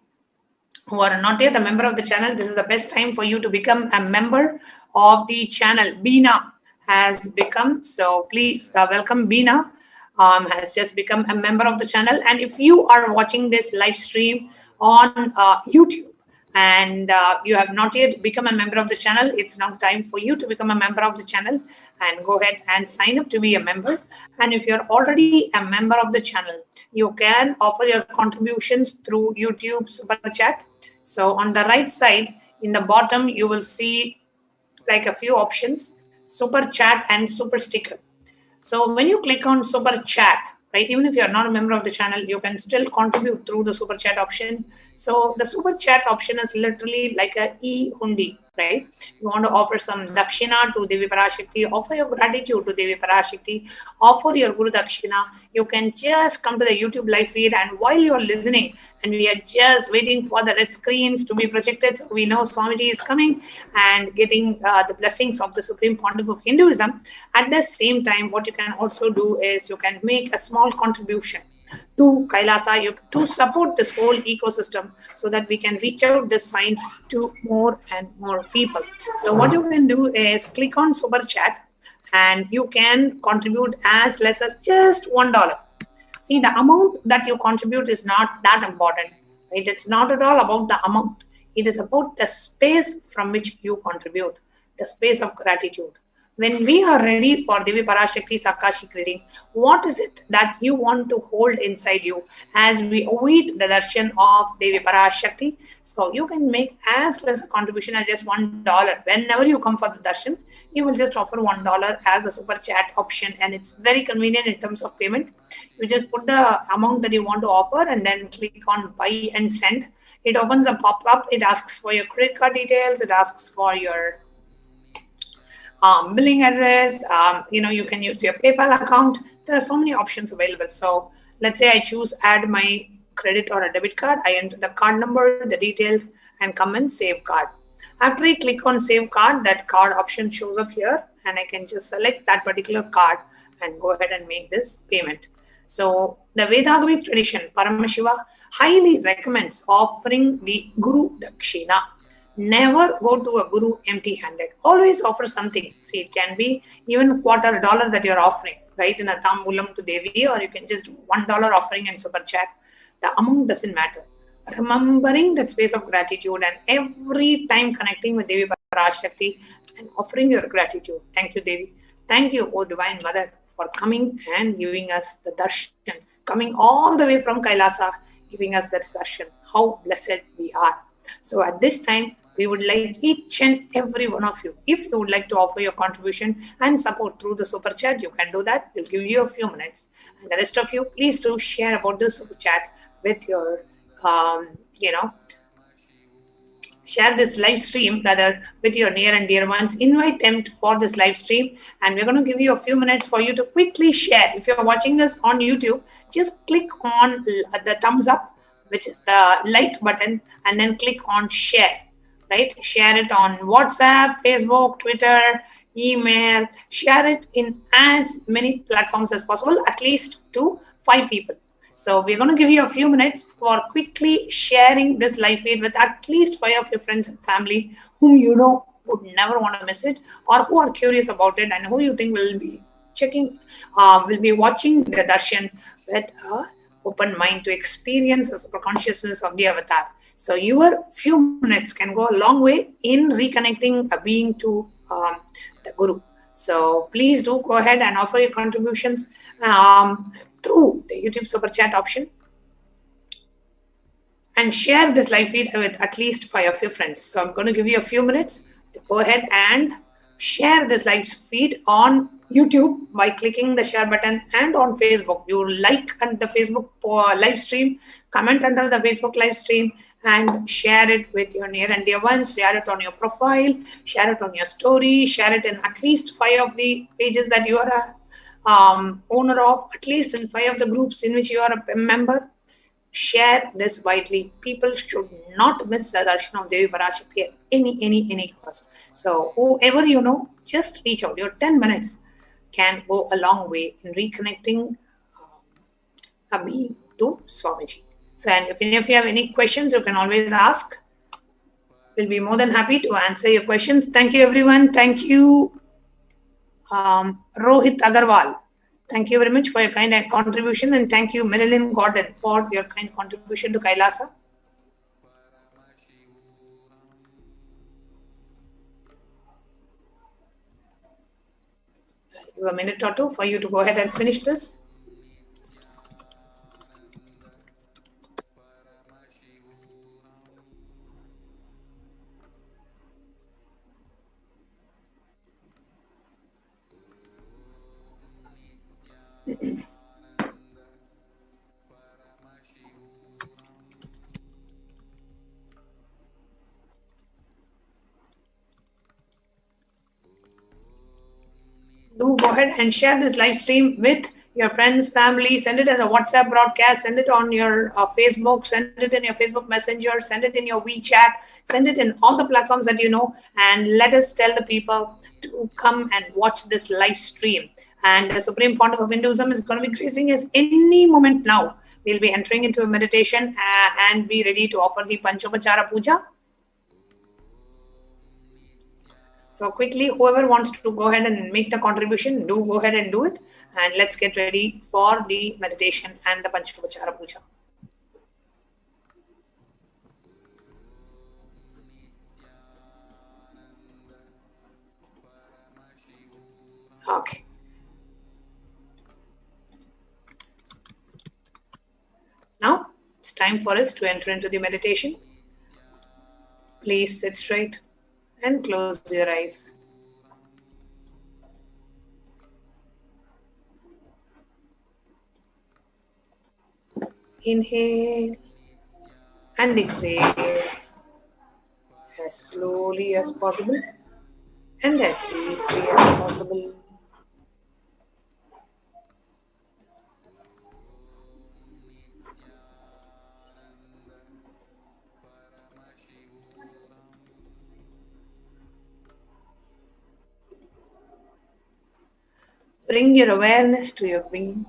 who are not yet a member of the channel, this is the best time for you to become a member of the channel. Beena has become, so please welcome Beena, has just become a member of the channel. And if you are watching this live stream on YouTube and you have not yet become a member of the channel, it's now time for you to become a member of the channel and go ahead and sign up to be a member. And if you're already a member of the channel, you can offer your contributions through YouTube Super Chat. So on the right side, in the bottom, you will see like a few options, Super Chat and Super Sticker. So when you click on Super Chat, right, even if you're not a member of the channel, you can still contribute through the Super Chat option. So the Super Chat option is literally like a e-hundi, right? You want to offer some dakshina to Devi Parashakti, offer your gratitude to Devi Parashakti, offer your Guru Dakshina. You can just come to the YouTube live feed, and while you're listening, and we are just waiting for the red screens to be projected, so we know Swamiji is coming and getting the blessings of the Supreme Pontiff of Hinduism. At the same time, what you can also do is you can make a small contribution. to Kailasa to support this whole ecosystem so that we can reach out this science to more and more people. So what you can do is click on Super Chat and you can contribute as less as just $1. See, the amount that you contribute is not that important. Right? It's not at all about the amount. It is about the space from which you contribute, the space of gratitude. When we are ready for Devi Parashakti's Akashic reading, what is it that you want to hold inside you as we await the darshan of Devi Parashakti? So you can make as less a contribution as just $1. Whenever you come for the darshan, you will just offer $1 as a super chat option, and it's very convenient in terms of payment. You just put the amount that you want to offer and then click on buy and send. It opens a pop-up. It asks for your credit card details. It asks for your billing address. You can use your PayPal account. There are so many options available. So let's say I choose add my credit or a debit card. I enter the card number, the details, and come and save card. After I click on save card, that card option shows up here, and I can just select that particular card and go ahead and make this payment. So the Vedagamic tradition, Paramashiva, highly recommends offering the Guru Dakshina. Never go to a Guru empty-handed. Always offer something. See, it can be even $250 that you're offering, right? In a Tambulam to Devi, or you can just do $1 offering and super chat. The amount doesn't matter. Remembering that space of gratitude and every time connecting with Devi Parashakti and offering your gratitude. Thank you, Devi. Thank you, O Divine Mother, for coming and giving us the darshan, coming all the way from Kailasa, giving us that darshan. How blessed we are. So at this time, we would like each and every one of you, if you would like to offer your contribution and support through the super chat, you can do that. We'll give you a few minutes. And the rest of you, please do share about the super chat with your, share this live stream rather with your near and dear ones. Invite them for this live stream, and we're going to give you a few minutes for you to quickly share. If you're watching this on YouTube, just click on the thumbs up, which is the like button, and then click on share. Right? Share it on WhatsApp, Facebook, Twitter, email. Share it in as many platforms as possible, at least to 5 people. So we're going to give you a few minutes for quickly sharing this live feed with at least 5 of your friends and family whom you know would never want to miss it, or who are curious about it and who you think will be watching the darshan with an open mind to experience the super consciousness of the avatar. So your few minutes can go a long way in reconnecting a being to the Guru. So please do go ahead and offer your contributions through the YouTube Super Chat option. And share this live feed with at least 5 of your friends. So I'm going to give you a few minutes to go ahead and share this live feed on YouTube by clicking the share button, and on Facebook. You like the Facebook live stream, comment under the Facebook live stream, and share it with your near and dear ones. Share it on your profile, share it on your story, share it in at least 5 of the pages that you are a owner of, at least in 5 of the groups in which you are a member. Share this widely. People should not miss the darshan of Devi Parashakti at any cost. So whoever you know, just reach out. Your 10 minutes can go a long way in reconnecting a being to Swamiji. So, and if any of you have any questions, you can always ask. We'll be more than happy to answer your questions. Thank you, everyone. Thank you, Rohit Agarwal. Thank you very much for your kind contribution, and thank you, Marilyn Gordon, for your kind contribution to Kailasa. Give a minute or two for you to go ahead and finish this. Do go ahead and share this live stream with your friends, family. Send it as a WhatsApp broadcast. Send it on your Facebook. Send it in your Facebook Messenger. Send it in your WeChat. Send it in all the platforms that you know. And let us tell the people to come and watch this live stream. And the Supreme Pontiff of Hinduism is going to be gracing us any moment now. we'll be entering into a meditation and be ready to offer the Panchopachara Puja. So quickly, whoever wants to go ahead and make the contribution, do go ahead and do it. And let's get ready for the meditation and the Panchopachara Puja. Okay. Now, it's time for us to enter into the meditation. Please sit straight and close your eyes. Inhale and exhale as slowly as possible and as deeply as possible. Bring your awareness to your being.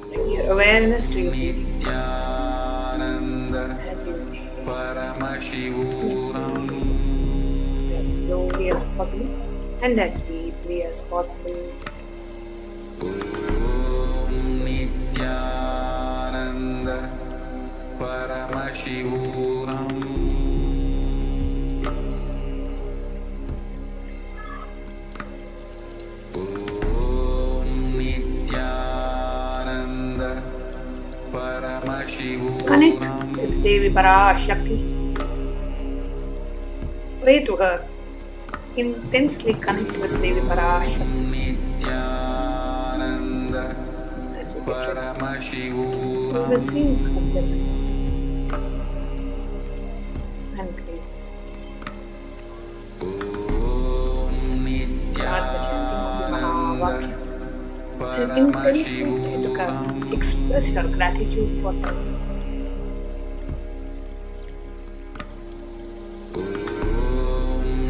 Bring your awareness to your breathing. As you inhale, as slowly as possible and as deeply as possible. Nithyananda Paramashivoham. Nithyananda Paramashivoham. Connect with Devi Parashakti. Pray to her. Intensely connect with Devi Parashakti. As we get ready to receive her blessings and grace. Start the chanting of the Mahavakya and intensely try to express your gratitude for them.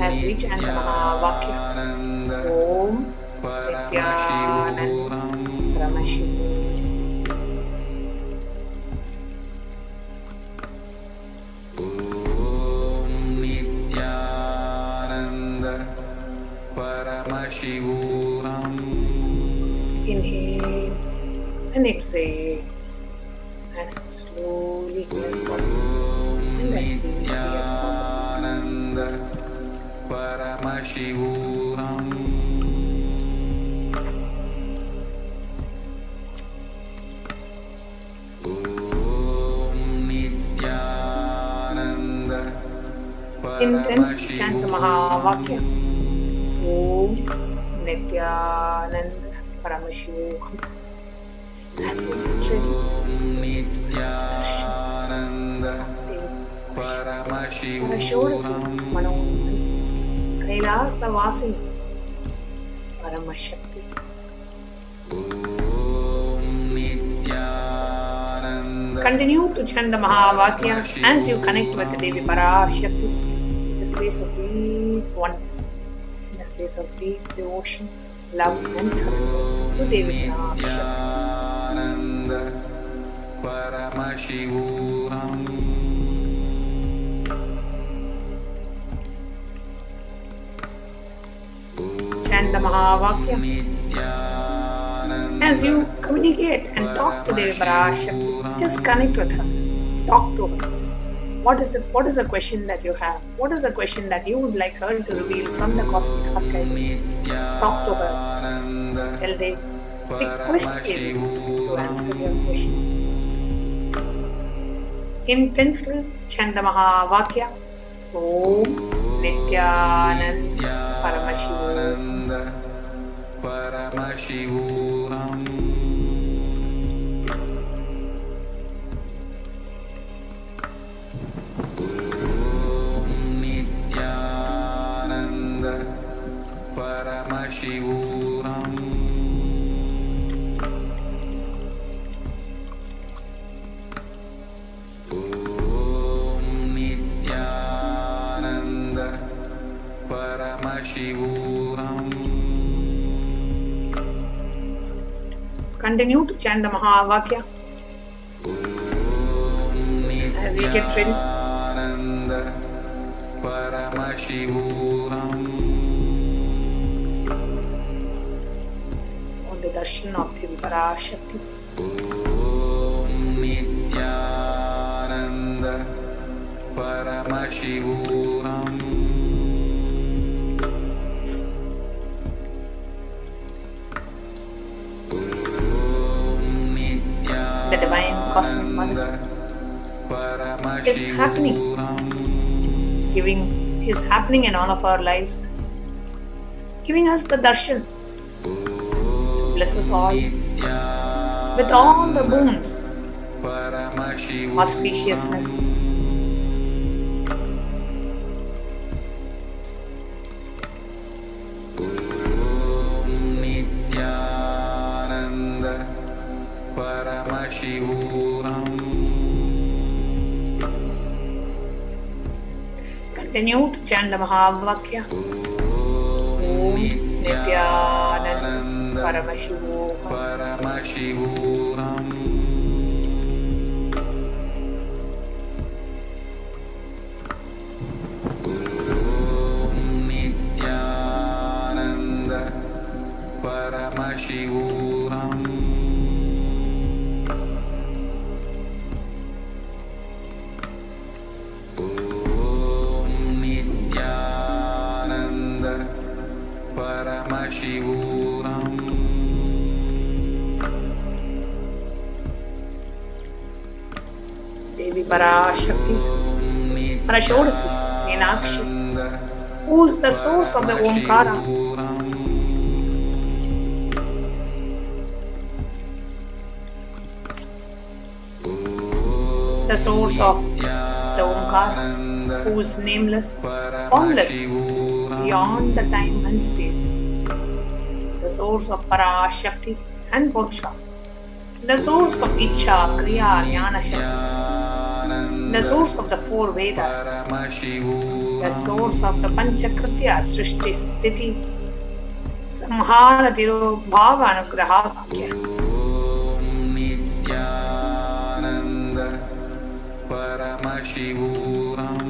As we chant the Mahavakya, Om Nithyananda Paramashivam. Nithyananda Paramashivoham. Inhale and exhale as slowly as possible and as deeply as possible. Nithyananda Paramashivoham. Nithyananda Intensely chant the Mahavakya. Om Nithyananda Paramashivoham. As you get ready, Nithyananda Parashakti, Manoman, Kailasa Vasini, Paramashakti. Continue to chant the Mahavakya as you connect with the Devi Parashakti in the space of deep oneness, in the space of deep devotion, love and surrender to Devi Paramashivoham. Chant the Mahavakya as you communicate and talk to Devi Parashakti. Just connect with her. Talk to her. What is the question that you have? What is the question that you would like her to reveal from the cosmic archives? Talk to her. Tell Devi. Request Devi to answer your question. Intensely chant the Mahavakya. Om Nithyananda Paramashivoham. Paramashivoham. Nithyananda Paramashivoham. Om Paramashivoham. Continue to chant the Mahavakya as we get ready. Nithyananda Paramashivoham. On the darshan of Devi Parashakti. Nithyananda Paramashivoham. The divine cosmic mother is happening, is happening in all of our lives, giving us the darshan, bless us all with all the boons, auspiciousness. Nithyananda Paramashivoham. Continue to chant the Mahavakya. Om Nithyananda Paramashivoham. Paramashivoham. Nithyananda Paramashivoham. Nithyananda Paramashivoham. Devi Parashakti, Parashodasi, Meenakshi, who is the source of the Omkara, the source of the Omkara, who is nameless, formless, beyond the time and space, the source of Parashakti and Purusha, the source of Ichcha, Kriya, Jnana Shakti, the source of the four Vedas, the source of the Panchakritya, Srishti, Sthiti, Samhara, Tiro, Bhava, Anugraha, Vakya. Nithyananda Paramashivoham.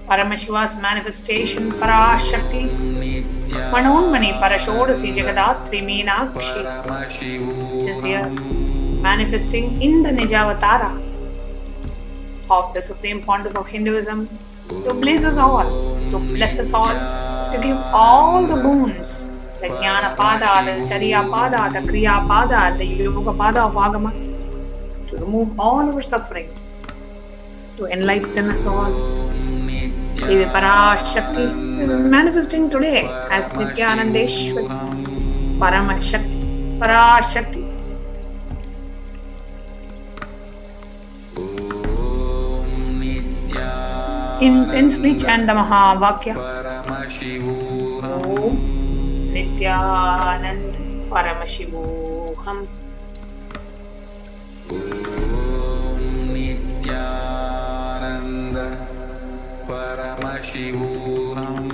Paramashiva's manifestation, Parashakti, Manonmani, Parashodasi, Jagadatri, Meenakshi, is here manifesting in the Nijavatara of the Supreme Pontiff of Hinduism to bless us all, to give all the boons, the Jnana Pada, the Charya Pada, the Kriya Pada, the Yoga Pada of Agamas, to remove all our sufferings, to enlighten us all. Devi Parashakti is manifesting today as Nithyanandeshwari, Paramashakti, Parashakti. Intensely chant the Mahavakya. Om Nithyananda Paramashivoham. Nithyananda Paramashivoham.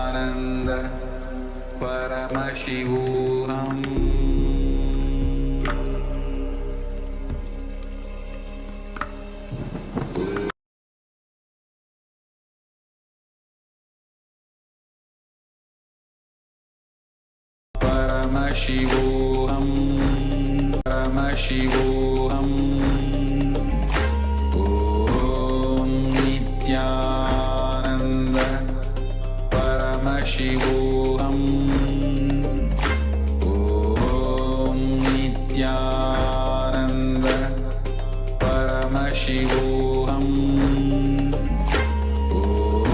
Nithyananda Paramashivoham. Paramashivoham. Paramashivoham. Om Nithyananda Paramashivoham. Om Nithyananda Paramashivoham.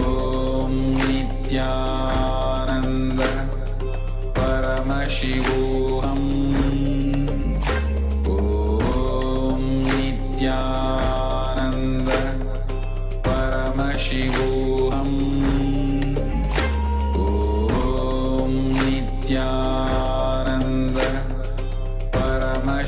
Om Nithyananda Paramashivoham. Om Nithyananda Paramashivoham. Om Nithyananda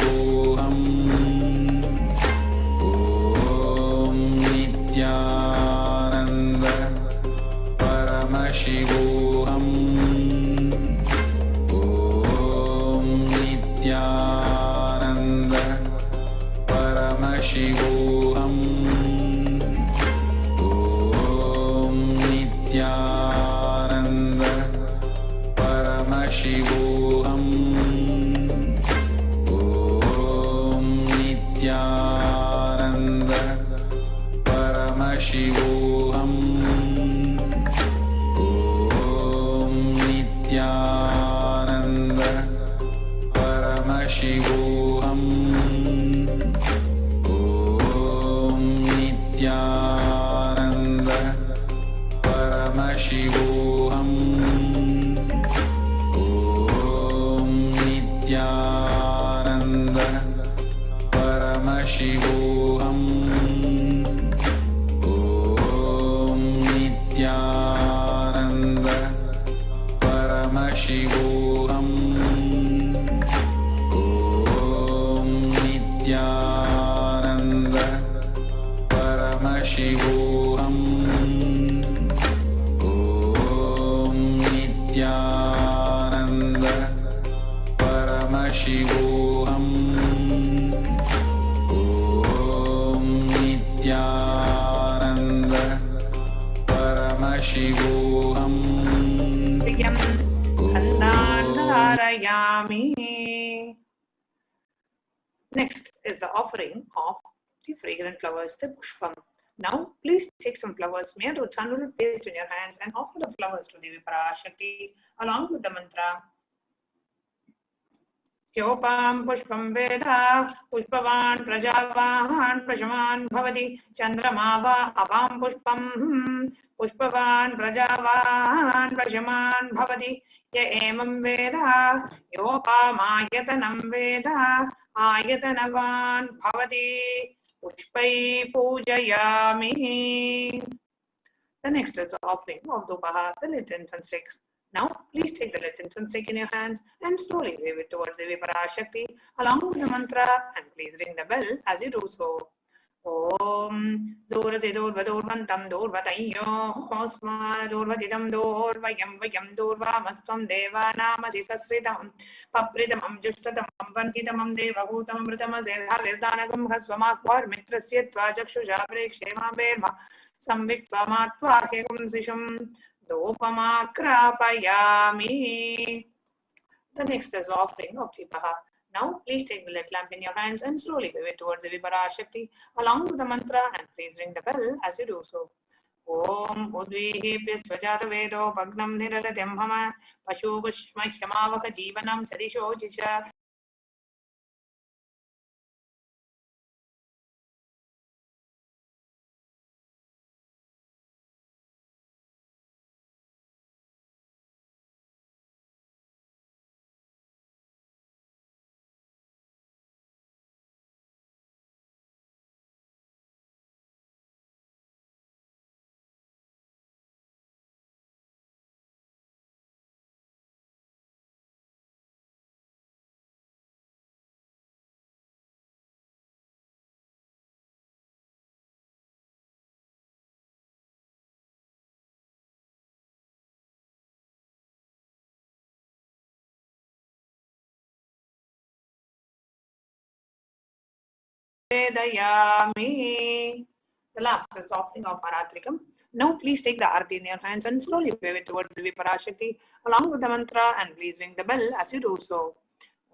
Paramashivoham. Om Nithyananda Paramashivoham. Om Nithyananda Paramashivoham. Om Nithyananda Paramashivoham. Om Nithyananda Paramashivoham. Om Nithyananda Paramashivoham. Om Nithyananda Paramashivoham. Om Nithyananda Paramashivoham. Om Nithyananda Paramashivoham. Om Nithyananda Paramashivoham. Om Nithyananda Paramashivoham. Om Nithyananda Paramashivoham. Priyam Khandandharayami. Next is the offering of the fragrant flowers, the pushpam. Now, please take some flowers made with sandalwood paste in your hands and offer the flowers to Devi Parashakti along with the mantra. Yopam pushpam veda pushpavan prajavahan prashaman bhavati chandramava avam pushpam pushpavan prajavahan prashaman bhavati ya emam veda yopamayatanam veda ayatanavan bhavati pushpai pujayami. The next is the offering of Dupaha, the lit incense sticks. Now, please take the lit incense stick in your hands and slowly wave it towards Devi Parashakti along with the mantra, and please ring the bell as you do so. Om Durvati Durvadurvantam Durvatayyo Osman Durvatidam Durvayam Vayam Durvamastam Devanamasi Sasritam Papridamam Jushtatamam Vankitamam Devahutam Mritamazerha Virdanagam Hasvamakvar Mitrasya Tvajakshuja Prekshema Berma Samviktva Matva Hekam Sisham Dopamakrapayami. The next is the offering of Deepaha. Now, please take the lit lamp in your hands and slowly wave it towards Devi Parashakti along with the mantra, and please ring the bell as you do so. Om Udvihi Pisvajata Vedo Bhagnam Niraratyam Hama Pashu Pushma Hyamavaka Jivanam Chadisho Jisha. Vedayami. The last is the offering of Paratrikam. Now, please take the arati in your hands and slowly wave it towards Devi Parashakti along with the mantra, and please ring the bell as you do so.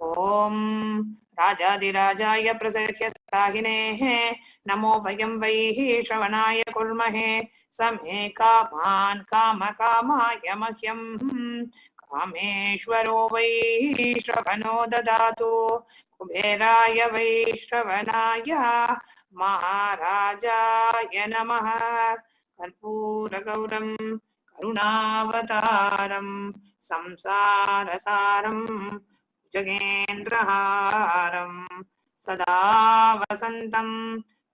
Om Rajadirajaya Prasarya Sahinehe Namo Vayam Vaihi Shravanaya Kurmahe Samhe Kaman Kama Kamaya Mahyam Kameshwaro Vaishravano Dadatu Kuberaya Vaishravanaya Maharajaya Namaha Karpura Gauram Karunavataram Samsarasaram Jagendraharam Sada Vasantam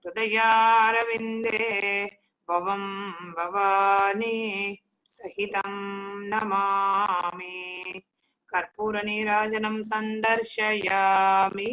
Hridayarvinde Bhavam Bhavani Sahitam Namami कर्पूरनीराजनं सन्दर्शयामि.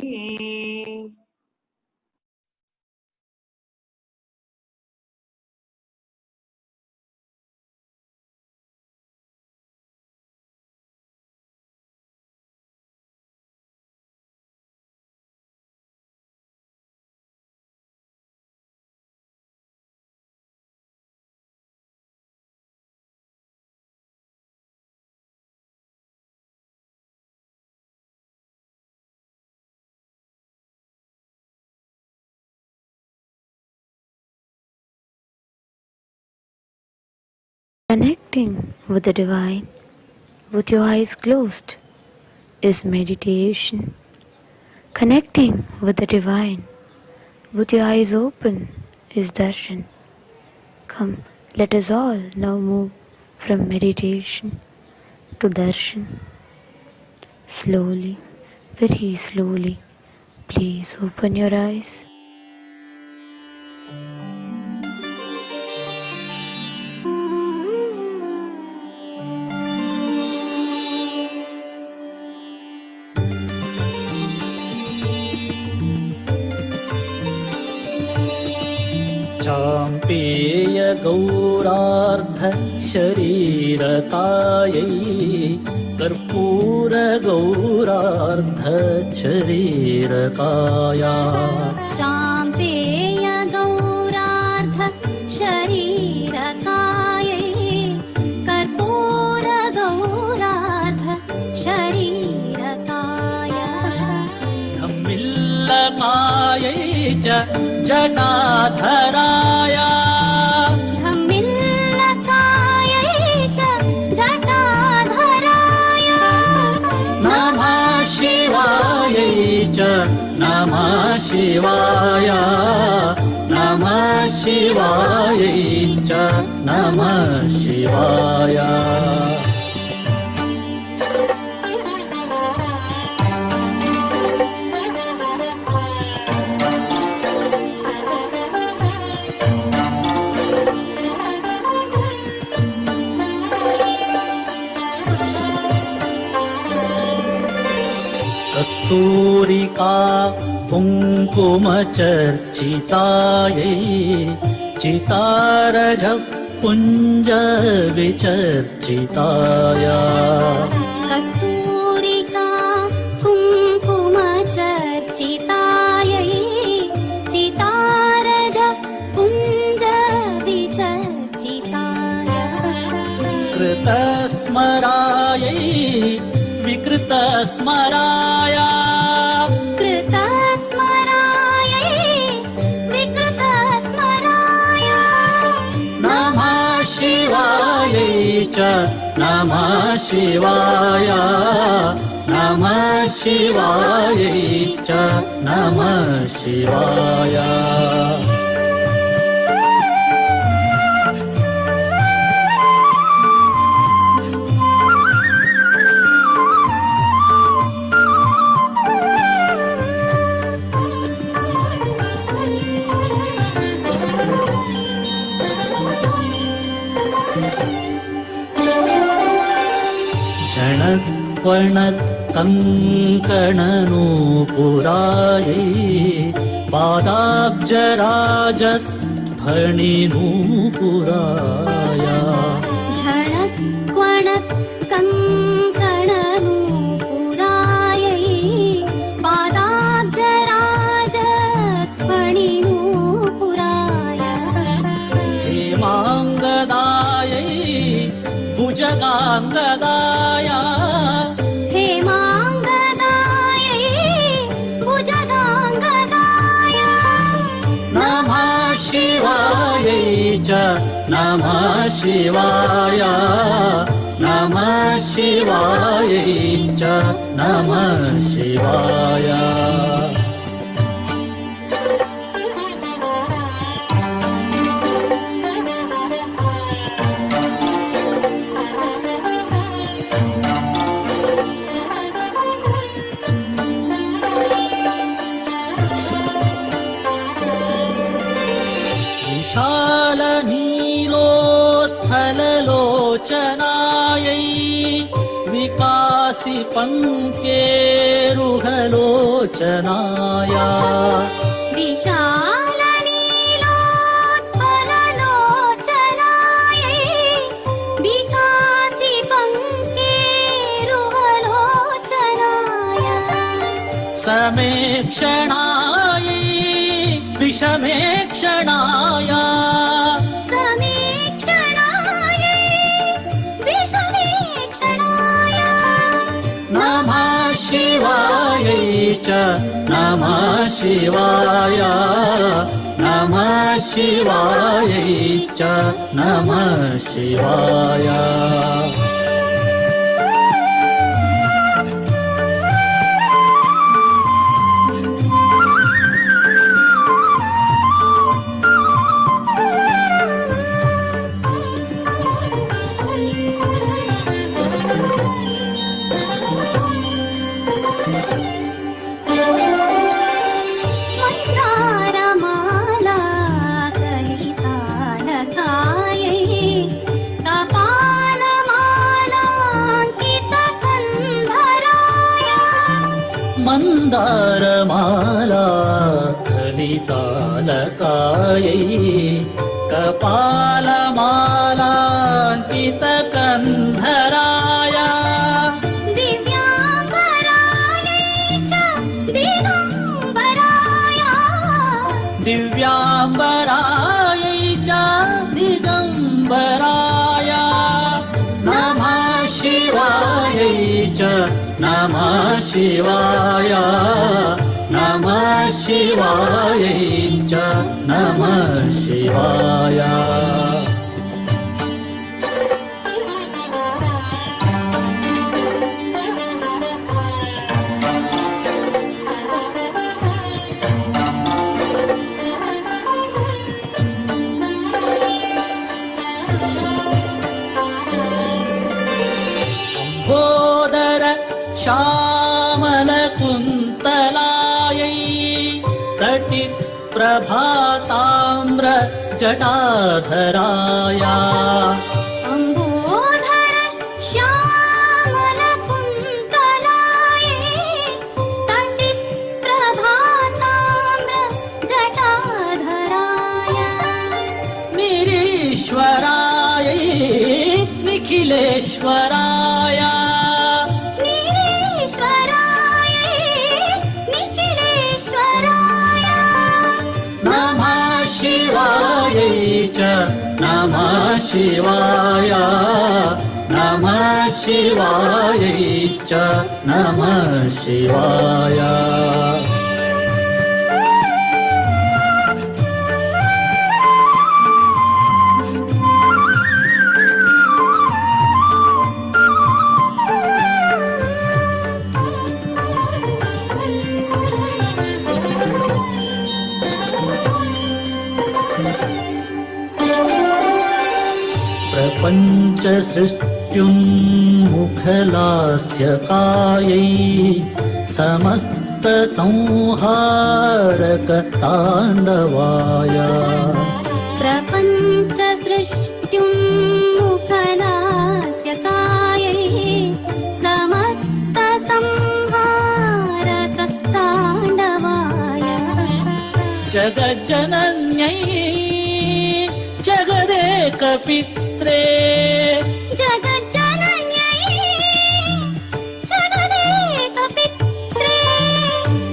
Connecting with the divine with your eyes closed is meditation. Connecting with the divine with your eyes open is darshan. Come, let us all now move from meditation to darshan. Slowly, very slowly, please open your eyes. चाम्पेय गौरार्ध शरीरकायै कर्पूर गौरार्ध शरीरकाया चाम्पेय गौरार्ध शरीरकायै कर्पूर गौरार्ध शरीरकाया धम्मिल्लकायै च जटाधराया धम्मिल्लकायै च जटाधराया नमः शिवायै च नमः शिवाय नमः शिवायै च नमः शिवाय कस्तूरिका कुङ्कुमचर्चितायै चितारज पुञ्ज विचर्चिताय कस्तूरिका कुङ्कुमचर्चितायै चितारज पुञ्ज विचर्चिताय कृतस्मरायै विकृतस्मराय कृतस्मरायै विकृतस्मराय नमः शिवायै च नमः शिवाय नमः शिवायै च नमः शिवाय जनक्वणत् कङ्कणनूपुरायै पादाब्जराजत् फणिनूपुराय झणक्वणत् कङ्कणनूपुरायै पादाब्जराजत् फणिनूपुराय हेमाङ्गदायै भुजगाङ्गदाय हेमाङ्गदायै भुजगाङ्गदाय नमः शिवायै च नमः शिवाय नमः शिवायै च नमः शिवाय विशालनीलोत्थललोचनायै विकासिनीं पङ्केरुहलोचनाय विशालनीलोत्पललोचनायै विकासि पङ्केरुहलोचनाय समेक्षणायै विषमेक्षणाय समीक्षणायै विषमीक्षणाय नमः शिवायै च नमः शिवाय नमः शिवायै च नमः शिवाय मन्दारमाला कलितालकायै कपालमालाङ्कितकन्धराय मन्दारमाला कलितालकायै कपालमालाङ्कितकन्धराय दिव्याम्बरायै च दिगम्बराय दिव्याम्बरायै च दिगम्बराय नमः शिवायै च नमः शिवाय नमः शिवायै च नमः शिवाय बोदर श्यामलकुन्तलायै तटित् प्रभाताम्र जटाधराय अम्बोधर श्यामलकुन्तलायै तटित् प्रभाताम्र जटाधराय निरीश्वरायै निखिलेश्वराय निरीश्वरायै निखिलेश्वराय नमः शिवायै च नमः शिवाय नमः शिवायै च नमः शिवाय प्रपञ्चसृष्ट्युन्मुखलास्यकायै समस्तसंहारकताण्डवाय प्रपञ्चसृष्ट्युन्मुखलास्यकायै समस्तसंहारकताण्डवाय जगज्जनन्यै जगदेकपित्रे जगज्जनन्यै जगदेकपित्रे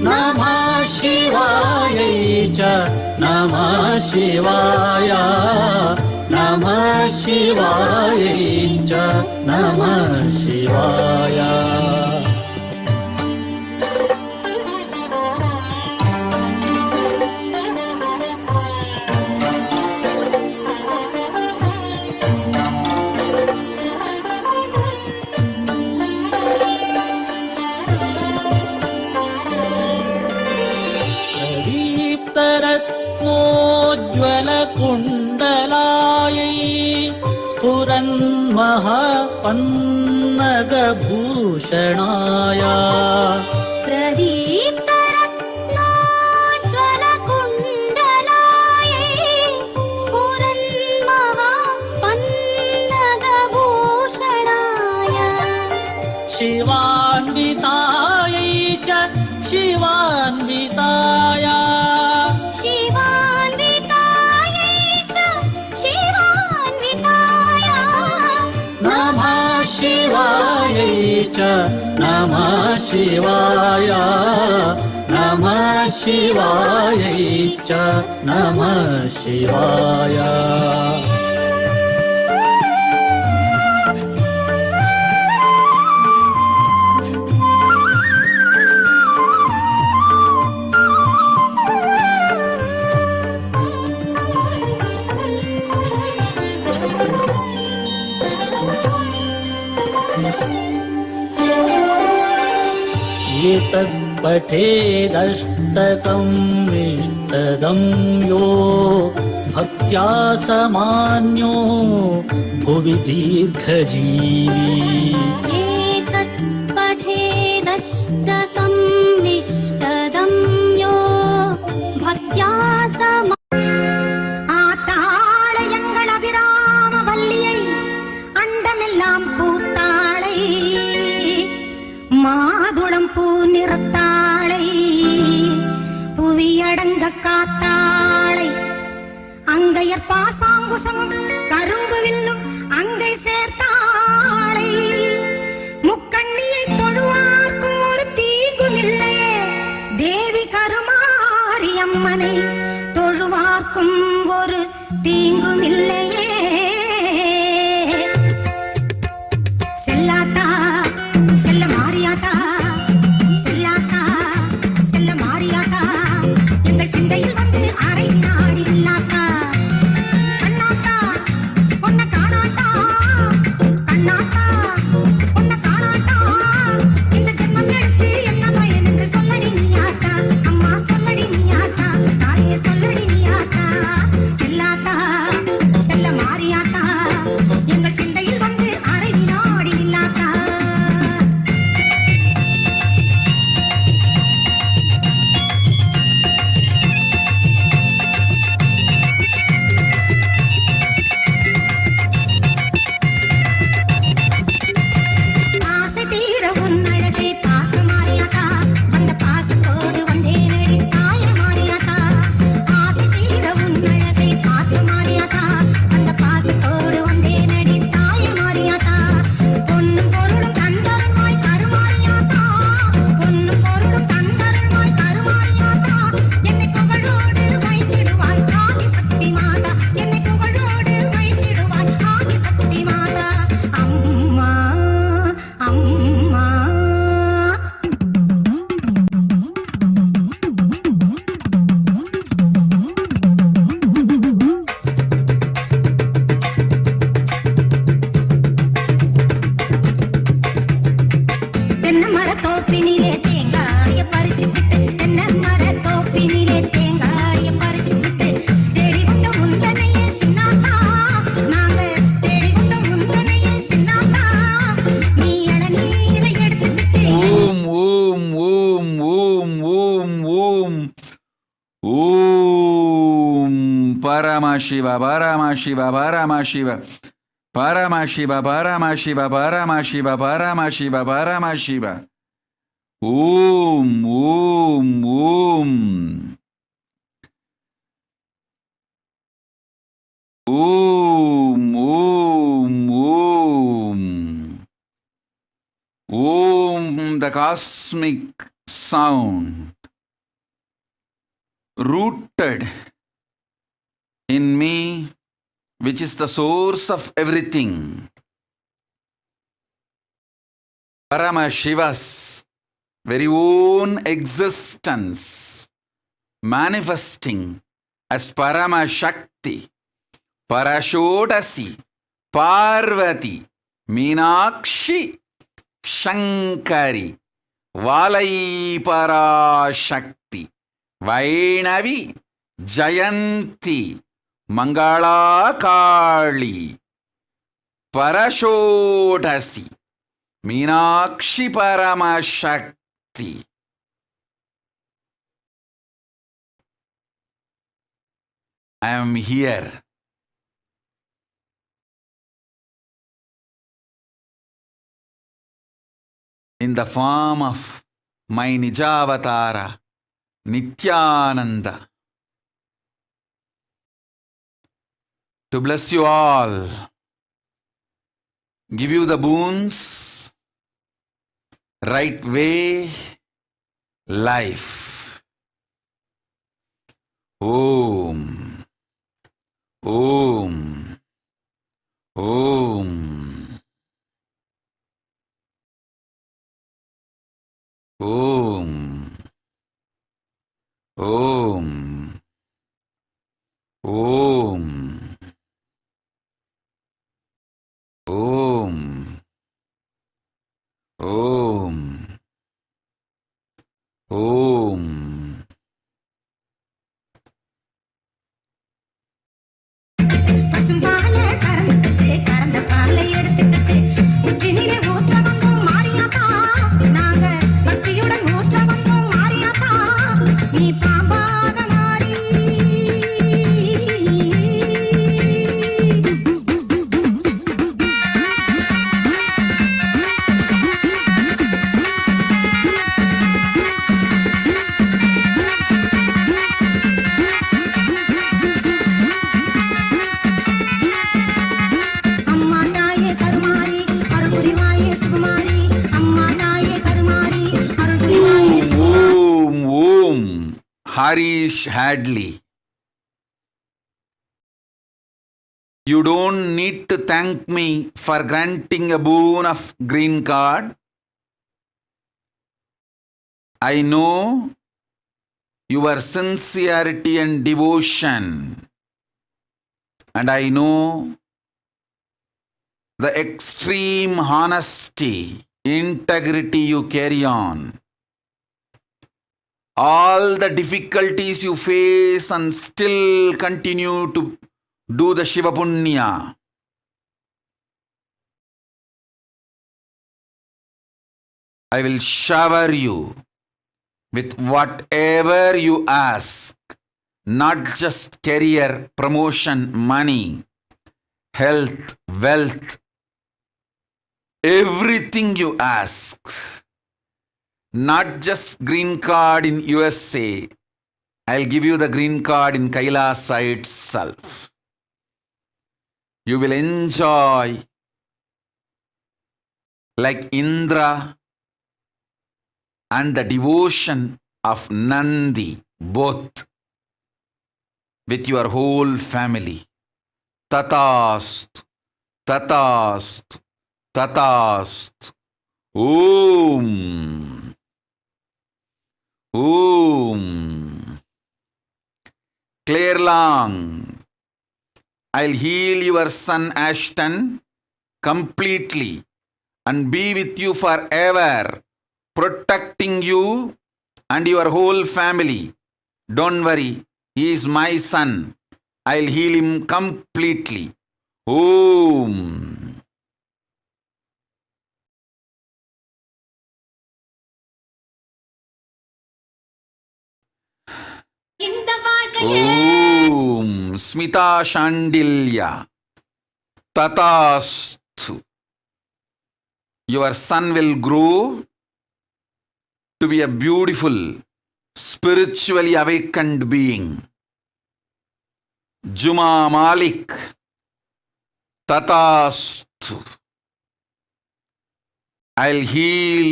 नमः शिवायै च नमः शिवाय नमः शिवायै च नमः शिवाय प्रदीप्तरत्नोज्ज्वलकुण्डलायै स्फुरन्महापन्नगभूषणाय प्रदीप्तरत्नोज्ज्वलकुण्डलायै स्फुरन्महापन्नगभूषणाय शिवानन्दमयी च नमः शिवाय नमः शिवायै च नमः शिवाय एतत्पठेदष्टकम् इष्टदं यो भक्त्या समान्यो भुवि दीर्घजीवी एतत् पठेदष्टकम् इष्टदं यो भक्त्या ஆத்தாளை எங்கள் அபிராம வல்லியை அண்டமெல்லாம் பூத்தாளை மாதுளம் பூ நிறத்தாளை புவியடங்க காத்தாளை அங்கையர் பாசாங்குசமும் கரும்பு வில்லும் அங்கை சேர்த்தாளை முக்கண்ணியை தொழுவார்க்கும் ஒரு தீங்கும் இல்லையே தேவி கருமாரி அம்மனை தொழுவார்க்கும் ஒரு தீங்கும் இல்லையே செல்லாத்தா செல்ல மாரியாத்தா செல்லாத்தா செல்ல மாரியாத்தா எங்கள் சிந்தையில் வந்து அரை நாடி இல்லாத்தா கண்ணாத்தா பொன்ன காணாத்தா கண்ணாத்தா பொன்ன காணாத்தா இந்த ஜென்மம் எடுத்து என்ன பயன் என்று சொல்லடி நீயாத்தா அம்மா சொல்லடி நீயாத்தா தாயே சொல்லடி நீயாத்தா செல்லாத்தா செல்ல மாரியாத்தா எங்கள் சிந்தையில் வந்து அரை வினாடி இல்லாத்தா ஆசை தீர உன் அழகை பார்க்க மாரியாத்தா வந்த பாசத்தோடு வந்தேன் அடி தாய மாரியாத்தா ஆசை தீர உன் அழகை பார்க்க மாரியாத்தா வந்த பாசத்தோடு வந்தேன் அடி தாய மாரியாத்தா பொன்னும் பொருளும் தந்தருள்வாய் கருமாரியாத்தா பொன்னும் பொருளும் தந்தருள்வாய் கருமாரியாத்தா என்னை புகழோடு வைத்திடுவாய் ஆதி சக்தி மாதா என்னை புகழோடு வைத்திடுவாய் ஆதி சக்தி மாதா அம்மா அம்மா தென்னை மரத்தோப்பினிலே தேங்காய பறிச்சுக்கிட்டு தென்னை மரத்தோப்பினிலே தேங்காய பறிச்சுக்கிட்டு தேடி வந்த முந்தனையே சின்னாத்தா நாங்க தேடி வந்த முந்தனையே சின்னாத்தா நீ இளநீரை எடுத்துக்கிட்டு ஓம் ஓம் ஓம் ஓம் ஓம் ஓம் ஓம் பரமசிவ பரமசிவ பரமசிவ பரமசிவ பரமசிவ பரமசிவ பரமசிவ பரமசிவ ஓம் ஓம் ஓம் ஓம் ஓம் ஓம் ஓம் the cosmic sound rooted in me, which is the source of everything. Paramashiva's very own existence manifesting as Paramashakti, Parashotasi, Parvati, Meenakshi, Shankari, Valai Parashakti, Vainavi, Jayanti, Mangala Kali, Parashotasi, Meenakshi Paramashakti. I am here. In the form of my Nijavatara, Nithyananda, to bless you all, give you the boons right way life. Om, Om, Om, Om, Om, Om, Om, Om, Om. பசும்பாலை கறந்துக்கிட்டு கறந்த பாலை எடுத்துக்கிட்டு புத்தினிலே ஊற்ற வந்தோம் மாரியாத்தா. நாங்க பக்தியுடன் ஊற்ற வந்தோம் மாரியாத்தா. நீ பாம்பாக மாறி அம்மா தாயே கருமாரி அருள்புரிவாயே சுகுமாரி. அம்மா தாயே Karumari அருள்புரிவாயே Om, Om, Harish Hadley. You don't need to thank me for granting a boon of green card. I know your sincerity and devotion, and I know the extreme honesty, integrity you carry on. All the difficulties you face and still continue to do the Shiva Punya. I will shower you with whatever you ask, not just career, promotion, money, health, wealth, everything you ask. Not just green card in USA. I'll give you the green card in Kailasa itself. You will enjoy like Indra and the devotion of Nandi both with your whole family. Tatast, Tatast, Tatast. Om. Om. Clear long. I'll heal your son Ashton completely and be with you forever, protecting you and your whole family. Don't worry, he is my son. I'll heal him completely. Om. இந்த வாழ்க்கையே Om Smita Shandilya Tatastu. Your son will grow to be a beautiful, spiritually awakened being. Juma Malik Tatastu. I'll heal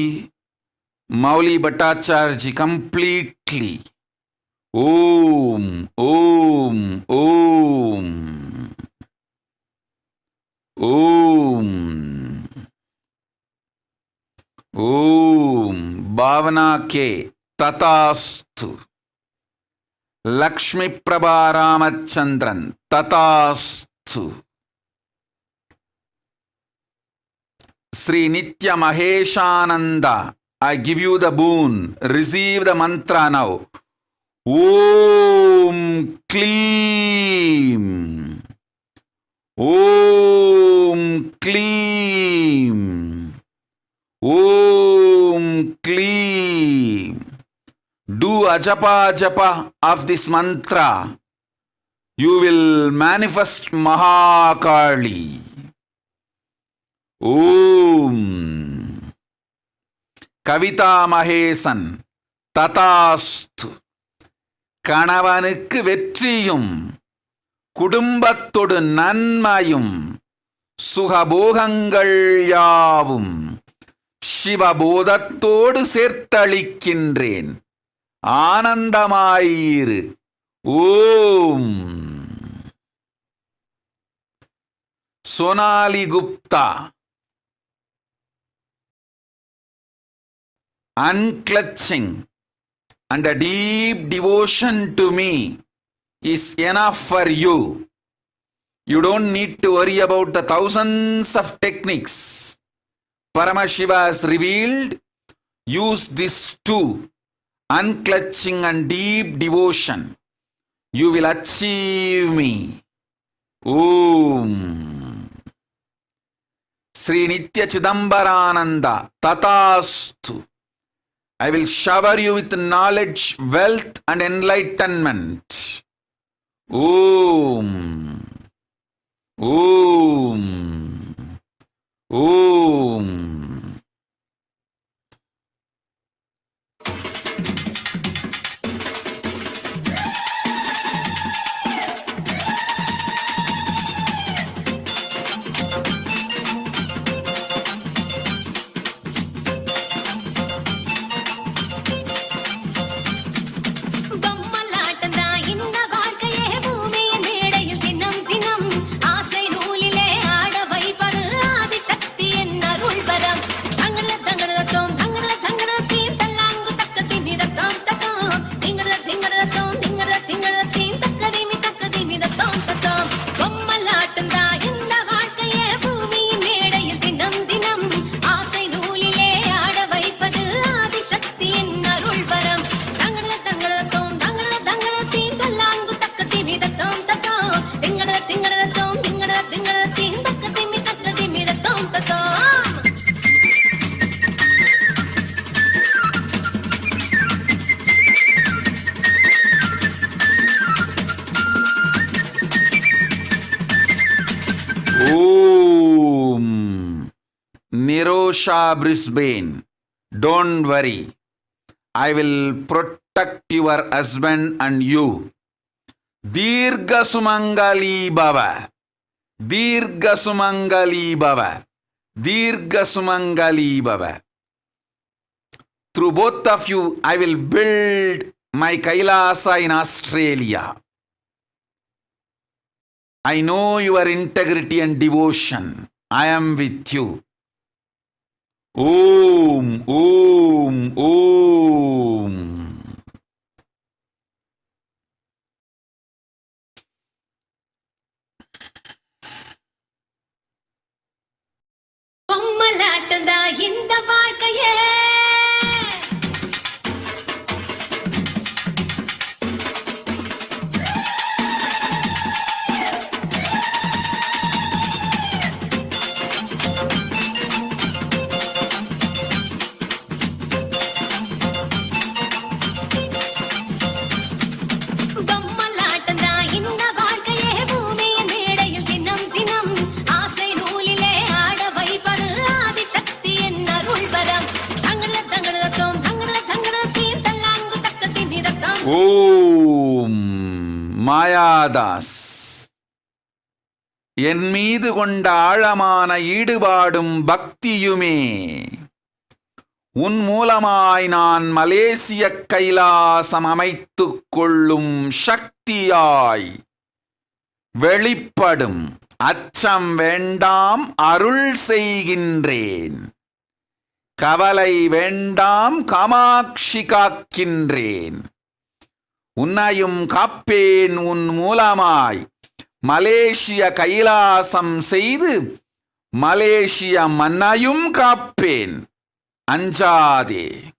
Mauli Bhattacharji completely. Om, Om, Om, Om, Om, Bhavana Ke Tatastu. Lakshmi Prabha Ramachandran Tatastu. Sri Nitya Maheshananda, I give you the boon. Receive the mantra now. Om Kleem. Om Kleem. Om Kleem. Do ajapa japa of this mantra. You will manifest Mahakali. Om. Kavita Mahesan Tatastu. கணவனுக்கு வெற்றியும் குடும்பத்தொடு நன்மையும் சுகபோகங்கள் யாவும் சிவபோதத்தோடு சேர்த்தளிக்கின்றேன். ஆனந்தமாயிரு. ஓம். Sonali Gupta. Unclutching and a deep devotion to me is enough for you. You don't need to worry about the thousands of techniques Paramashiva has revealed. Use this too, unclutching and deep devotion. You will achieve me. Om. Sri Nitya Chidambarananda Tatastu. I will shower you with knowledge, wealth and enlightenment. Om. Om. Om. Nirosha Brisbane, don't worry. I will protect your husband and you. Dirga Sumangali Baba. Dirga Sumangali Baba. Dirga Sumangali Baba. Through both of you, I will build my Kailasa in Australia. I know your integrity and devotion. I am with you. Om, Om, Om. பொம்மலாட்டந்தா இந்த வாழ்க்கையே ஓம். மாயாதாஸ். என் மீது கொண்ட ஆழமான ஈடுபாடும் பக்தியுமே உன் மூலமாய் நான் மலேசிய கைலாசம் அமைத்துக் கொள்ளும் சக்தியாய் வெளிப்படும். அச்சம் வேண்டாம், அருள் செய்கின்றேன். கவலை வேண்டாம், காமாட்சி காக்கின்றேன். உன்னையும் காப்பேன். உன் மூலமாய் மலேசிய கைலாசம் செய்து மலேசிய மன்னையும் காப்பேன். அஞ்சாதே.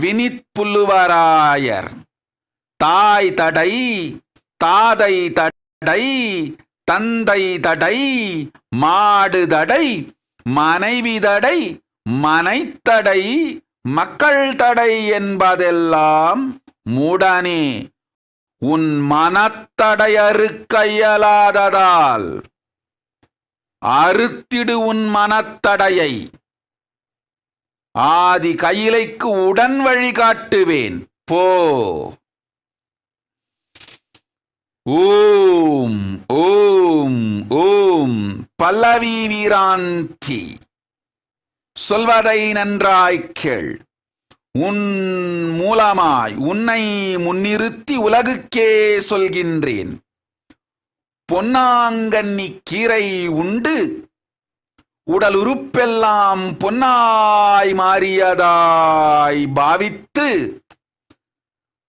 வினித் புல்லுவராயர். தாய் தடை, தாதை தடை, தந்தை தடை, மாடு தடை, மனைவி தடை, மனைத்தடை, மக்கள் தடை என்பதெல்லாம் மூடனே உன் மனத்தடை அறுக்க இயலாததால் அறுத்திடு உன் மனத்தடையை. ஆதி கையிலைக்கு உடன் வழிகாட்டுவேன். போ. ஓம், ஓம், ஓம். பல்லவி வீராந்தி. சொல்வதை நன்றாய்க் கேள். உன் மூலமாய் உன்னை முன்னிறுத்தி உலகுக்கே சொல்கின்றேன். பொன்னாங்கண்ணி கீரை உண்டு உடல் உறுப்பெல்லாம் பொன்னாய் மாறியதாய் பாவித்து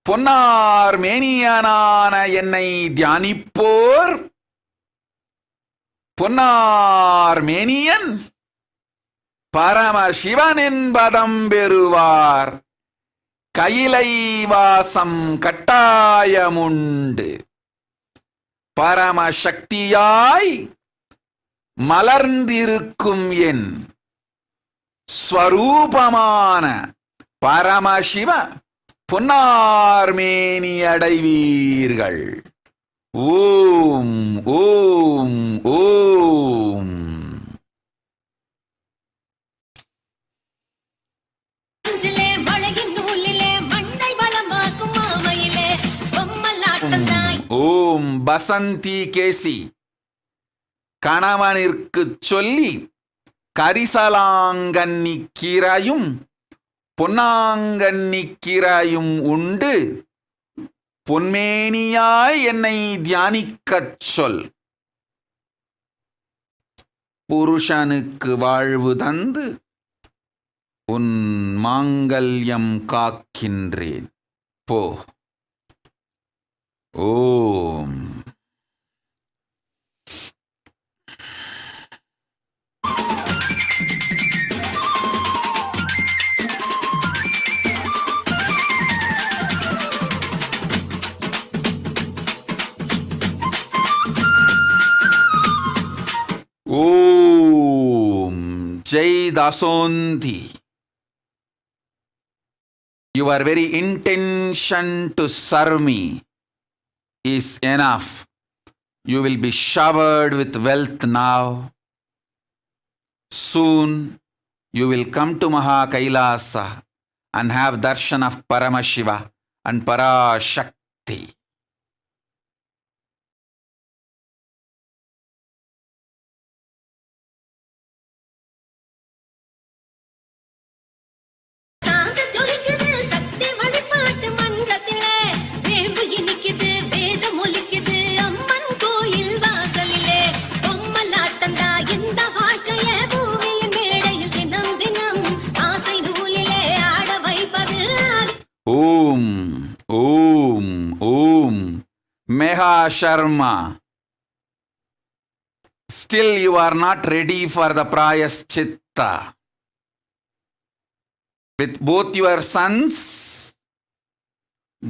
பொன்னார் மேனியனான என்னை தியானிப்போர் பொன்னார் மேனியன் பரமசிவன் என்பதம் பெறுவார். கையிலை வாசம் கட்டாயமுண்டு. பரமசக்தியாய் மலர்ந்திருக்கும் என் ஸ்வரூபமான பரமசிவ பொன்னார்மேனி அடைவீர்கள். ஓம் ஓம் ஓம். ஓம் பசந்தி கேசி கணவனிற்குச் சொல்லி கரிசலாங்கண்ணி கீரையும் பொன்னாங்கண்ணி கீரையும் உண்டு பொன்மேனியாய் என்னை தியானிக்கச் சொல். புருஷனுக்கு வாழ்வு தந்து உன் மாங்கல்யம் காக்கின்றேன். போ. ஓம். Om Jai Dasonti. Your very intention to serve me is enough. You will be showered with wealth now. Soon you will come to Maha Kailasa and have darshan of Paramashiva and Parashakti. Om, Om, Om, Meha Sharma. Still you are not ready for the Prayaschitta. With both your sons,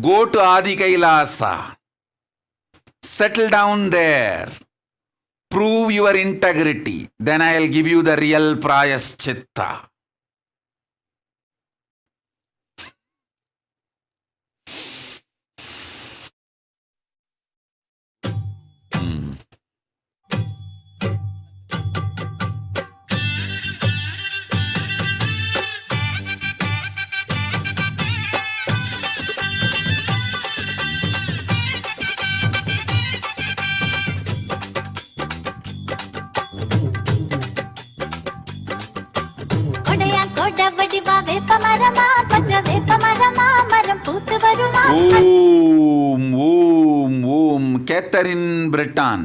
go to Adi Kailasa. Settle down there. Prove your integrity. Then I will give you the real Prayaschitta. Om, Om, Om. Catherine Breton.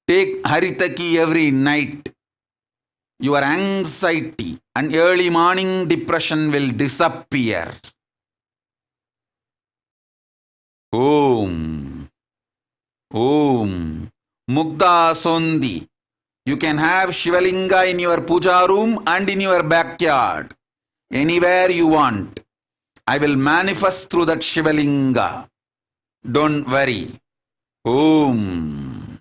Take Haritaki every night. Your anxiety and early morning depression will disappear. Om, Om. Mukta Sondi. You can have Shivalinga in your puja room and in your backyard. Anywhere you want. I will manifest through that Shivalinga. Don't worry. Om.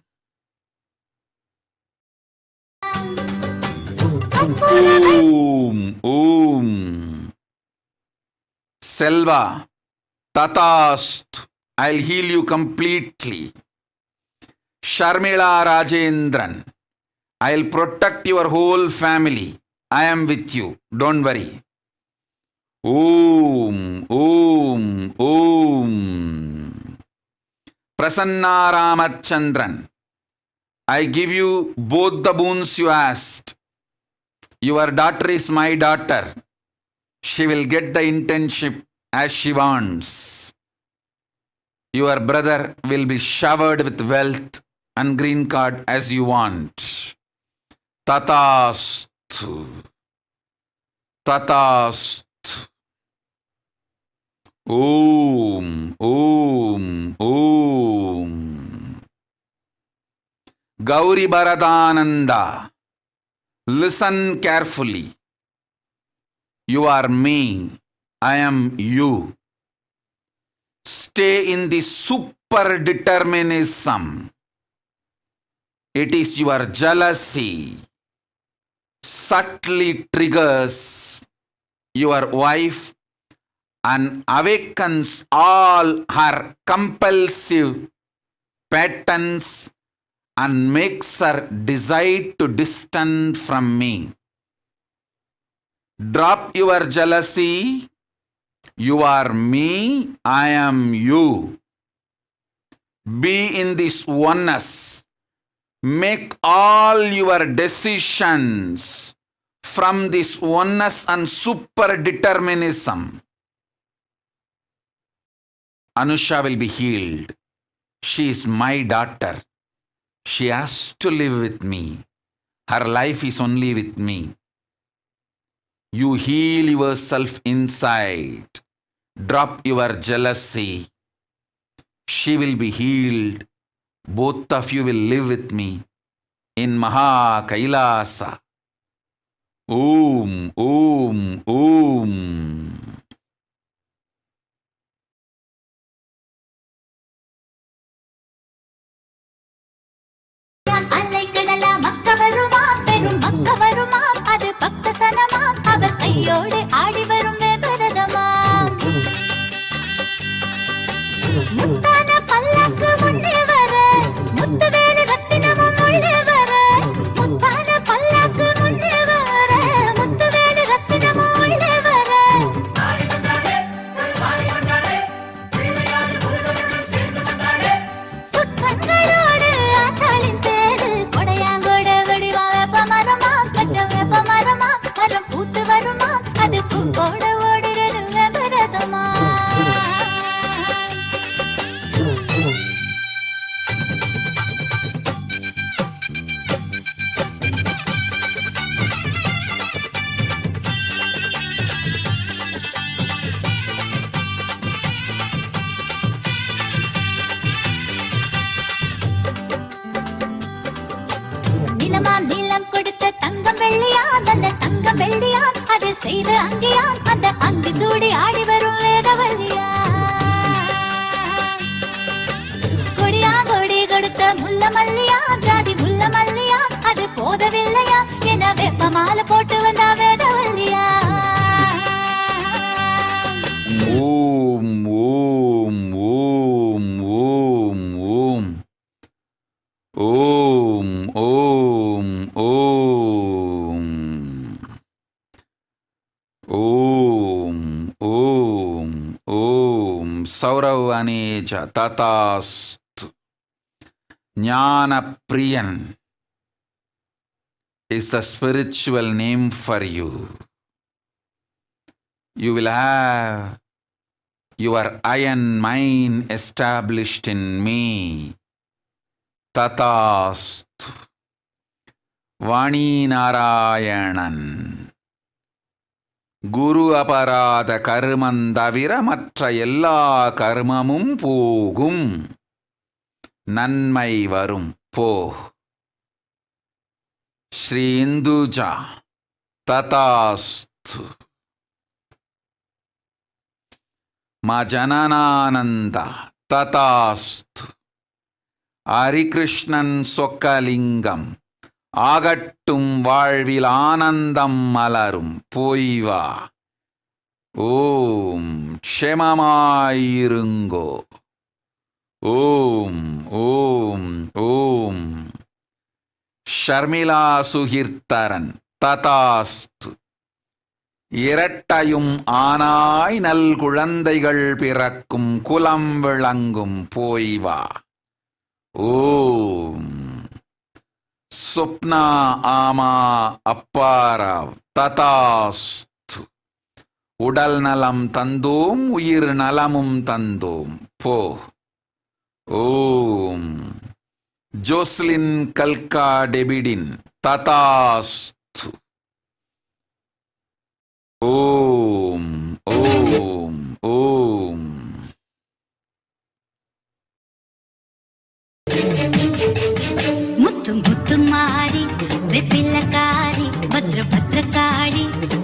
Om. Om. Selva. Tatast. I'll heal you completely. Sharmila Rajendran. I'll protect your whole family. I am with you. Don't worry. Om, Om, Om. Prasanna Ramachandran. I give you both the boons you asked. Your daughter is my daughter. She will get the internship as she wants. Your brother will be showered with wealth and green card as you want. Tatastu. Tatastu. Om. Om. Om. Gauri Bharatananda. Listen carefully. You are me. I am you. Stay in the super determinism. It is your jealousy subtly triggers your wife and awakens all her compulsive patterns and makes her decide to distance from me. Drop your jealousy. You are me, I am you. Be in this oneness. Make all your decisions from this oneness and super determinism. Anusha will be healed. She is my daughter. She has to live with me. Her life is only with me. You heal yourself inside. Drop your jealousy. She will be healed. Both of you will live with me in Maha Kailasa. Om, Om, Om. கையோடு ஆடி வரும் வேதரதமா முத்தான பல்லக்கு முன்னே வர முத்துவேலு ரத்தினமும் உள்ளே வர முத்தான பல்லக்கு முன்னே வர முத்துவேலு ரத்தினமும் உள்ளே வர சுற்றங்களோடு ஆத்தாளின் தேடு கொடையாங்கோட வடிவா வேப்ப மரமா பச்ச வேப்ப மரமா மரம் பூத்து வருமா அது பூக்கோட ஓடுறது வேதரதமா நிலமாம் நீளம் கொடுத்த தங்கம் வெள்ளியான் அந்த தங்கம் வெள்ளியான் அதில் செய்த அங்கியான் அந்த அங்கி சூடி ஆடி வரும் வேதவல்லியா கொடியா கொடி கொடுத்த முல்ல மல்லியா ஜாதி முல்ல மல்லியா அது போதவில்லையா என வெப்பமால போட்டு வந்தா வேதவல்லியா ஓம் ஓம் ஓம் ஓம் ஓம் ஓம் ஓம் ஓம் ஓம் ஓம் ஓம் சௌரவனேஜ ததாஸ்து. Jnana-priyan is the spiritual name for you. You will have your iron mind established in me. Tatastu. Vani Narayanan. Guru aparada karmandavira matra ella karmamum pogum. Nanmai varum po. Shri Induja. Tatastu. Ma Jananananda. Tatastu. Harikrishnan Sokalingam. ஆகட்டும் வாழ்வில் ஆனந்தம் மலரும் போய்வா. ஓம் க்ஷேமமாயிருங்கோ. ஓம் ஓம் ஓம். ஷர்மிளா சுகீர்த்தரன் ததாஸ்து. இரட்டையும் ஆனாய் நல் குழந்தைகள் பிறக்கும் குலம் விளங்கும் போய்வா. ஓம் சொப்னா ஆமா அப்பாராவ் ததாஸ்து. உடல் நலம் தந்தோம், உயிர் நலமும் தந்தோம், போ. ஓம். ஜோஸ்லின் கல்கா டெபிடின் ததாஸ்து. ஓம் ஓம் ஓம். ముత్తు ముత్తు మారి వెపిల్లకారి భద్ర భద్రకాళి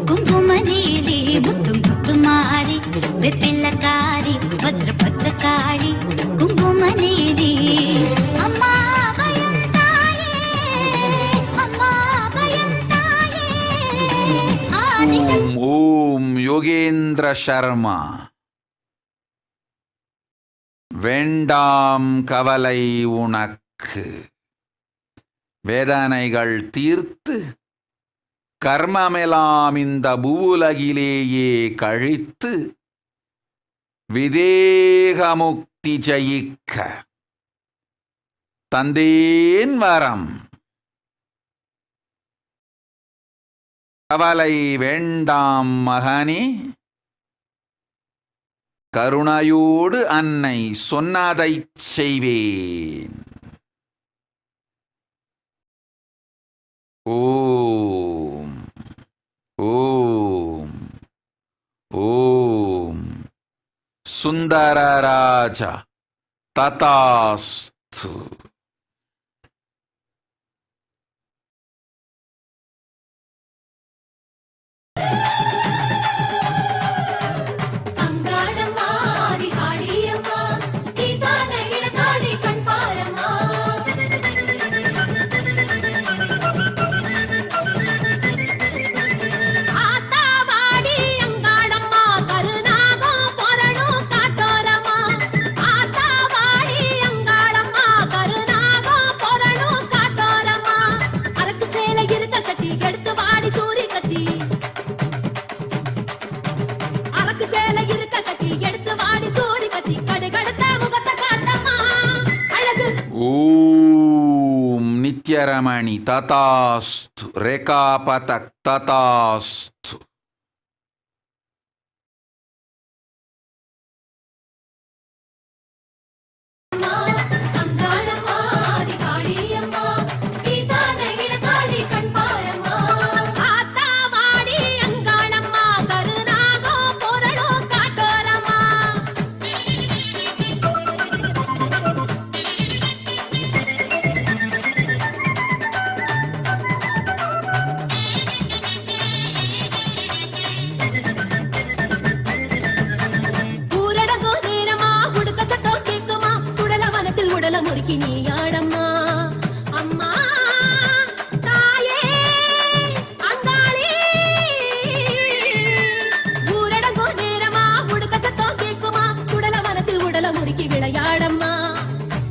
కుంకుమ నీలి ముత్తు ముత్తు మారి వెపిల్లకారి భద్ర భద్రకాళి కుంకుమ నీలి అమ్మా భయం తాయే అమ్మా భయం తాయే ஓம் ஓம். யோகேந்திர சர்மா. வேண்டாம் கவலை உனக்கு, வேதனைகள் தீர்த்து கர்மமெல்லாம் இந்த பூவுலகிலேயே கழித்து விதேகமுக்தி ஜெயிக்க தந்தேன் வரம். கவலை வேண்டாம் மகனே, கருணையோடு அன்னை சொன்னதைச் செய்வேன். ஓம் ஓம் ஓம். சுந்தரராஜா ததாஸ்து. ஓம். நித்யரமணி ததாஸ்து. ரேகாபதக் ததாஸ்து. మురికి నీ ఆడమ్మా అమ్మా తాయే అంగాళి ஊரடங்கோ நேரமா உடுக்க சத்தம் கேக்குமா சுடல வனத்தில் உடல முறுக்கி விளையாடம்மா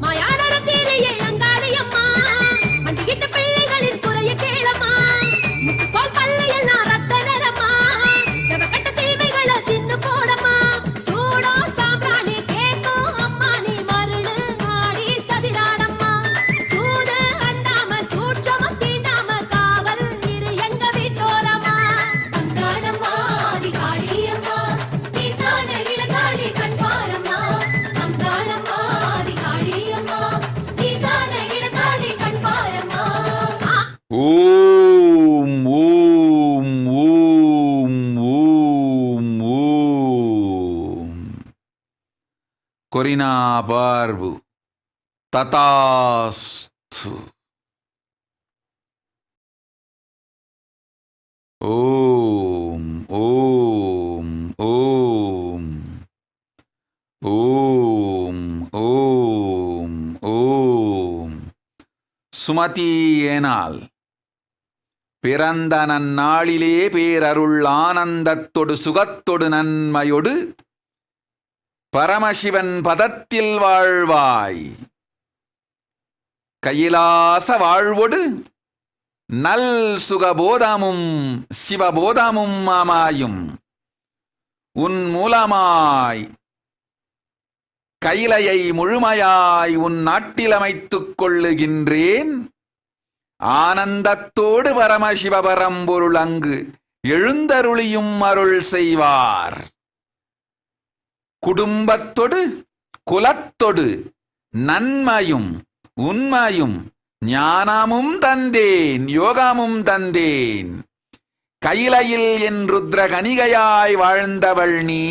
மாயான தீரையே அங்காளி அம்மா அண்டிகிட்ட பிள்ளைகளின் குறைய கேளம்மா முத்துக்கோல் பல்ல எல்லாம் ரத்த நிறமா செவக்கட்ட தீமைகளை தின்னு போடம்மா சூடோ சாம்பிராணி கேக்கும் அம்மா நீ மருளு ஆடி சதிராடம்மா சூது அண்டாம சூட்சம தீண்டாம காவல் இரு எங்க வீட்டோரம்மா அங்காளம்மா ஆதி காளியம்மா ஈசான இளங்காளி கண்பாரம்மா அங்காளம்மா ஆதி காளியம்மா ஈசான இளங்காளி கண்பாரம்மா ஓம் ஓம் ஓம் ஓம் ஓம். கொரினா பார்வு ததாஸ்து. ஓம் ஓம் ஓம் ஓம் ஓம் ஓம். சுமதி ஏனால் பிறந்த நன்னாளிலே பேரருள் ஆனந்தத்தொடு சுகத்தொடு நன்மையொடு பரமசிவன் பதத்தில் வாழ்வாய். கையிலாச வாழ்வொடு நல் சுகபோதமும் சிவபோதமும் மாமாயும் உன் மூலமாய் கைலையை முழுமையாய் உன் நாட்டில் அமைத்துக் கொள்ளுகின்றேன். ஆனந்தத்தோடு பரமசிவ பரம்பொருள் அங்கு எழுந்தருளியும் அருள் செய்வார். குடும்பத்தொடு குலத்தொடு நன்மையும் உண்மையும் ஞானமும் தந்தேன், யோகமும் தந்தேன். கைலையில் என் ருத்ர கணிகையாய் வாழ்ந்தவள் நீ,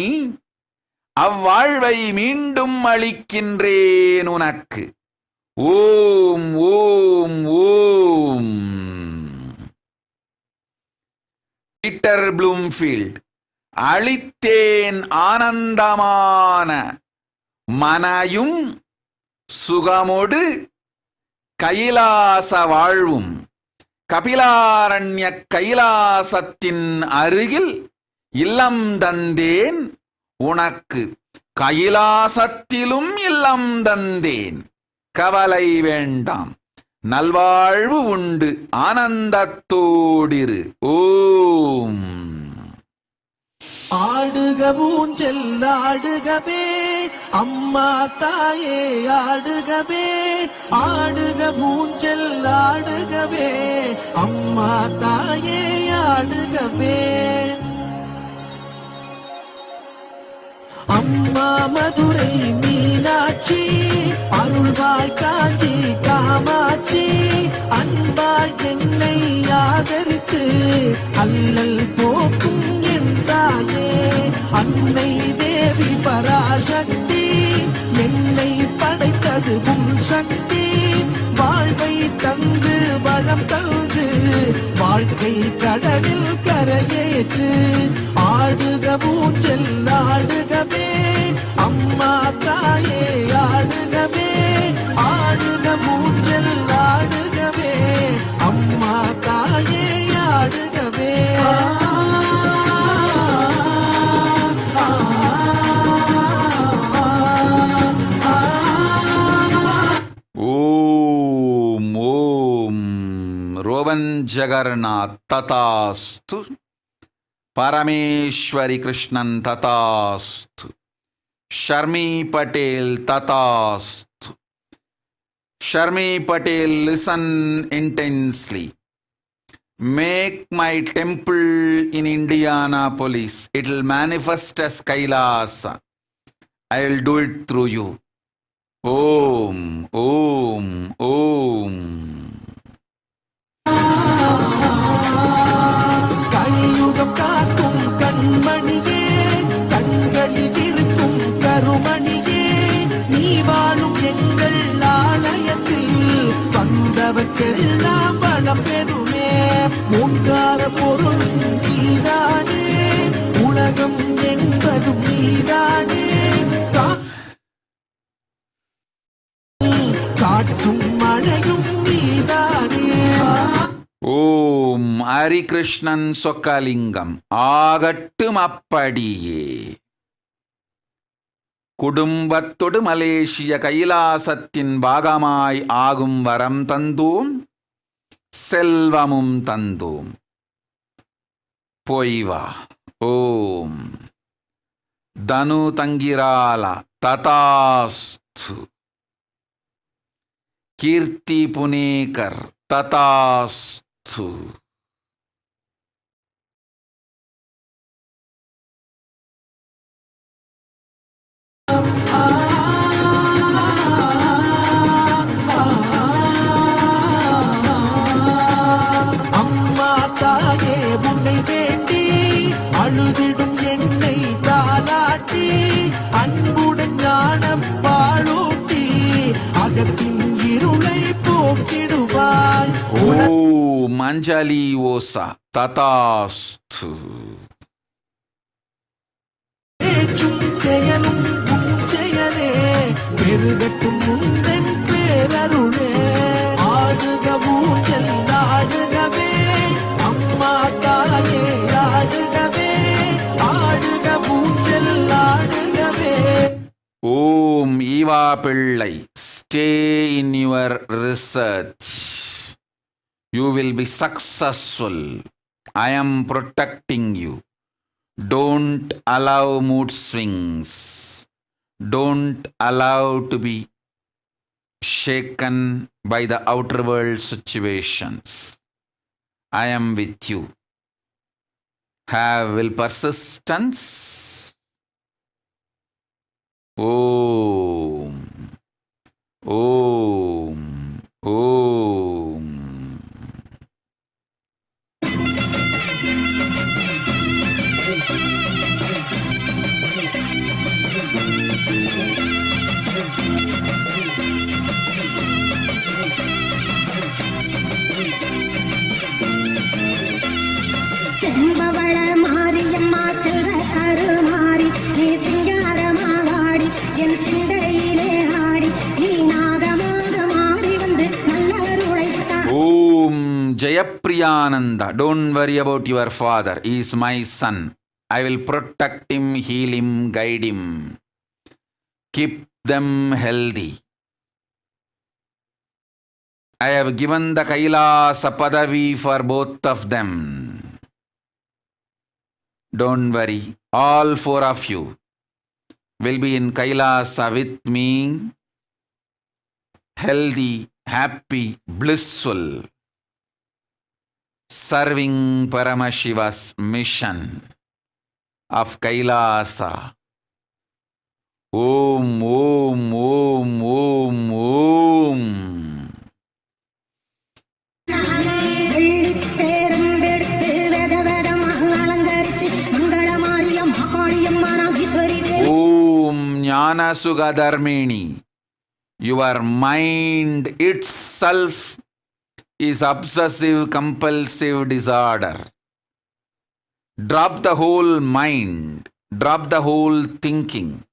அவ்வாழ்வை மீண்டும் அளிக்கின்றேன் உனக்கு. ஓம் ஓம் ஓம். பீட்டர் ப்ளூம்ஃபீல்ட். அளித்தேன் ஆனந்தமான மனையும் சுகமொடு கைலாச வாழ்வும். கபிலாரண்ய கைலாசத்தின் அருகில் இல்லம் தந்தேன் உனக்கு, கைலாசத்திலும் இல்லம் தந்தேன். கவலை வேண்டாம், நல்வாழ்வு உண்டு, ஆனந்தத்தோடிரு. ஓம். ஆடுக ஊஞ்சல் ஆடுகவே, அம்மா தாயே ஆடுகவே. ஆடுக ஊஞ்சல் ஆடுகவே, அம்மா தாயே ஆடுகவே. அம்மா மதுரை மீனாட்சி, அருள்வாய் காஞ்சி காமாட்சி. அன்பாய் என்னை ஆதரித்து அல்லல் போக்கும் என்றாயே. அன்னை தேவி பராசக்தி, என்னை படைத்தது உன் சக்தி. வாழ்வை தந்து வளம் தந்து வாழ்க்கை கடலில் கரையேற்று. ஆடுக ஊஞ்சல் ஆடுகவே, அம்மா தாயே ஆடுகவே. ஆடுக ஊஞ்சல் ஆடுகவே, அம்மா தாயே ஆடுகவே. ஓம் ஓம். ரோவன் ஜகர்நாத் ததாஸ்து. Parameswari Krishnan ததாஸ்து. Sharmi Patel ததாஸ்து. Sharmi Patel, listen intensely. Make my temple in Indianapolis. It will manifest as Kailasa. I will do it through you. Om, Om, Om. கலியுகம் காக்கும் கண்மணியே, கண்களில் இருக்கும் கருமணியே. நீ வாழும் எங்கள் ஆலயத்தில் வந்தவர்க்கெல்லாம் வளம் பெறுமே. மூன்றார பொருள் நீதானே, உலகம் என்பதும் நீதானே. காற்றும் மழையும் நீதானே. ஓம் ஹரிகிருஷ்ணன் சொக்கலிங்கம். ஆகட்டும் அப்படியே. குடும்பத்தொடு மலேசிய கைலாசத்தின் பாகமாய் ஆகும் வரம் தந்தோம், செல்வமும் தந்தோம். போய் வா. ஓம். தனு தங்கிரால ததாஸ்து. கீர்த்தி புனேகர் ததாஸ்து. அம்மா தாயே உன்னை வேண்டி அழுதிடும் என்னை தாலாட்டி. அன்புடன் ஞானம் பாழூட்டி அகத்தின் இருளை போக்கிடுவாய். ஓம் அஞ்சலி ஓசா ததாஸ்து. பேச்சும் செயலும் உன் செயலே, பெருகட்டும் உந்தன் பேரருளே. ஆடுக ஊஞ்சல் ஆடுகவே, அம்மா தாயே ஆடுகவே. ஆடுக ஊஞ்சல் ஆடுகவே. ஓம் ஈவா பிள்ளை. Stay in your research. You will be successful. I am protecting you. Don't allow mood swings. Don't allow to be shaken by the outer world situations. I am with you. Have will persistence. Om. Om. Om. செம்பவள மாரியம்மா செல்வ கருமாரி நீ சிங்காரமாவாடி என் சிந்தையிலே ஆடி நீ நாகமாக மாறி வந்து நல்லருளைத்தா. Om Jayapriyananda. Don't worry about your father. He is my son. I will protect him, heal him, guide him. Keep them healthy. I have given the Kailasa Padavi for both of them. Don't worry. All four of you will be in Kailasa with me. Healthy, happy, blissful. Serving Paramashiva's mission of Kailasa. Om, Om, Om, Om, Om. Om Jnana Sugha Dharmini. Your mind itself is obsessive compulsive disorder. Drop the whole mind. Drop the whole thinking.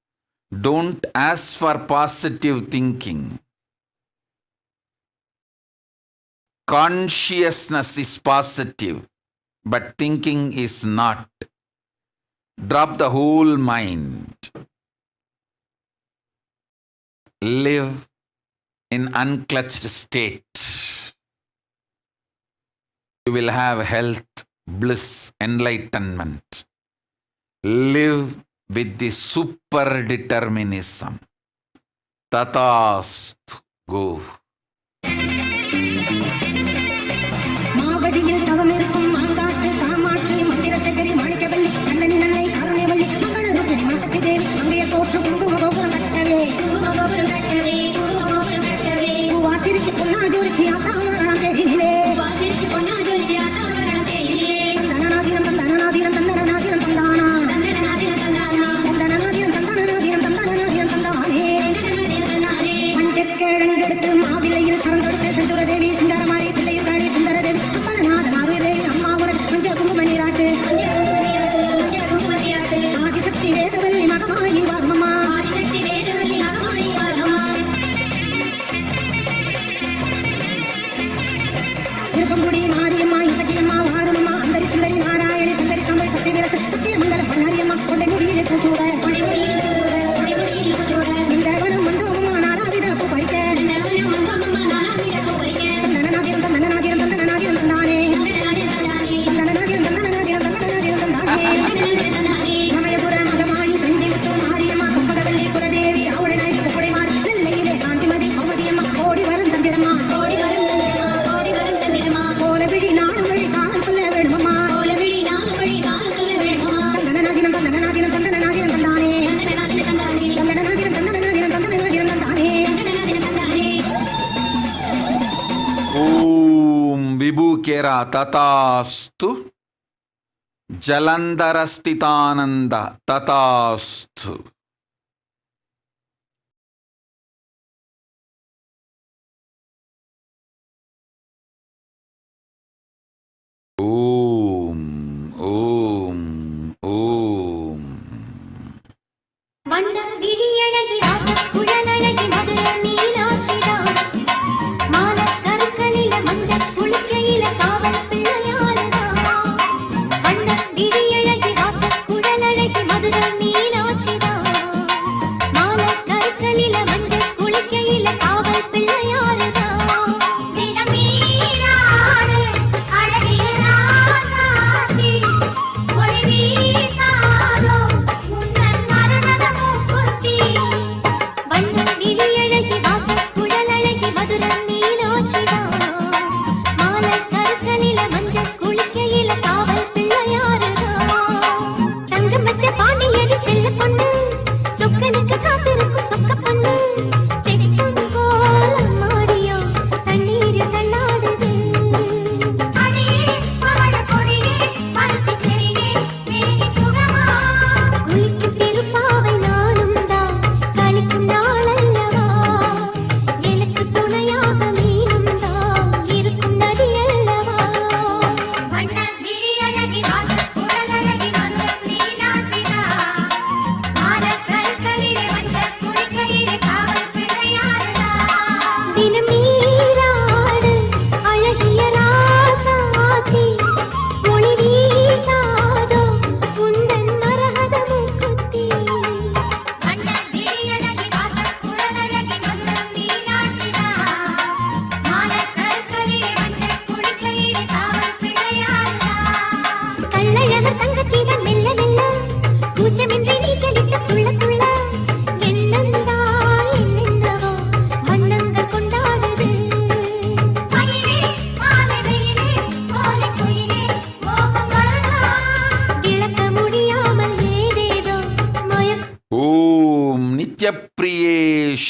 Don't ask for positive thinking. Consciousness is positive, but thinking is not. Drop the whole mind. Live in unclutched state. You will have health, bliss, enlightenment. Live with the super determinism. Tathastu. Go. மாவடியில் தவம் இருக்கும் மாங்காட்டு காமாட்சி மந்திர சகரி மாணிக்கவல்லி கண்ணனி நன்னை காரணிவல்லி மங்கள ரூபிணி மாசக்தி தேவி அங்கைய தோற்று குங்கும கோபுரம் கட்டவே வாசிரிச்சு பொன்னா ஜோரிச்சி ஆத்தாவரணம் தேரினிலே தந்தனநாதீரம் தந்தனநாதீரம் தந்தனநாதீரம் தந்தானா தந்தனநாதீரம் தந்தனநாதீரம் தந்தனநாதீரம் தந்தானே பஞ்சக்கிழங்கெடுத்து மாவிலையில் சரந்தொடுத்து செந்துர தேவி சிங்காரமாரி பிள்ளையும் காடி சுந்தர தேவி அப்பதநாதன் ஆறுதேவி அம்மாவுடன் பஞ்ச குங்கும நீராட்டு ஆதிசக்தி வேதவல்லி மகமாயி வார்மமா திருப்பங்குடி மாரியம்மா இசக்கியம்மா வாருமம்மா அந்தரி சுந்தரி நாராயணி சுந்தரி சம்பை சக்தி வீரச சத்திய மங்கல பண்ணாரியம்மா கொண்டை முடியிலே பூச்சூட இந்த வனம் வந்தோம்மா நாராவித பூ பறிக்க தந்தனநாதிரம் தந்தனநாதிரம் தந்தனநாதிரம் தந்தானே தந்தனநாதிரம் தந்தனநாதிரம் தந்தனநாதிரம் தந்தானே சமயபுர மகமாயி தஞ்சி முத்து மாரியம்மா கப்பகவல்லி குலதேவி அவளை நாய் குப்படை மாறி நெல்லையிலே காந்திமதி பௌமதியம்மா கோடி வரம் தந்திடமா கோலவிழி நாளும் வழி காலம் சொல்ல வேணுமம்மா தந்தனநாதிரம் தந்தனநாதிரம் தந்தனநாதிரம் தந்தானே தந்தனநாதிரம் தந்தனநாதிரம் தந்தனநாதிரம் தந்தானே Om Vibhukera Tathastu. Jalandharastitananda Tathastu. Om, Om, Om. வண்ண விழியழகி ராசக்குழலழகி மதுர மீனாட்சிதான் மாலக்கருக்களில மஞ்சள் குளிக்கையில காவல் பிள்ளையாரதான் வண்ண விழியழகி ராசக்குழலழகி மதுர மீனாட்சிதான்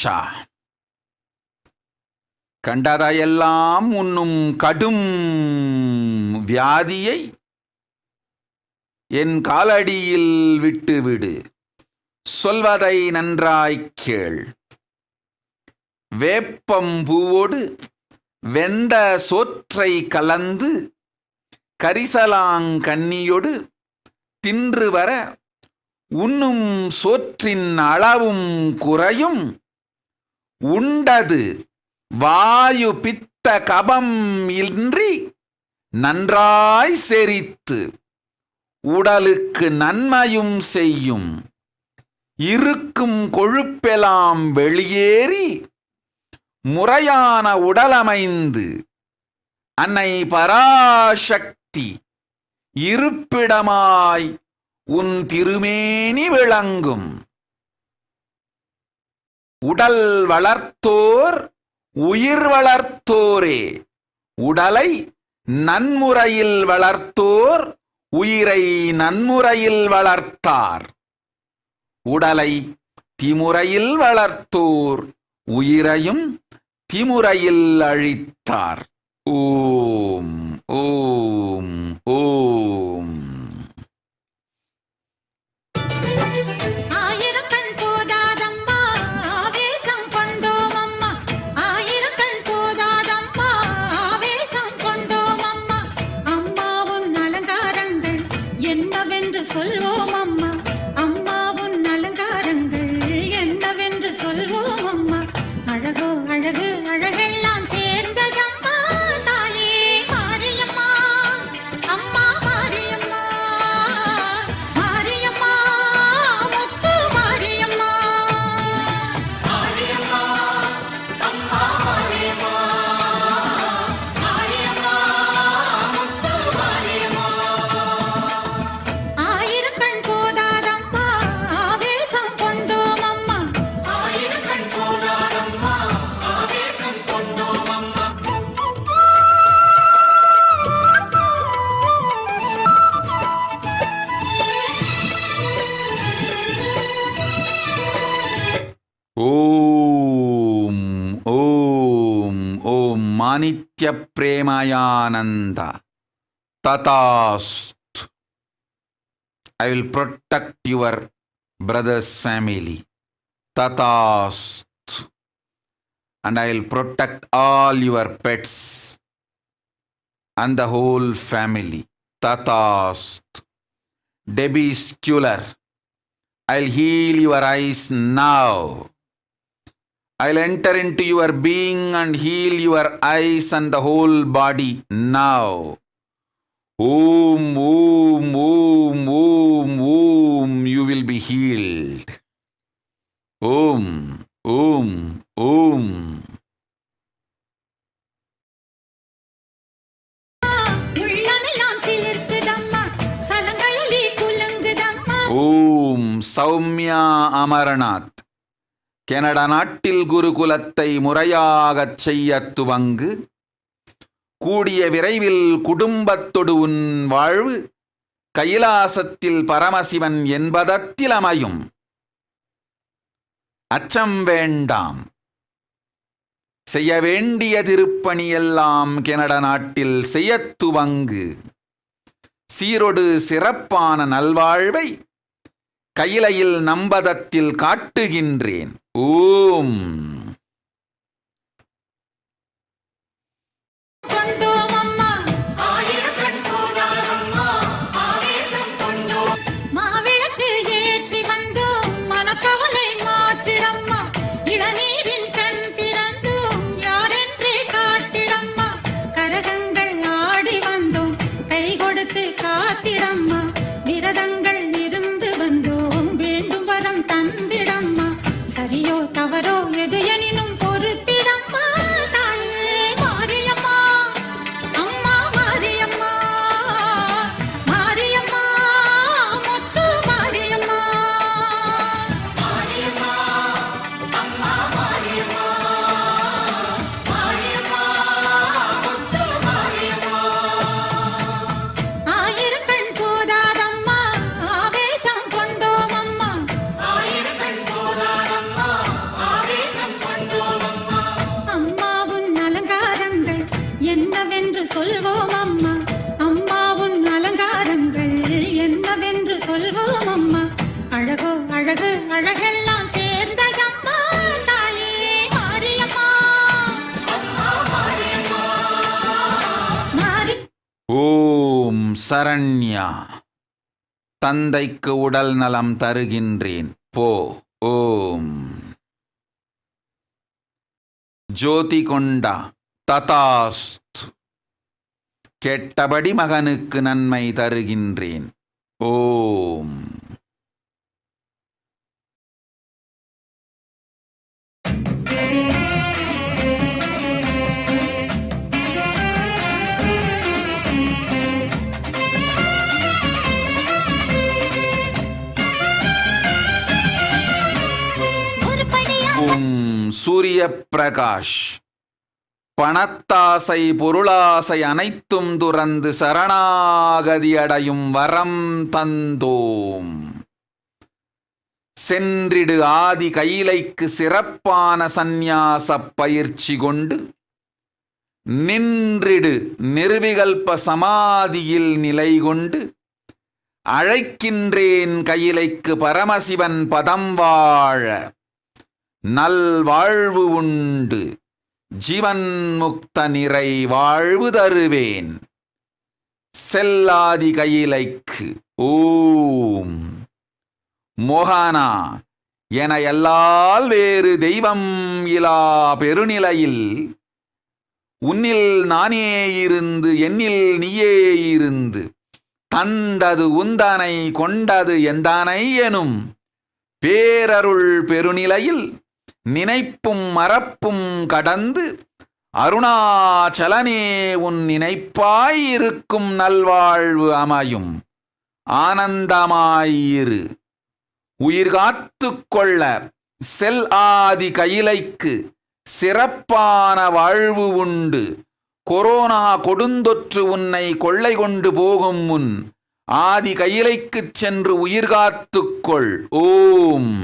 ஆஷா. கண்டதையெல்லாம் உண்ணும் கடும் வியாதியை என் காலடியில் விட்டுவிடு. சொல்வதை நன்றாய்க் கேள். வேப்பம் பூவோடு வெந்த சோற்றை கலந்து கரிசலாங்கன்னியொடு தின்று வர உண்ணும் சோற்றின் அளவும் குறையும். உண்டது வாயு பித்த கபம் இன்றி நன்றாய் செரித்து உடலுக்கு நன்மையும் செய்யும். இருக்கும் கொழுப்பெல்லாம் வெளியேறி முறையான உடலமைந்து அன்னை பராசக்தி இருப்பிடமாய் உன் திருமேனி விளங்கும். உடல் வளர்த்தோர் உயிர் வளர்த்தோரே. உடலை நன்முறையில் வளர்த்தோர் உயிரை நன்முறையில் வளர்த்தார். உடலை திமுறையில் வளர்த்தோர் உயிரையும் திமுறையில் அழித்தார். ஓம் ஓம் ஓம். சொல்வோம் அம்மா, அம்மா உன் அலங்காரங்கள் என்னவென்று சொல்வோம் அம்மா. அழகோ அழகு அழகெல்லாம் சேர்ந்ததம்மா தாயே மாரியம்மா, அம்மா மாரியம்மா, மாரியம்மா முத்து மாரியம்மா, மாரியம்மா அம்மா மாரியம்மா, மாரியம்மா முத்து மாரியம்மா. ஆயிரக்கண் போதாதம்மா ஆவேசம் கொண்டோம் அம்மா, ஆயிரக்கண் போதாதம்மா ஆவேசம் கொண்டோம் அம்மா. ஓம் ஓம் ஓம். மாணித்ய பிரேமயானந்த ததாஸ்து. I will protect your brother's family. Tatast. And I will protect all your pets and the whole family. Tatast. Debbie Sculler, I'll heal your eyes now. I'll enter into your being and heal your eyes and the whole body now. Om, Om, Om, Om, Om, you will be healed. Om, Om, Om. உள்ளமெல்லாம் சிலிர்க்குதம்மா, சலங்கையிலே குலுங்குதம்மா. ஓம். Soumya Amarnath, Canada நாட்டில் குருகுலத்தை முறையாகச் செய்ய துவங்கு. கூடிய விரைவில் குடும்பத்தொடு உன் வாழ்வு கைலாசத்தில் பரமசிவன் என்பதத்தில் அமையும். அச்சம் வேண்டாம். செய்ய வேண்டிய திருப்பணியெல்லாம் கனடா நாட்டில் செய்யத் துவங்கு. சீரொடு சிறப்பான நல்வாழ்வை கையிலையில் நம்பதத்தில் காட்டுகின்றேன். ஓம். கொண்டோம் அம்மா, ஆயிரக்கண் போதாதம்மா ஆவேசம் கொண்டோம். மாவிளக்கு ஏற்றி வந்தோம், மனக்கவலை மாற்றிடம்மா. இளநீரின் கண் திறந்தோம், யாரென்றே காட்டிடம்மா. கரகங்கள் ஆடி வந்தோம், கை கொடுத்து காத்திடம்மா. விரதங்கள் இருந்து வந்தோம், வேண்டும் வரம் தந்திடம்மா. சரியோ தவறோ எது என ஓம் சரண்யா. தந்தைக்கு உடல் நலம் தருகின்றேன் போ. ஓம். ஜோதி கொண்டா ததாஸ்து. கெட்டபடி மகனுக்கு நன்மை தருகின்றேன். ஓம். ஓம் சூரிய பிரகாஷ். பணத்தாசை பொருளாசை அனைத்தும் துறந்து சரணாகதி அடையும் வரம் தந்தோம். சென்றிடு ஆதி கைலைக்கு சிறப்பான சந்நியாச பயிற்சி கொண்டு நின்றிடு நிர்விகல்ப சமாதியில் நிலை கொண்டு அழைக்கின்றேன் கையிலைக்கு பரமசிவன் பதம் வாழ நல்வாழ்வு உண்டு ஜீவன் முக்த நிறை வாழ்வு தருவேன் செல்லாதி கையிலைக்கு. ஓம். மோகனா என எல்லால் வேறு தெய்வம் இலா பெருநிலையில் உன்னில் நானே இருந்து என்னில் நீயே இருந்து தந்தது உந்தனை கொண்டது எந்தானை எனும் பேரருள் பெருநிலையில் நினைப்பும் மறப்பும் கடந்து அருணாச்சலனே உன் நினைப்பாயிருக்கும் நல்வாழ்வு அமையும் ஆனந்தமாயிரு. உயிர் காத்து கொள்ள செல் ஆதி கையிலைக்கு சிறப்பான வாழ்வு உண்டு. கொரோனா கொடுந்தொற்று உன்னை கொள்ளை கொண்டு போகும் முன் ஆதி கையிலைக்குச் சென்று உயிர் காத்துக்கொள். ஓம்.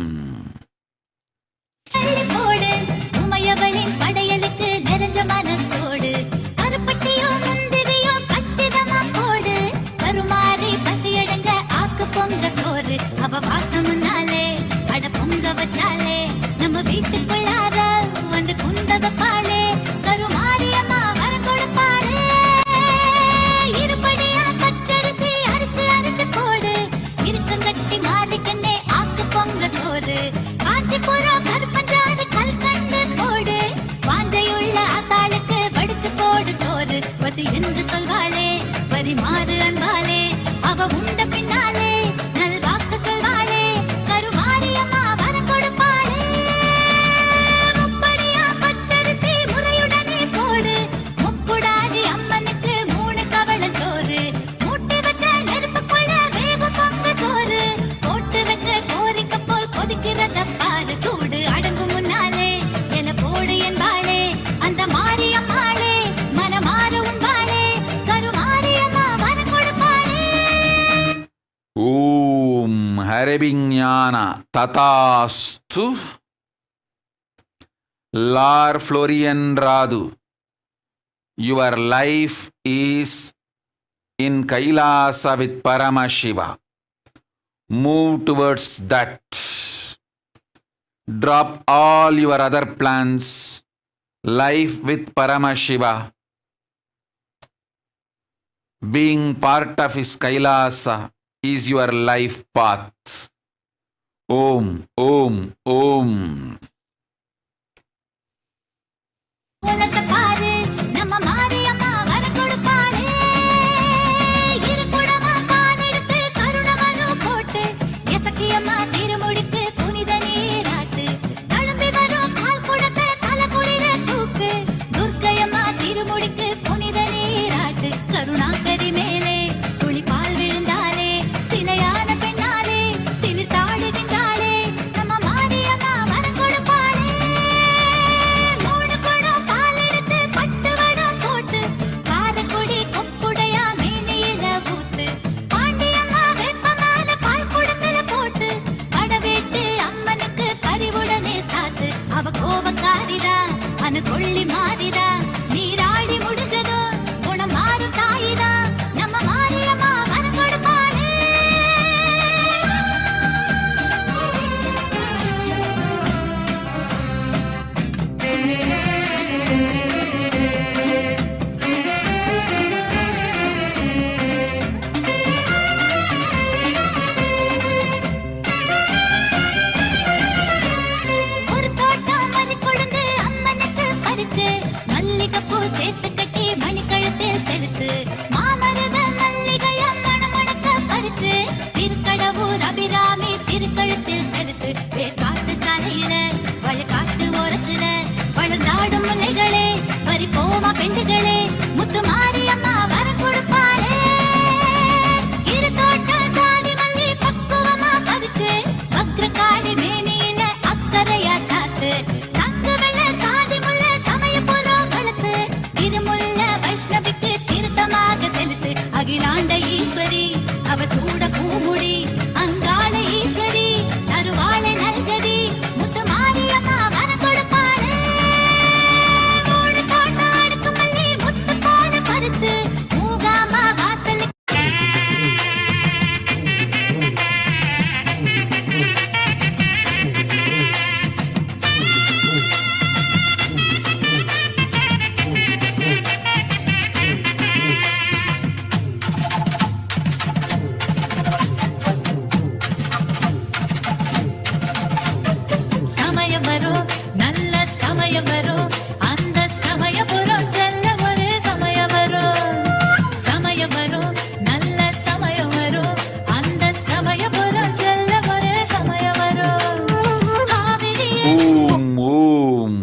படையலுக்கு நிறைஞ்ச மனசோடு கருப்பட்டியோ முந்திரியோ கச்சிதமா போடு. கருமாறி பசியடங்க ஆக்கு பொங்க சோறு. அவ வாசம் முன்னாலே அட பொங்க வச்சாலே நம்ம வீட்டுக்குள்ளார வந்து குந்தத பாலே. கருமாரியம்மா வர கொடுப்பாளே. இருபடியா பச்சரிசி அரைச்சு அரைச்சு போடு. இருக்கங்கட்டி மாறிக்கண்ணே ஆக்கு பொங்க சோறு. காஞ்சிபுரம் கருப்பஞ்சாறு கல்கண்டு போடு. வாஞ்சையுள்ள ஆத்தாளுக்கு வடிச்சு போடு சோறு. பசி என்று சொல்வாளே பரிமாறு அன்பாலே. அவ உண்ட பின்னாலே நல்வாக்கு சொல்வாளே. கருமாரியம்மா வர கொடுப்பாளே. முப்படியா பச்சரிசி முறையுடனே போடு. முக்குடாதி அம்மனுக்கு 3 கவள சோறு. மூட்டி வச்ச நெருப்புக்குள்ள வேக பொங்க சோறு. போட்டு வச்ச கோரிக்க போல் கொதிக்கிறத பாரு. சூடு அடங்கும் முன்னாலே எல போடு என்பாளே. அந்த மாரியம்மாளே மனமாற உண்பாளே. கருமாரியம்மா வர கொடுப்பாளே. ஓம் ஹரிவிஞ்ஞான ததாஸ்து. லார் Florian ராது. Your life is in Kailasa with Paramashiva. Move towards that. Drop all your other plans. Life with Paramashiva, being part of his Kailasa, is your life path. Om, Om, Om. உலகத்தை பாரு நம்ம மாரியம்மா வர கொடுப்பாளே. இருகுடமா பால் எடுத்து கருணமனு போட்டு. எசக்கியம்மா திருமுடிக்கு புனித நீராட்டு. தழும்பி வரும் பால் குடத்தை தலை குளிர தூக்கு. துர்க்கையம்மா திருமுடிக்கு புனித நீராட்டு. கருணாகரி மேலே துளி பால் விழுந்தாலே. சிலையான பெண்ணாலே சிலிர் தாழுகின்றாளே. நம்ம மாரியம்மா வர கொடுப்பாளே. 3 குடம் பால் எடுத்து பட்டு வடம் போட்டு. காரக்குடி கொப்புடையா மேனியில ஊத்து. பாண்டியம்மா வெப்பமான பால் குடத்துல போட்டு. கடவேட்டு அம்மனுக்கு பரிவுடனே சாத்து. அவ கோபக்காரிதான் அனு கொள்ளி மாறிதான். நீராடி முடிஞ்சதும் குணம் மாறும் தாயிதான். நம்ம மாரியம்மா வர கொடுப்பாளே. பறிச்சு மல்லிகைப்பூ சேர்த்து கட்டி மணிக்கழுத்தில் செலுத்து மாமருத மல்லிகைய மணமணக்க பறிச்சு திருக்கடவுர் அபிராமி திருக்கழுத்தில் செலுத்து காட்டு சாலையில வயக்காட்டு ஓரத்துல வளர்ந்தாடும் முல்லைகளே வரி போமா பெண்டுகளே முத்து மாரியம்மா வர கொடுப்பாளே இரு தோட்டம் சாதி மல்லி பக்குவமா பறிச்சு வக்ரகாடி மேனியில அக்கறையா சாத்து சங்கு வெள்ள சாதி முல்ல சமயபுரம் வளர்த்து திருமுல்ல வைஷ்ணவிக்கு திருத்தமாக செலுத்து அகிலாண்ட ஈஸ்வரி அவ சூட பூமுடி அங்காள ஈஸ்வரி தருவாளை நல்கதி முத்து மாரியம்மா வர கொடுப்பாளே மூடு தோட்டம் அடுக்கு மல்லி முத்து போல பறிச்சு மூகாமா வாசலுக்கு சமயம் வரும் நல்ல சமயம் வரும் அந்த சமயபுரம் செல்ல ஒரு சமயம் வரும் சமயம் வரும் நல்ல சமயம் வரும் அந்த சமயபுரம் செல்ல ஒரு சமயம் வரும் Kaveri Om Om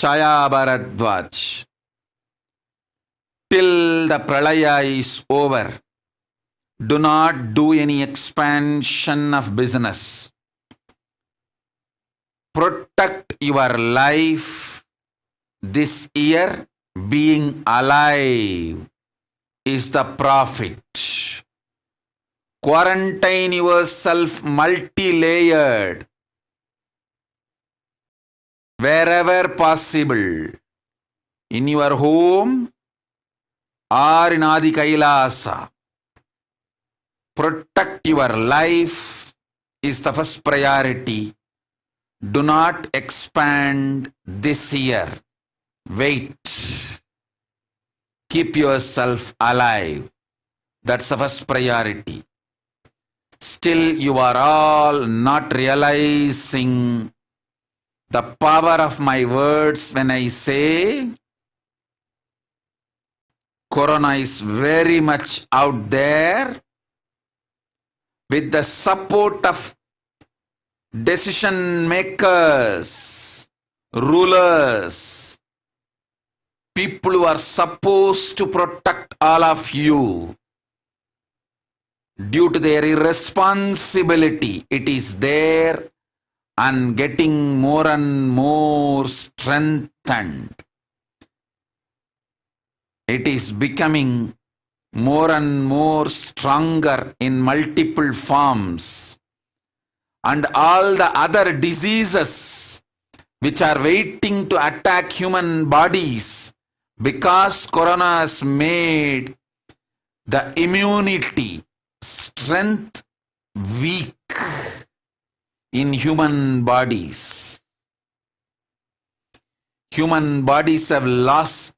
Chaya Bharadwaj. Till the pralaya is over, do not do any expansion of business. Protect your life this year. Being alive is the profit. Quarantine yourself multi-layered wherever possible, in your home or in Adi Kailasa. Protect your life is the first priority. Do not expand this year. Wait. Keep yourself alive. That's the first priority. Still, you are all not realizing the power of my words when I say Corona is very much out there. With the support of decision makers, rulers, people who are supposed to protect all of you, due to their irresponsibility, it is there and getting more and more strengthened. It is becoming more and more stronger in multiple forms. And all the other diseases which are waiting to attack human bodies, because Corona has made the immunity strength weak in human bodies. Human bodies have lost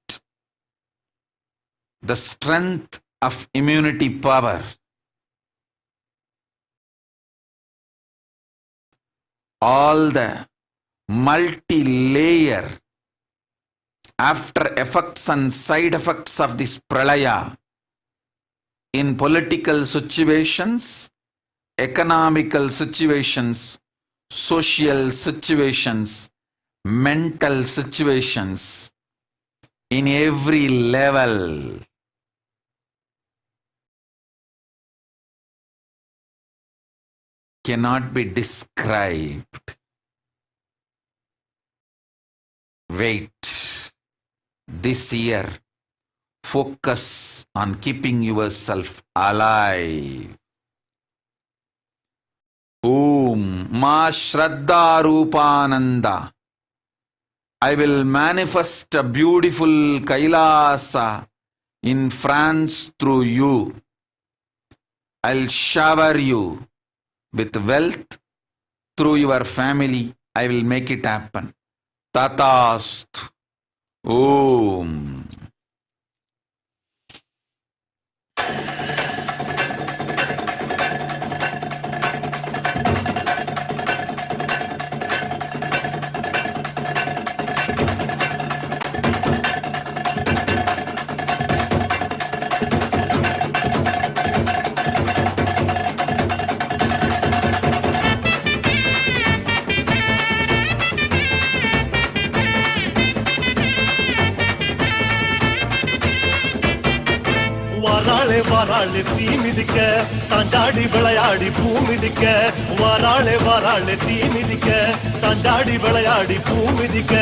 the strength of immunity power. All the multi-layer after effects and side effects of this pralaya in political situations, economical situations, social situations, mental situations, in every level. Cannot be described. Wait. This year, focus on keeping yourself alive. Om Ma Shraddha Rupananda. I will manifest a beautiful Kailasa in France through you. I'll shower you with wealth through your family. I will make it happen. Tatasthu. Om. வாராளே வாராளே தீ மிதிக்க சாஞ்சாடி விளையாடி பூ மிதிக்க வாராளே வாராளே தீ மிதிக்க சாஞ்சாடி விளையாடி பூ மிதிக்க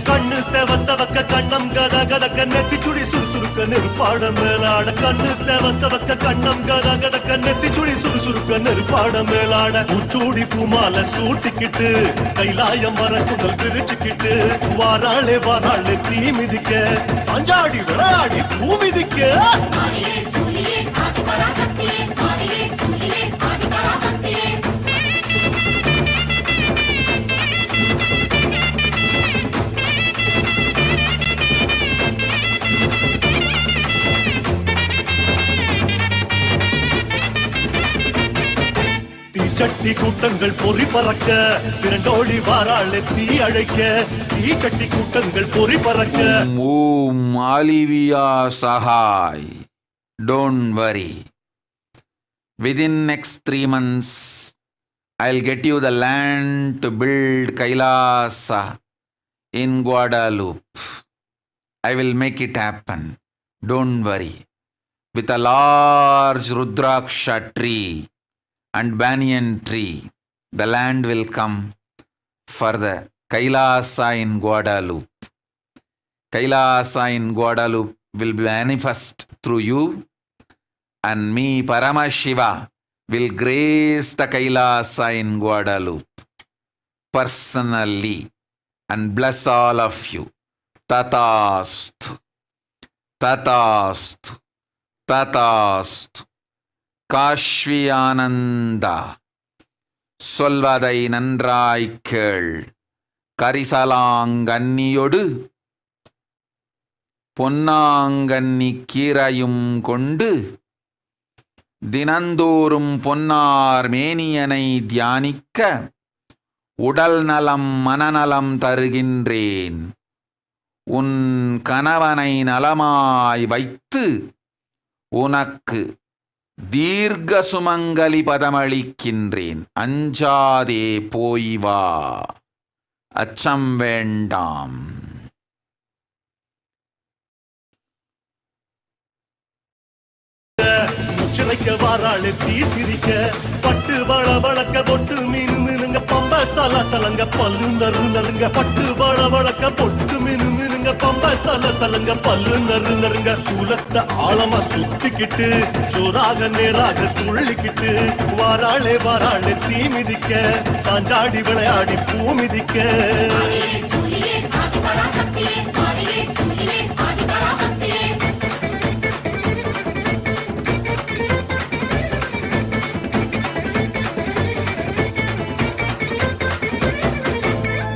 கண்ணு செவ செவக்க கண்ணம் கத கதக்க நெத்தி சுடி சுறுசுறுக்க நெருப்பாட மேலாட கண்ணு செவ செவக்க கண்ணம் கத கதக்க நெத்தி சுடி சுறுசுறுக்க நெருப்பாட மேலாட பூச்சூடி பூமால சூட்டிக்கிட்டு கைலாயம் வர குதல் பிரிச்சுக்கிட்டு வாராளே வாராளே தீ மிதிக்க சாஞ்சாடி விளையாடி பூ மிதிக்க தீச்சட்டி கூட்டங்கள் பொறி பறக்க திரண்டோடி வாராளே தீ அழைக்க தீச்சட்டி கூட்டங்கள் பொறி பறக்க Om Alivia Sahai. Don't worry. Within next 3 months, I'll get you the land to build Kailasa in Guadalupe. I will make it happen. Don't worry. With a large Rudraksha tree and banyan tree, the land will come for the Kailasa in Guadalupe. Kailasa in Guadalupe will manifest through you, and me, Paramashiva, will grace the Kailasa in Guadalupe personally and bless all of you. Tatastu, Tatastu, Tatastu. காஷ்வியானந்தா சொல்வதை நன்றாய்க் கேள். கரிசலாங்கன்னியொடு பொன்னாங்கன்னி கீரையும் கொண்டு தினந்தோறும் பொன்னார் மேனியனை தியானிக்க உடல் நலம் மனநலம் தருகின்றேன். உன் கணவனை நலமாய் வைத்து உனக்கு தீர்க்க சுமங்கலி பதமளிக்கின்றேன். அஞ்சாதே போய் வா, அச்சம் வேண்டாம். முச்சிலைக்க வாராளே தீ சிரிக்க பட்டு வள வளக்க பொட்டு மீனு மீனுங்க பம்ப சல சலங்க பல்லு நறு நறுங்க பட்டு வள வளக்க பொட்டு மீனு மீனுங்க பம்ப சல சலங்க பல்லு நறு நறுங்க சூலத்தை ஆழமா சுத்திக்கிட்டு ஜோராக நேராக துள்ளிக்கிட்டு வாராளே வாராளே தீ மிதிக்க சாஞ்சாடி விளையாடி பூ மிதிக்க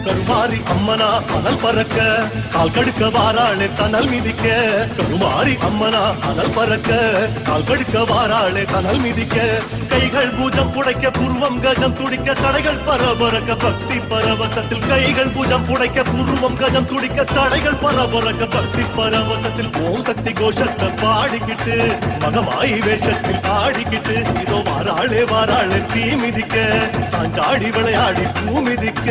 கருமாரி அம்மனா அனல் பறக்க கால் கடுக்க வாராளே தனல் மிதிக்க கருமாரி அம்மனா அனல் பறக்க கால் கடுக்க வாராளே தனல் மிதிக்க கைகள் பூஜம் புடைக்க புருவம் கஜம் துடிக்க சடைகள் பரபரக்க பக்தி பரவசத்தில் கைகள் பூஜம் புடைக்க புருவம் கஜம் துடிக்க சடைகள் பரபரக்க பக்தி பரவசத்தில் ஓம் சக்தி கோஷத்தை பாடிக்கிட்டு மகமாயி வேஷத்தில் ஆடிக்கிட்டு இதோ வாராளே வாராளே தீ மிதிக்க சாஞ்சாடி விளையாடி பூ மிதிக்க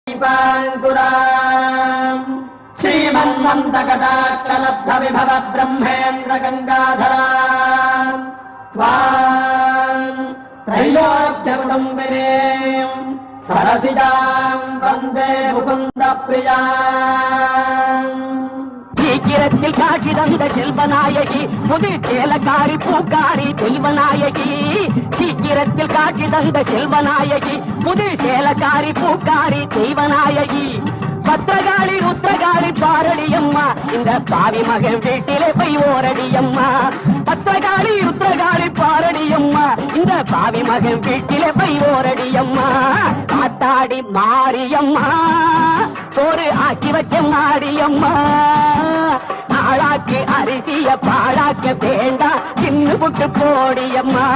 दीपाङ्कुराम् श्रीमन्मन्दकटाक्षलब्धविभव ब्रह्मेन्द्र गङ्गाधराम् त्वाम् त्रैलोक्यकुटुम्बिनीम् सरसिजाम् वन्दे मुकुन्दप्रियाम् சீக்கிரத்தில் காட்சி தந்த செல்வநாயகி புது சேலக்காரி பூக்காரி தெய்வநாயகி சீக்கிரத்தில் காட்சி தந்த செல்வநாயகி புது சேலக்காரி பூக்காரி தெய்வநாயகி பத்திரகாளி ருத்ரகாளி பாரடியம்மா இந்த பாவி மகன் வீட்டிலே போய் ஓரடியம்மா பத்திரகாளி ருத்ரகாளி பாரடியம்மா இந்த பாவி மகன் வீட்டிலே போய் ஓரடியம்மா காத்தாடி மாரியம்மா சோறு ஆக்கி வச்ச மாடியம்மா ஆளாக்கு அரிசிய பாழாக்க வேண்டாம் தின்னு புட்டு போடியம்மா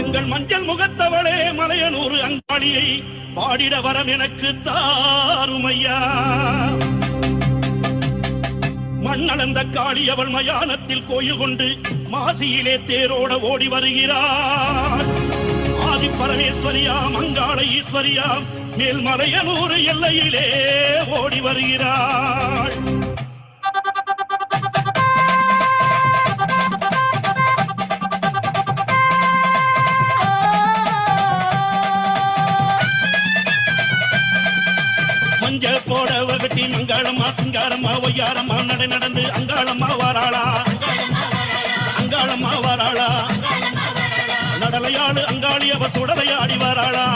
எங்கள் மஞ்சள் முகத்தவளே மலையனூர் அங்காளியை பாடிட வரம் எனக்கு தாருமையா. மண்ணளந்த காளி அவள் மயானத்தில் கோயில் கொண்டு மாசியிலே தேரோட ஓடி வருகிறார். ஆதி பரமேஸ்வரியாம் அங்காள ஈஸ்வரியாம் மேல்மலையனூர் எல்லையிலே ஓடி வருகிறாள். கட்டி மங்காளம்மா சிங்காரம்மா ஒய்யாரம்மா நடை நடந்து அங்காளம்மா வாராளா அங்காளம்மா வாராளா நடலையாடு அங்காளி அவ சுடலையாடி வாராளா.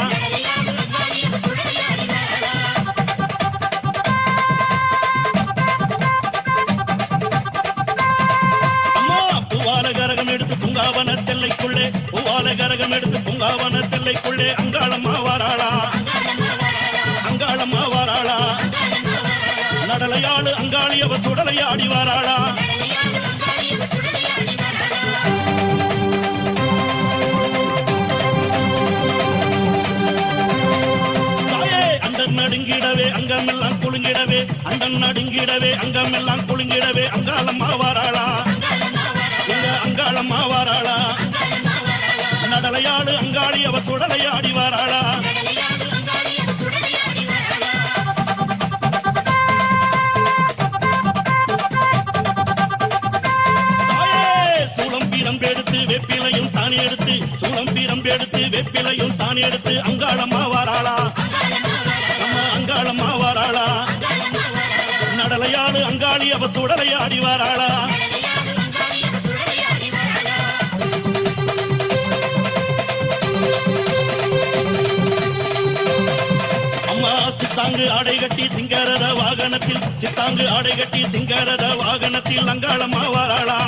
அம்மா பூவால கரகம் எடுத்து பூங்காவன தெல்லைக்குள்ளே பூவால கரகம் எடுத்து பூங்காவன தெல்லைக்குள்ளே அங்காளம்மா வாராளா அங்காளம்மா வாராளா நடலையாடு அங்காளி அவ சுடலையாடி வாராளா. தாயே அண்டன் நடுங்கிடவே அங்கமெல்லாம் குலுங்கிடவே அண்டன் நடுங்கிடவே அங்கமெல்லாம் குலுங்கிடவே அங்காளம்மா வாராளா எங்க அங்காளம்மா வாராளா நடலையாடு அங்காளி அவ சுடலையாடி வாராளா. வெப்பிலையும் தானே எடுத்து சூளம் பீரம் எடுத்து வெப்பிலையும் தானே எடுத்து அங்காளம்மா வாராளா நம்ம அங்காளம்மா வாராளா நடலையாடு அங்காளி அவ சுடலையாடி வாராளா. அம்மா சித்தாங்கு ஆடை கட்டி சிங்காரத வாகனத்தில் சித்தாங்கு ஆடை கட்டி சிங்காரத வாகனத்தில் Angalamma வாராளா.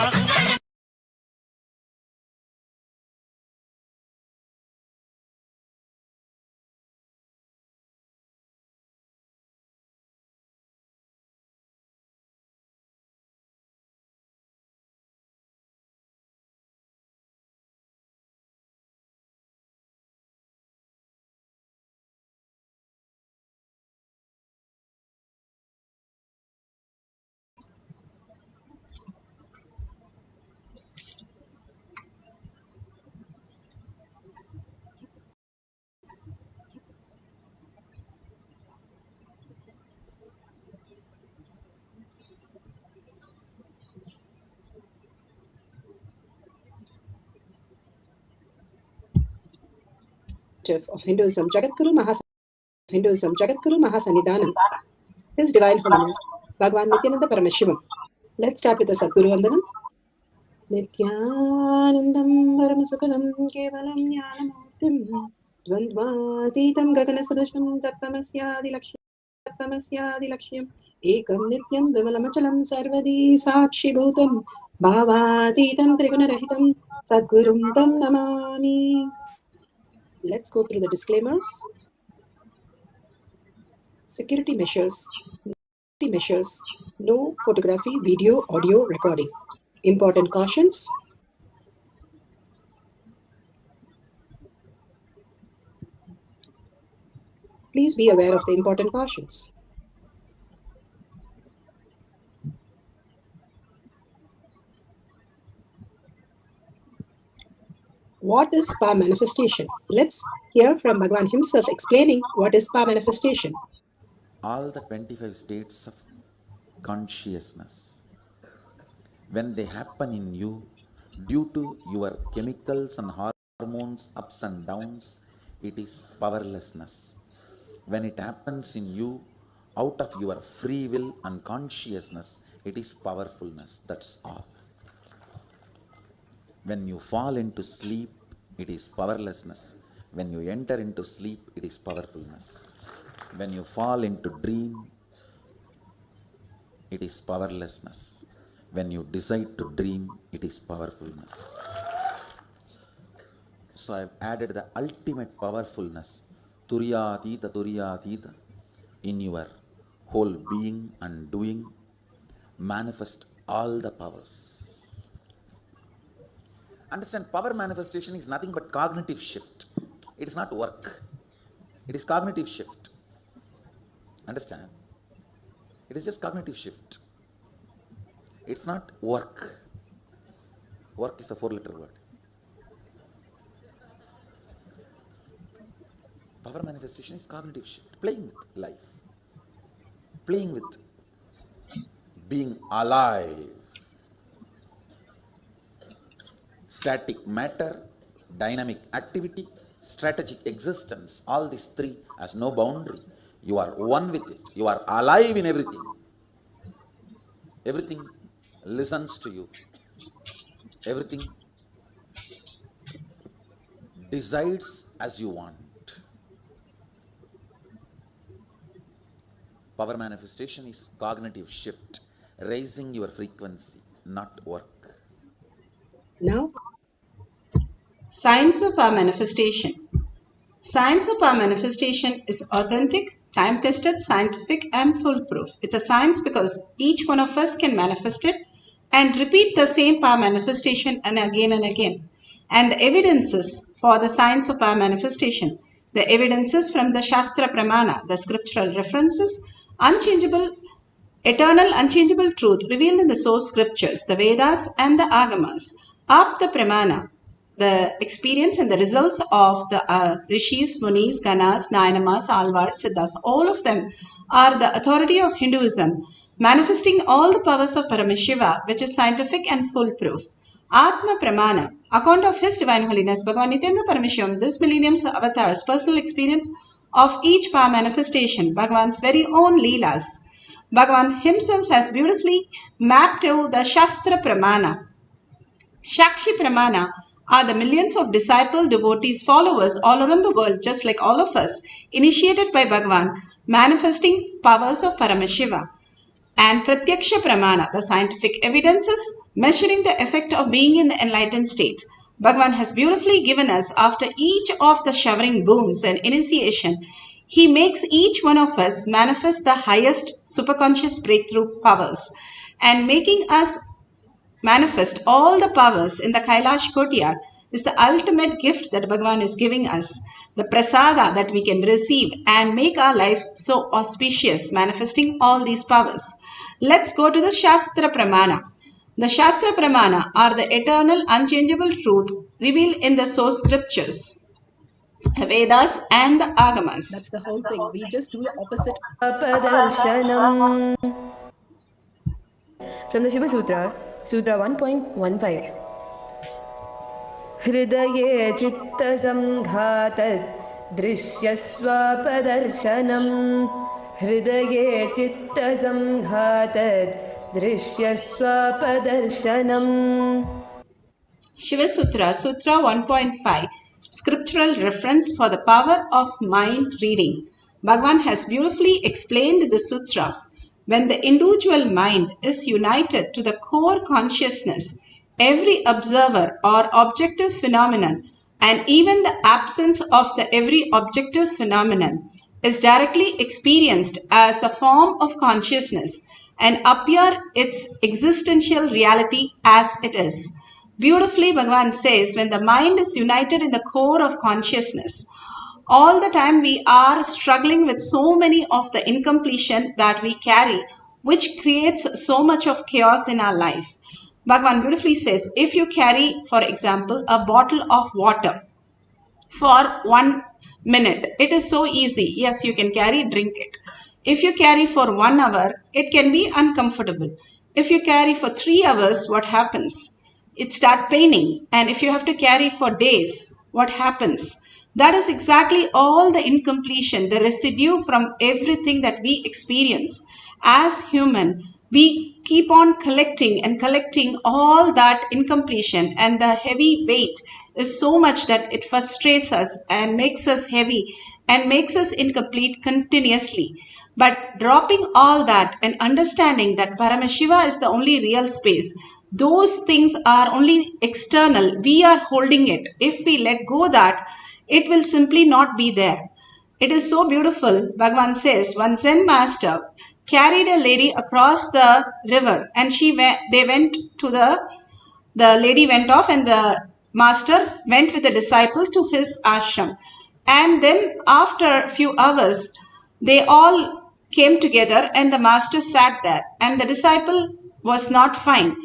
Of Hinduism, Jagadguru Mahasannidhanam, His Divine Holiness, Bhagavan Nithyananda Paramashivam. Let's start with the Sadguru Vandanam. Nithyanandam Paramasukalam Kevalam Jnanamurtim द्वन्द्वातीतं गगनसदृशं तत्त्वमस्यादिलक्ष्यम् एकं नित्यं विमलमचलं सर्वदी साक्षिभूतं भावातीतं त्रिगुणरहितं सद्गुरुं तं Namami. Let's go through the disclaimers. Security measures. No photography, video, audio recording. Important cautions. Please be aware of the important cautions. What is power manifestation? Let's hear from Bhagavan himself explaining what is power manifestation. All the 25 states of consciousness, when they happen in you due to your chemicals and hormones ups and downs, it is powerlessness. When it happens in you out of your free will and consciousness, it is powerfulness. That's all. When you fall into sleep, it is powerlessness. When you enter into sleep, it is powerfulness. When you fall into dream, it is powerlessness. When you decide to dream, it is powerfulness. So I've added the ultimate powerfulness, Turyatita, in your whole being and doing. Manifest all the powers. Understand, power manifestation is nothing but cognitive shift. It is not work. It is cognitive shift. Understand? It is just cognitive shift. It's not work. Work is a 4-letter word. Power manifestation is cognitive shift. Playing with life. Playing with being alive. Static matter, dynamic activity, strategic existence. All these three has no boundary. You are one with it. You are alive in everything. Everything listens to you. Everything decides as you want. Power manifestation is cognitive shift, raising your frequency, not work. Now, Science of our manifestation. Science of our manifestation is authentic, time-tested, scientific, and foolproof. It's a science because each one of us can manifest it and repeat the same power manifestation and again. And the evidences for the science of our manifestation, the evidences from the Shastra Pramana, the scriptural references, eternal unchangeable truth revealed in the source scriptures, the Vedas and the Agamas, Apta Pramana, the experience and the results of the Rishis, Munis, Ganas, Nayanamas, Alvars, Siddhas, all of them are the authority of Hinduism, manifesting all the powers of Paramashiva, which is scientific and foolproof. Atma Pramana, account of His Divine Holiness, Bhagavan Nithyananda Paramashivam, this millennium's avatar's personal experience of each power manifestation, Bhagavan's very own Leelas. Bhagavan himself has beautifully mapped out the Shastra Pramana. Shakshi Pramana are the millions of disciple, devotees, followers all around the world, just like all of us, initiated by Bhagavan, manifesting powers of Paramashiva. And Pratyaksha Pramana, the scientific evidences measuring the effect of being in the enlightened state. Bhagavan has beautifully given us, after each of the showering booms and initiation, he makes each one of us manifest the highest superconscious breakthrough powers, and making us manifest all the powers in the Kailash courtyard is the ultimate gift that Bhagavan is giving us, the prasada that we can receive and make our life so auspicious, manifesting all these powers. Let's go to the Shastra Pramana. The Shastra Pramana are the eternal, unchangeable truth revealed in the source scriptures, the Vedas and the Agamas. That's the whole thing. We just do the opposite. From the Shiva Sutra, Sutra 1.15. Hridaye chitta samghatat drishyaswapadarsanam. Hridaye chitta samghatat drishyaswapadarsanam. Shiva Sutra, Sutra 1.5. scriptural reference for the power of mind reading. Bhagavan has beautifully explained the sutra. When the individual mind is united to the core consciousness, every observer or objective phenomenon and even the absence of the every objective phenomenon is directly experienced as a form of consciousness and appear its existential reality as it is. Beautifully, Bhagavan says, when the mind is united in the core of consciousness, all the time we are struggling with so many of the incompletion that we carry, which creates so much of chaos in our life. Bhagavan beautifully says, if you carry, for example, a bottle of water for 1 minute, it is so easy. Yes, you can carry, drink it. If you carry for 1 hour, it can be uncomfortable. If you carry for 3 hours, what happens? It starts paining. And if you have to carry for days, what happens? That is exactly all the incompletion, the residue from everything that we experience. As human, we keep on collecting and collecting all that incompletion, and the heavy weight is so much that it frustrates us and makes us heavy and makes us incomplete continuously. But dropping all that and understanding that Paramashiva is the only real space, those things are only external. We are holding it. If we let go that, it will simply not be there. It is so beautiful. Bhagavan says, one Zen master carried a lady across the river, and they went to the lady went off, and the master went with the disciple to his ashram. And then after a few hours, they all came together and the master sat there, and the disciple was not fine.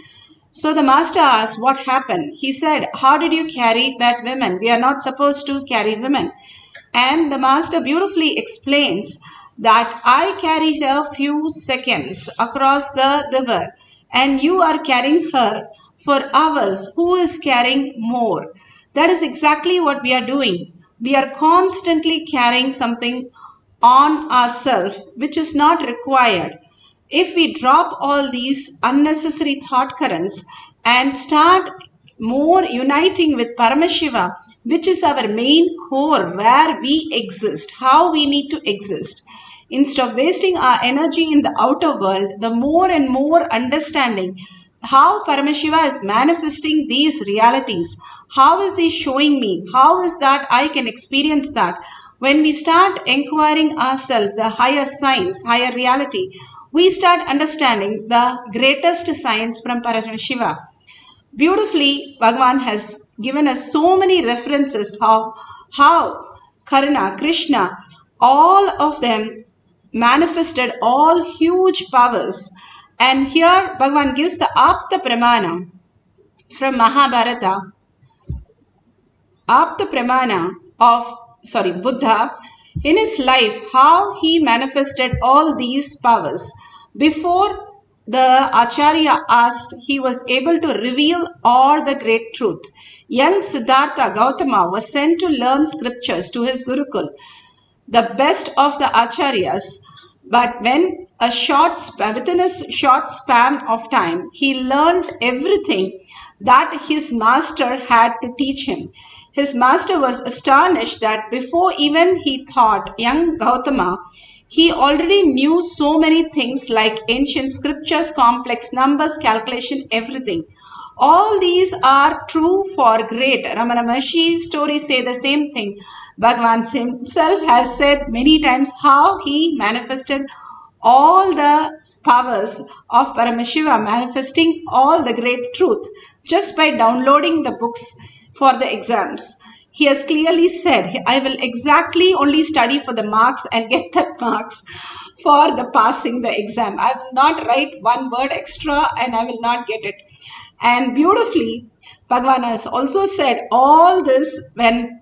So the master asked, what happened? He said, how did you carry that woman? We are not supposed to carry women. And the master beautifully explains that I carried her a few seconds across the river, and you are carrying her for hours. Who is carrying more? That is exactly what we are doing. We are constantly carrying something on ourselves which is not required. If we drop all these unnecessary thought currents and start more uniting with Paramashiva, which is our main core, where we exist, how we need to exist, instead of wasting our energy in the outer world, the more and more understanding how Paramashiva is manifesting these realities. How is he showing me? How is that I can experience that? When we start inquiring ourselves, the higher science, higher reality, we start understanding the greatest science from Paramashiva. Beautifully, Bhagavan has given us so many references how Karna, Krishna, all of them manifested all huge powers. And here Bhagavan gives the Apta Pramana from Mahabharata. Apta Pramana of Buddha, in his life, how he manifested all these powers. Before the Acharya asked, he was able to reveal all the great truth. Young Siddhartha Gautama was sent to learn scriptures to his Gurukul, the best of the Acharyas. But within a short span of time, he learned everything that his master had to teach him. His master was astonished that before even he taught young Gautama, he already knew so many things like ancient scriptures, complex numbers, calculation, everything. All these are true for great. Ramana Maharshi's stories say the same thing. Bhagavan himself has said many times how he manifested all the powers of Paramashiva, manifesting all the great truth just by downloading the books for the exams. He has clearly said, I will exactly only study for the marks and get that marks for the passing the exam. I will not write one word extra and I will not get it. And beautifully, Bhagavan has also said all this when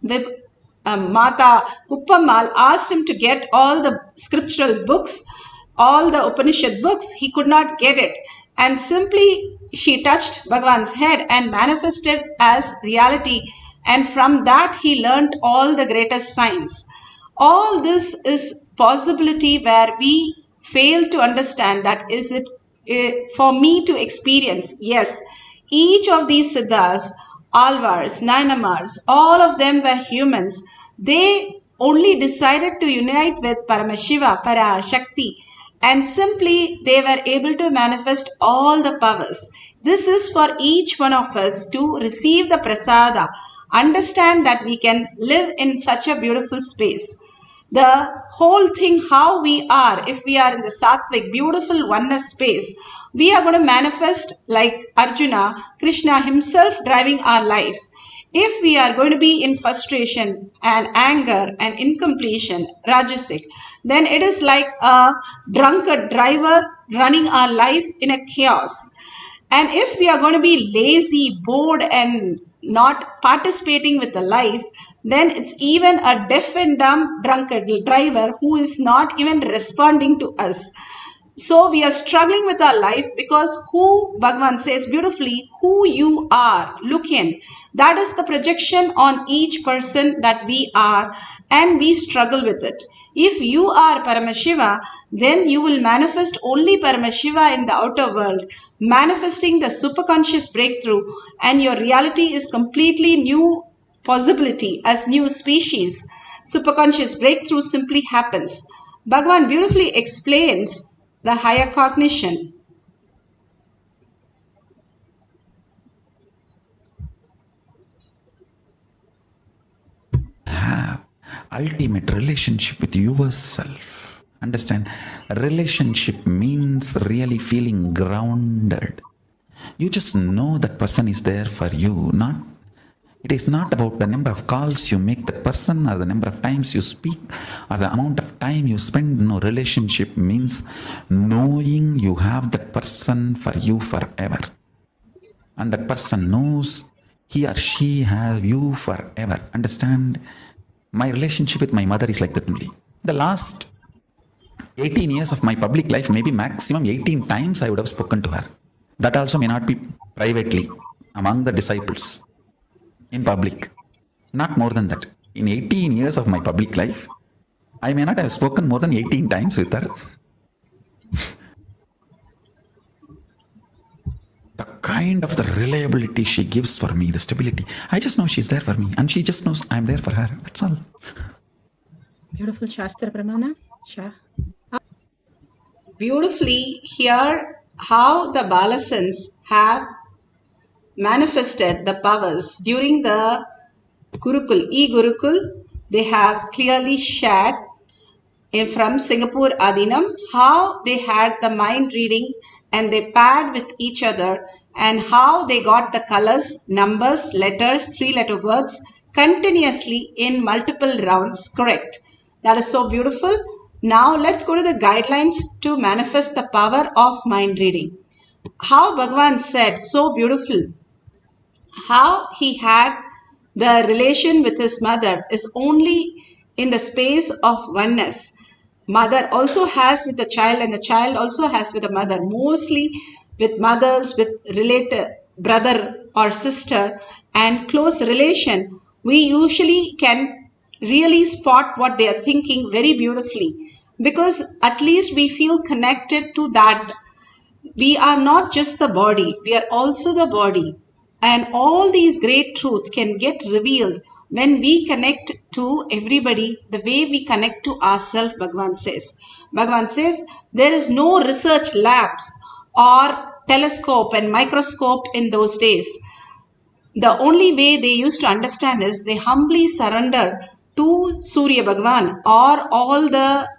Mata Kuppamal asked him to get all the scriptural books, all the Upanishad books. He could not get it. And simply she touched Bhagavan's head and manifested as reality. And from that he learnt all the greatest science. All this is possibility where we fail to understand that is it for me to experience. Yes, each of these siddhas Alvars, Nainamars, all of them were humans. They only decided to unite with Paramashiva, Parashakti, and simply they were able to manifest all the powers. This is for each one of us to receive the prasada, understand that we can live in such a beautiful space. The whole thing, how we are, if we are in the sattvic, beautiful oneness space, we are going to manifest like Arjuna, Krishna himself driving our life. If we are going to be in frustration and anger and incompletion, Rajasic, then it is like a drunkard driver running our life in a chaos. And if we are going to be lazy, bored, and not participating with the life, then it's even a deaf and dumb drunkard driver who is not even responding to us. So we are struggling with our life because who, Bhagavan says beautifully, who you are, look in. That is the projection on each person that we are, and we struggle with it. If you are Paramashiva, then you will manifest only Paramashiva in the outer world, manifesting the superconscious breakthrough, and your reality is completely new possibility as new species. Superconscious breakthrough simply happens. Bhagavan beautifully explains the higher cognition. Have ultimate relationship with yourself. Understand? Relationship means really feeling grounded. You just know that person is there for you. It is not about the number of calls you make that person or the number of times you speak or the amount of time you spend. No, relationship means knowing you have that person for you forever. And that person knows he or she has you forever. Understand? My relationship with my mother is like that only. The last 18 years of my public life, maybe maximum 18 times I would have spoken to her. That also may not be privately among the disciples. In public, not more than that. In 18 years of my public life, I may not have spoken more than 18 times with her. The kind of the reliability she gives for me, the stability, I just know she's there for me, and she just knows I'm there for her. That's all. Beautiful Shastra Pramana. Beautifully here how the Balasans have manifested the powers during the Gurukul, e-Gurukul. They have clearly shared from Singapore Adinam how they had the mind reading and they paired with each other and how they got the colors, numbers, letters, 3-letter words continuously in multiple rounds correct. That is so beautiful. Now let's go to the guidelines to manifest the power of mind reading. How Bhagavan said so beautiful, how he had the relation with his mother is only in the space of oneness. Mother also has with the child and the child also has with the mother. Mostly with mothers, with related brother or sister and close relation, we usually can really spot what they are thinking very beautifully, because at least we feel connected to that. We are not just the body, we are also the body. And all these great truths can get revealed when we connect to everybody the way we connect to ourselves, Bhagavan says. Bhagavan says there is no research labs or telescope and microscope in those days. The only way they used to understand is they humbly surrender to Surya Bhagavan or all the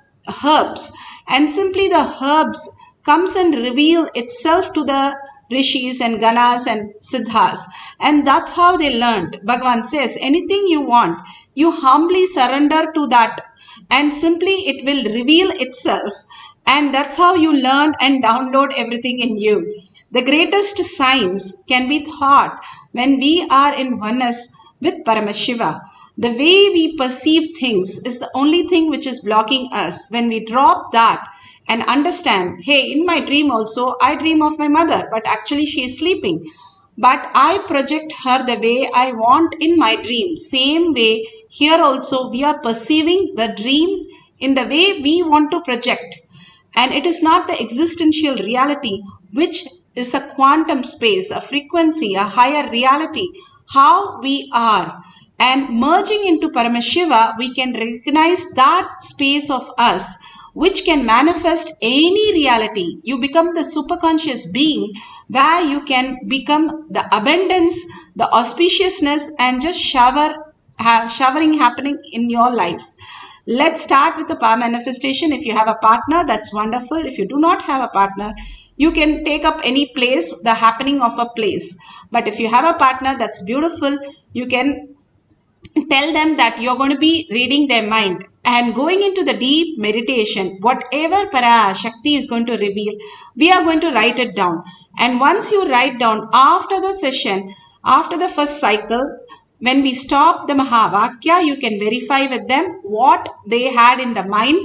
herbs, and simply the herbs comes and reveal itself to the rishis and ganas and siddhas, and that's how they learned. Bhagavan says anything you want, you humbly surrender to that and simply it will reveal itself, and that's how you learn and download everything in you. The greatest science can be taught when we are in oneness with Paramashiva. The way we perceive things is the only thing which is blocking us. When we drop that and understand, hey, in my dream also, I dream of my mother, but actually she is sleeping. But I project her the way I want in my dream. Same way, here also we are perceiving the dream in the way we want to project. And it is not the existential reality, which is a quantum space, a frequency, a higher reality. how we are. And merging into Paramashiva, we can recognize that space of us which can manifest any reality. You become the superconscious being where you can become the abundance, the auspiciousness, and just showering happening in your life. Let's start with the power manifestation. If you have a partner, that's wonderful. If you do not have a partner, you can take up any place, the happening of a place. But if you have a partner, that's beautiful. You can tell them that you're going to be reading their mind and going into the deep meditation. Whatever Parashakti is going to reveal, we are going to write it down. And once you write down, after the session, after the first cycle, when we stop the Mahavakya, you can verify with them what they had in the mind.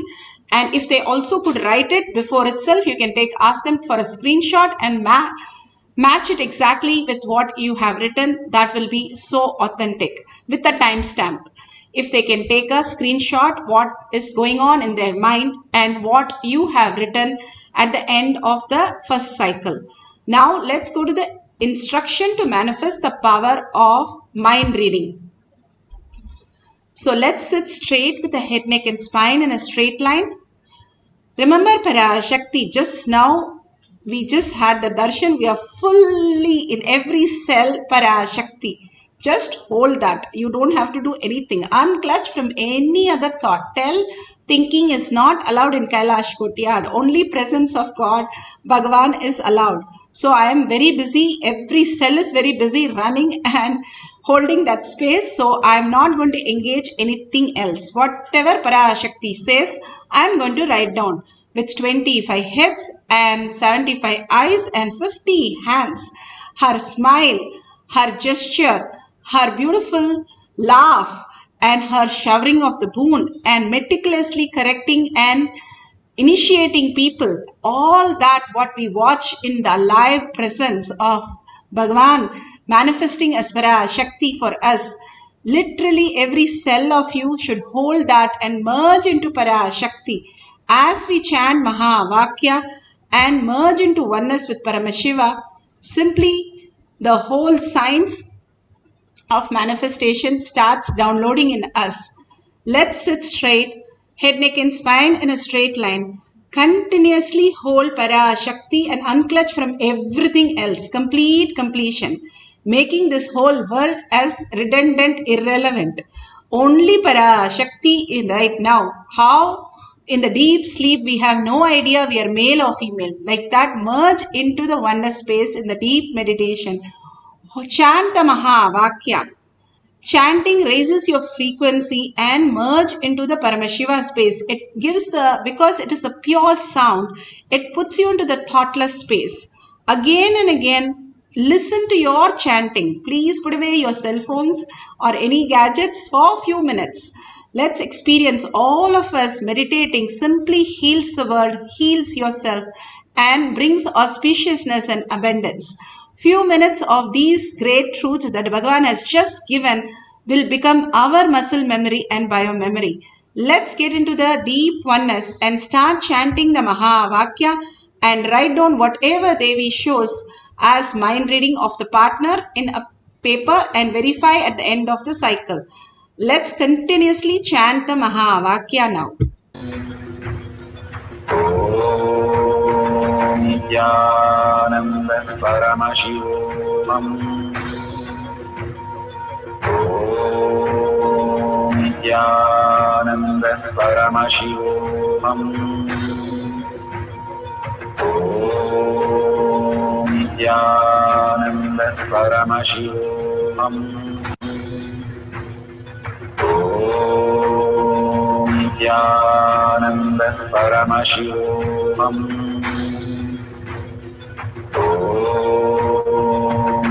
And if they also could write it before itself, you can ask them for a screenshot and match it exactly with what you have written. That will be so authentic with a timestamp. If they can take a screenshot what is going on in their mind and what you have written at the end of the first cycle. Now let's go to the instruction to manifest the power of mind reading. So let's sit straight with the head, neck and spine in a straight line. Remember Parashakti, just now we just had the darshan. We are fully in every cell Parashakti. Just hold that. You don't have to do anything. Unclutch from any other thought. Tell thinking is not allowed in Kailash Kotyad. Only presence of God, Bhagavan is allowed. So I am very busy. Every cell is very busy running and holding that space. So I am not going to engage anything else. Whatever Parashakti says, I am going to write down with 25 heads and 75 eyes and 50 hands. Her smile, her gesture, her beautiful laugh, and her showering of the boon and meticulously correcting and initiating people. All that what we watch in the live presence of Bhagavan manifesting as Parashakti for us. Literally every cell of you should hold that and merge into Parashakti as we chant Mahavakya and merge into oneness with Paramashiva. Simply the whole science of manifestation starts downloading in us. Let's sit straight, head, neck and spine in a straight line. Continuously hold Parashakti and unclutch from everything else. Complete completion. Making this whole world as redundant, irrelevant. Only Parashakti is right now. How? In the deep sleep, we have no idea we are male or female. Like that, merge into the oneness space in the deep meditation. Chant the Mahavakya. Chanting raises your frequency and merge into the Paramashiva space. It gives because it is a pure sound, it puts you into the thoughtless space. Again and again, listen to your chanting. Please put away your cell phones or any gadgets for a few minutes. Let's experience all of us meditating simply heals the world, heals yourself, and brings auspiciousness and abundance. Few minutes of these great truths that Bhagavan has just given will become our muscle memory and bio memory. Let's get into the deep oneness and start chanting the Mahavakya and write down whatever Devi shows as mind reading of the partner in a paper and verify at the end of the cycle. Let's continuously chant the Mahavakya now. Nithyananda Paramashivoham. Nithyananda Paramashivoham. Nithyananda Paramashivoham. Nithyananda Paramashivoham.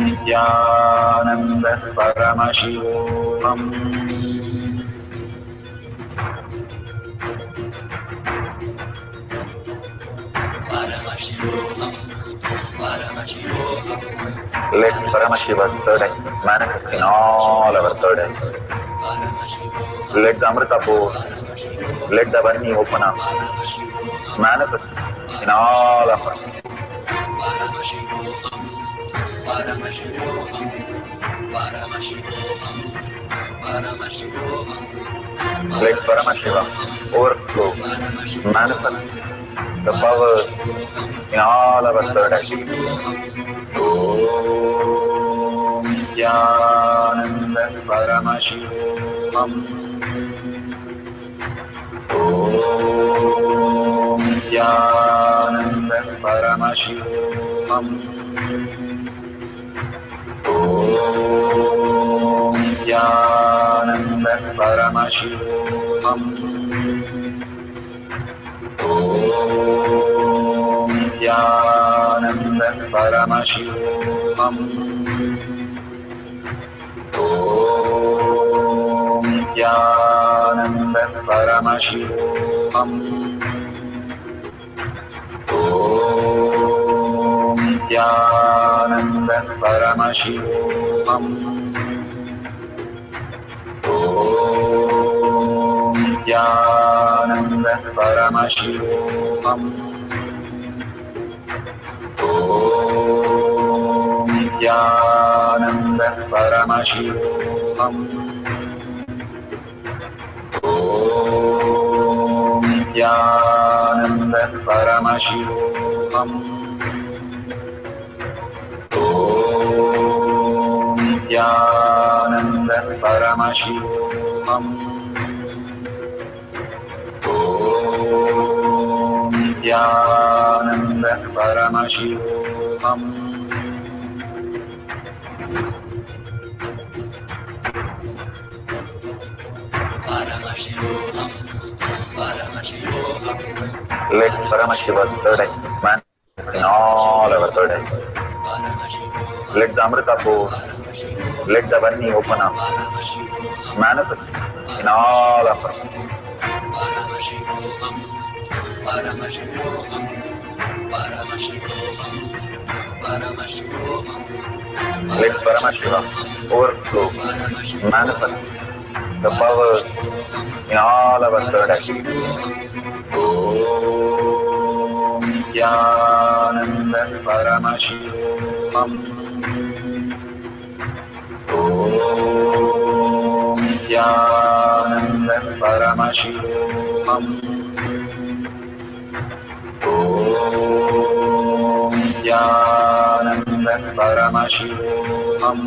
Nithyananda Paramashivoham. Let Paramashiva's third eye manifest in all our third eyes. Let the Amrita pour, let the Varni open up, manifest in all of us. Paramashivoham, Paramashivoham, Paramashivoham. Let Paramashiva overflow, manifest the powers in all our third activities. Om Jnananda Paramashivoham. Om Jnananda Paramashivoham. Om Jnananda Paramashivoham. Om Jnananda Paramashivoham. Om Jnananda Paramashivoham. Om Jnananda Paramashivoham. Om Jnananda Paramashivoham. Om Jnananda Paramashivoham. Om Jnananda Paramashivoham. Om Jnananda Paramashivoham. Om Jnananda Paramashivoham. Paramashivoham, Paramashivoham. Let Paramashiva's third eye manifest in all our third eyes. Let the Amrita pour, let the Varni open up, manifest in all of us. Paramashivoham, Paramashivoham, Paramashivoham, Paramashivoham. Let Paramashiva overflow, manifest the powers in all our third activities. Om Jnananda Paramashivoham. Om Jnananda Paramashivoham. Om Jnananda Paramashivoham.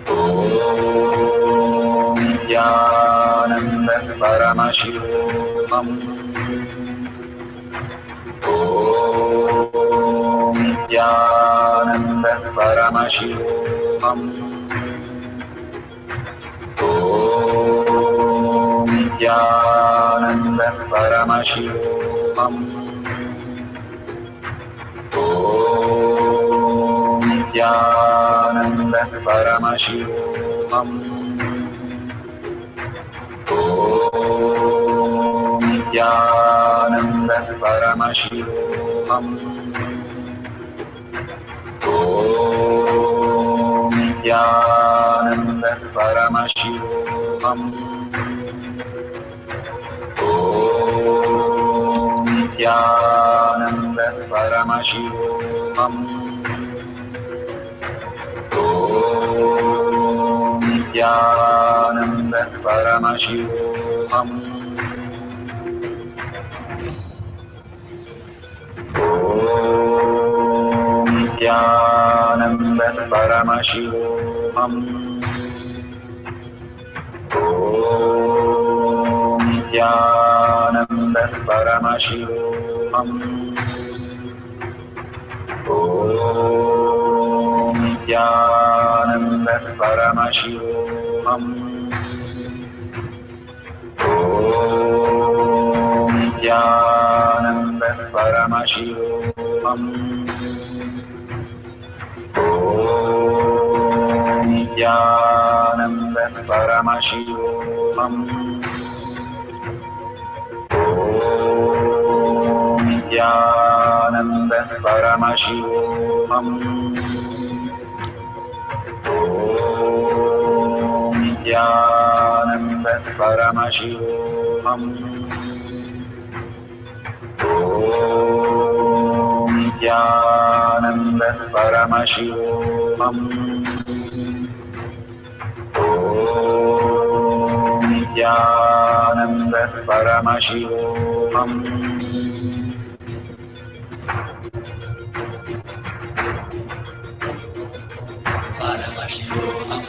Om Jnananda Paramashivoham. Om Jnananda Paramashivoham. Om Jnananda Paramashivoham. Om Jnananda Paramashivoham. Om Jnananda Paramashivoham. Om Jnananda Paramashivoham. Om Jnananda Paramashivoham. Om Jnananda Paramashivoham. Om Jnananda Paramashivoham. Om Jnananda Paramashivoham. Om Jnananda Paramashivoham. Om Jnananda Paramashivoham. Om Jnananda Paramashivoham. Om Jnananda Paramashivoham. Om Jnananda Paramashivoham. Om Jnananda Paramashivoham. Om Nithyananda Paramashivoham. Paramashivoham.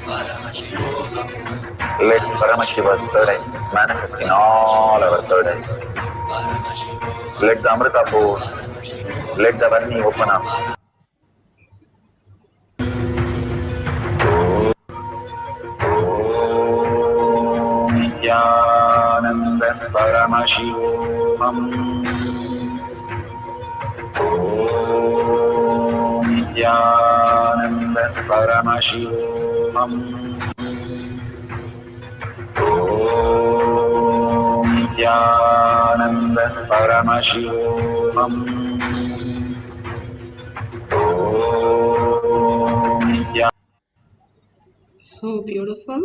Paramashivoham. Let Paramashiva's third eye manifest in all our third eyes. Let the Amrita pour. Let the Varni open up. Om Nithyananda Paramashivoham. Om Nithyananda Paramashivoham. Om Nithyananda Paramashivoham. Om Nithyananda. So beautiful.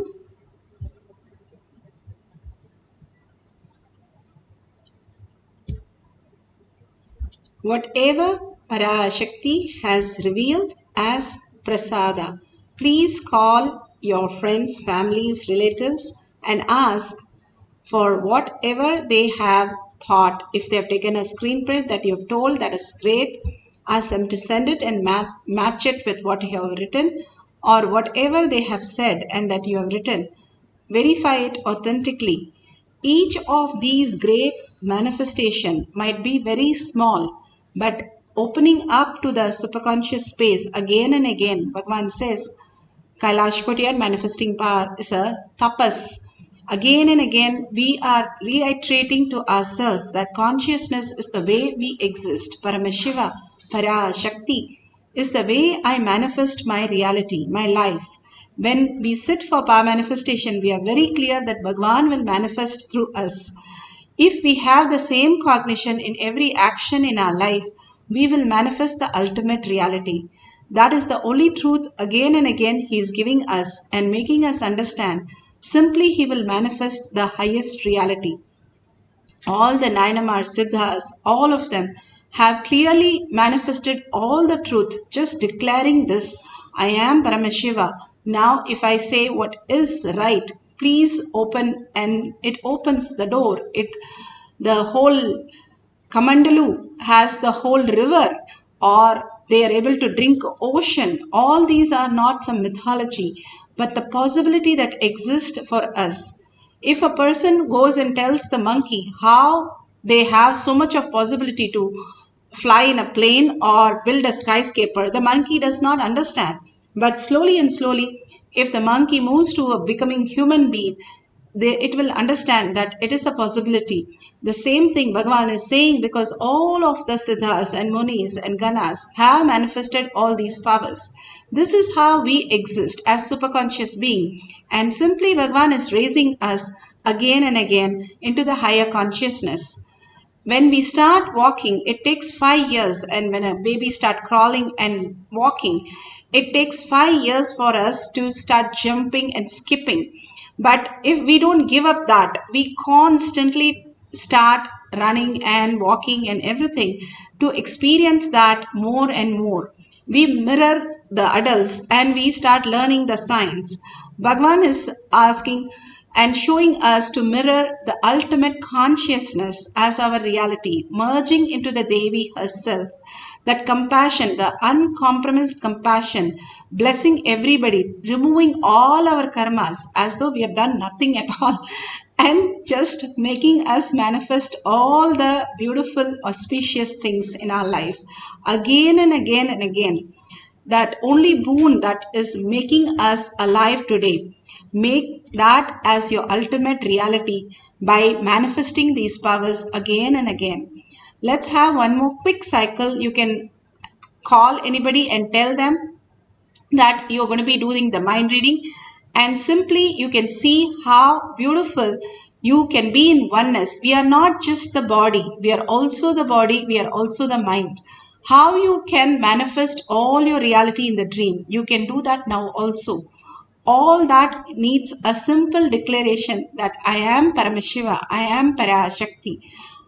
Whatever Parashakti has revealed as prasada, please call your friends, families, relatives and ask for whatever they have thought. If they have taken a screen print that you have told, that is great. Ask them to send it and match it with what you have written, or whatever they have said and that you have written. Verify it authentically. Each of these great manifestation might be very small, but opening up to the superconscious space again and again. Bhagavan says, Kailasa manifesting power is a tapas. Again and again, we are reiterating to ourselves that consciousness is the way we exist. Paramashiva, Parashakti is the way I manifest my reality, my life. When we sit for power manifestation, we are very clear that Bhagavan will manifest through us. If we have the same cognition in every action in our life, we will manifest the ultimate reality. That is the only truth again and again He is giving us and making us understand. Simply He will manifest the highest reality. All the Nainamar, Siddhas, all of them have clearly manifested all the truth, just declaring this, I am Paramashiva. Now if I say what is right, please open, and it opens the door. The whole Kamandalu has the whole river, or they are able to drink ocean. All these are not some mythology, but the possibility that exists for us. If a person goes and tells the monkey how they have so much of possibility to fly in a plane or build a skyscraper, the monkey does not understand. But slowly and slowly, if the monkey moves to a becoming human being, it will understand that it is a possibility. The same thing Bhagavan is saying, because all of the Siddhas and Munis and Ganas have manifested all these powers. This is how we exist as superconscious being, and simply Bhagavan is raising us again and again into the higher consciousness. When we start walking, it takes 5 years, and when a baby starts crawling and walking, it takes 5 years for us to start jumping and skipping. But if we don't give up that, we constantly start running and walking and everything to experience that more and more. We mirror the adults and we start learning the science. Bhagavan is asking and showing us to mirror the ultimate consciousness as our reality, merging into the Devi herself. That compassion, the uncompromised compassion, blessing everybody, removing all our karmas as though we have done nothing at all, and just making us manifest all the beautiful, auspicious things in our life again and again and again. That only boon that is making us alive today. Make that as your ultimate reality by manifesting these powers again and again. Let's have one more quick cycle. You can call anybody and tell them that you're going to be doing the mind reading, and simply you can see how beautiful you can be in oneness. We are not just the body, we are also the body, we are also the mind. How you can manifest all your reality in the dream, you can do that now also. All that needs a simple declaration that I am Paramashiva, I am Parashakti.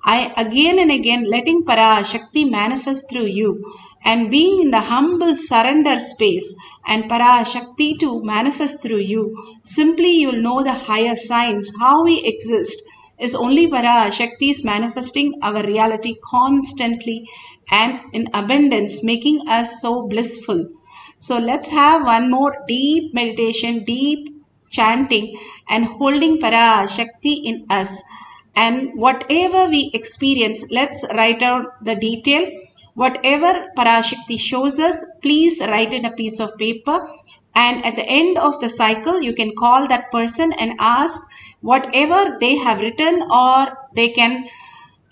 I again and again letting Parashakti manifest through you, and being in the humble surrender space and Parashakti to manifest through you, simply you'll know the higher signs. How we exist is only Parashakti is manifesting our reality constantly and in abundance, making us so blissful. So let's have one more deep meditation, deep chanting and holding Parashakti in us. And whatever we experience, let's write out the detail. Whatever Parashakti shows us, please write in a piece of paper. And at the end of the cycle, you can call that person and ask whatever they have written, or they can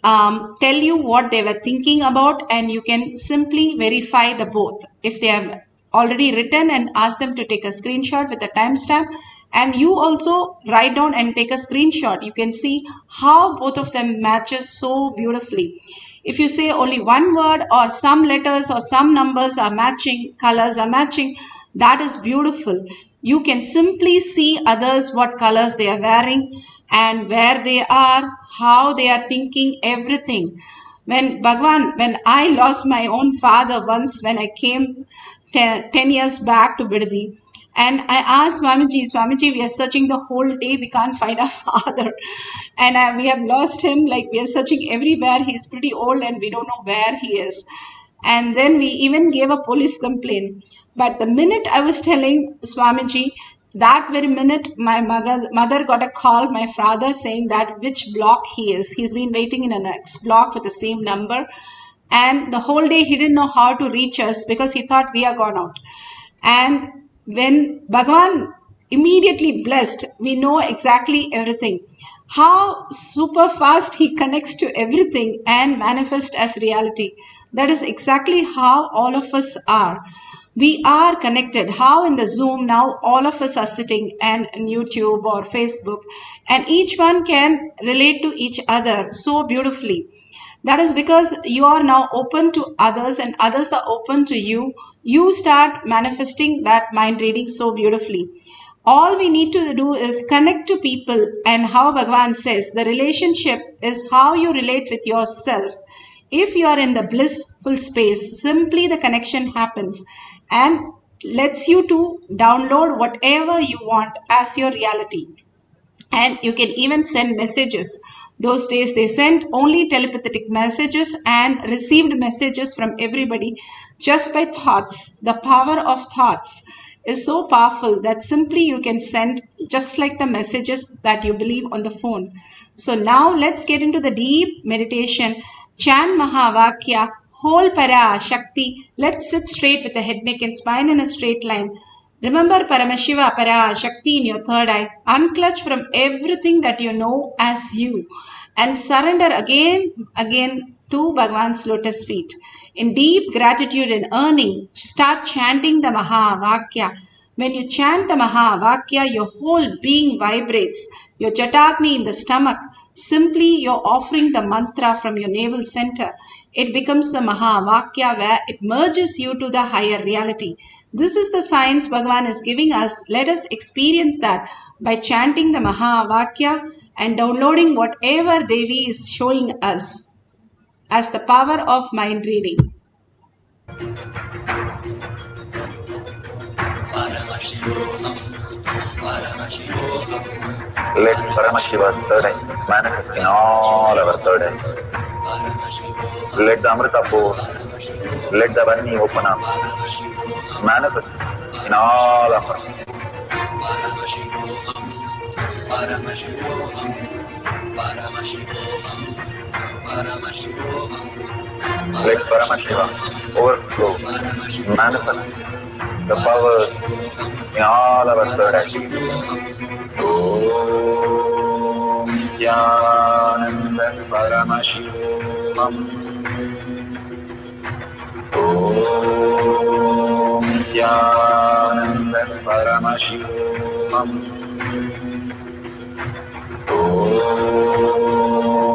tell you what they were thinking about, and you can simply verify the both. If they have already written, and ask them to take a screenshot with a timestamp, and you also write down and take a screenshot. You can see how both of them matches so beautifully. If you say only one word, or some letters or some numbers are matching, colors are matching, that is beautiful. You can simply see others what colors they are wearing and where they are, how they are thinking, everything. When I lost my own father once when I came 10 years back to Bidadi, and I asked Swamiji, we are searching the whole day, we can't find our father. And we have lost him, like we are searching everywhere. He's pretty old and we don't know where he is. And then we even gave a police complaint. But the minute I was telling Swamiji, that very minute my mother got a call, my father, saying that which block he is. He's been waiting in a next block with the same number. And the whole day he didn't know how to reach us because he thought we are gone out. And when Bhagavan immediately blessed, we know exactly everything. How super fast he connects to everything and manifests as reality. That is exactly how all of us are. We are connected. How in the Zoom now all of us are sitting, and in YouTube or Facebook, and each one can relate to each other so beautifully. That is because you are now open to others and others are open to you. You start manifesting that mind reading so beautifully. All we need to do is connect to people, and how Bhagavan says the relationship is how you relate with yourself. If you are in the blissful space, simply the connection happens and lets you to download whatever you want as your reality. And you can even send messages. Those days they sent only telepathic messages and received messages from everybody just by thoughts. The power of thoughts is so powerful that simply you can send just like the messages that you believe on the phone. So now let's get into the deep meditation. Chant Mahavakya, whole Parashakti. Let's sit straight with the head, neck and spine in a straight line. Remember Paramashiva, Parashakti in your third eye. Unclutch from everything that you know as you and surrender again to Bhagavan's lotus feet. In deep gratitude and earning, start chanting the Mahavakya. When you chant the Mahavakya, your whole being vibrates. Your Jatakni in the stomach, simply you're offering the mantra from your navel center. It becomes the Mahavakya where it merges you to the higher reality. This is the science Bhagavan is giving us. Let us experience that by chanting the Mahavakya and downloading whatever Devi is showing us as the power of mind reading. Paramashivoham, Paramashivoham. Let Paramashiva's third eye manifest in all our third eyes. Let the Amrita pour, let the Varni open up, manifest in all of us. Paramashivoham, Paramashivoham, Paramashivoham, Paramashivoham. Let Paramashiva overflow, manifest the powers in all our third eyes. Om Nithyananda Paramashivam. Om Nithyananda Paramashivam. Om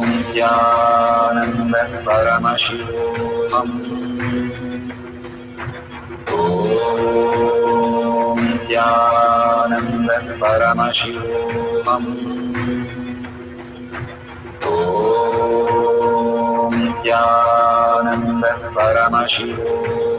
Nithyananda Paramashivam. Om Nithyananda Paramashivoham. Om Nithyananda Paramashivoham.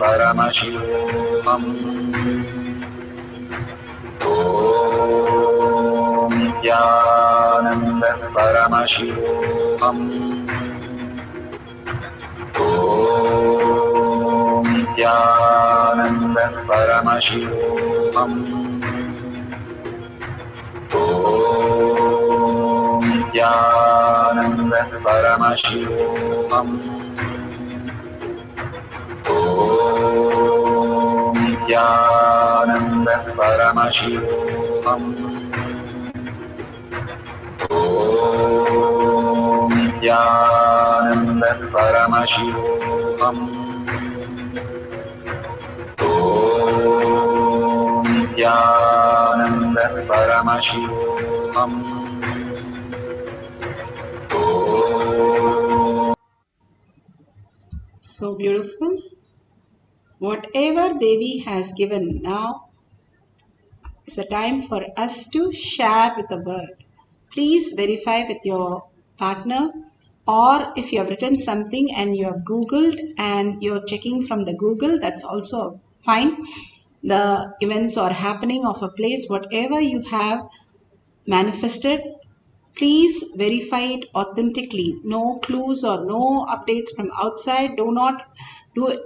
Paramashivoham. Om Nithyananda Paramashivoham. Om Nithyananda Paramashivoham. Om Nithyananda Paramashivoham. Om Nithyananda Paramashivoham. Om Nithyananda Paramashivoham. Om Nithyananda Paramashivoham. So beautiful. Whatever Devi has given now is the time for us to share with the world. Please verify with your partner, or if you have written something and you have Googled and you're checking from the Google, that's also fine. The events or happening of a place, whatever you have manifested, please verify it authentically. No clues or no updates from outside. Do not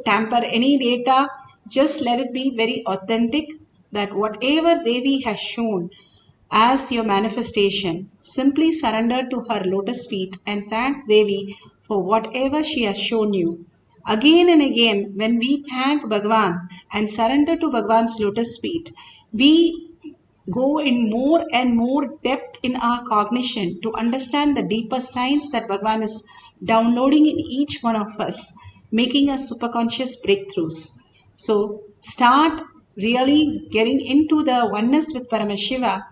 tamper any data. Just let it be very authentic, that whatever Devi has shown as your manifestation, simply surrender to her lotus feet and thank Devi for whatever she has shown you. Again and again, when we thank Bhagavan and surrender to Bhagavan's lotus feet, we go in more and more depth in our cognition to understand the deeper science that Bhagavan is downloading in each one of us, making us superconscious breakthroughs. So start really getting into the oneness with Paramashiva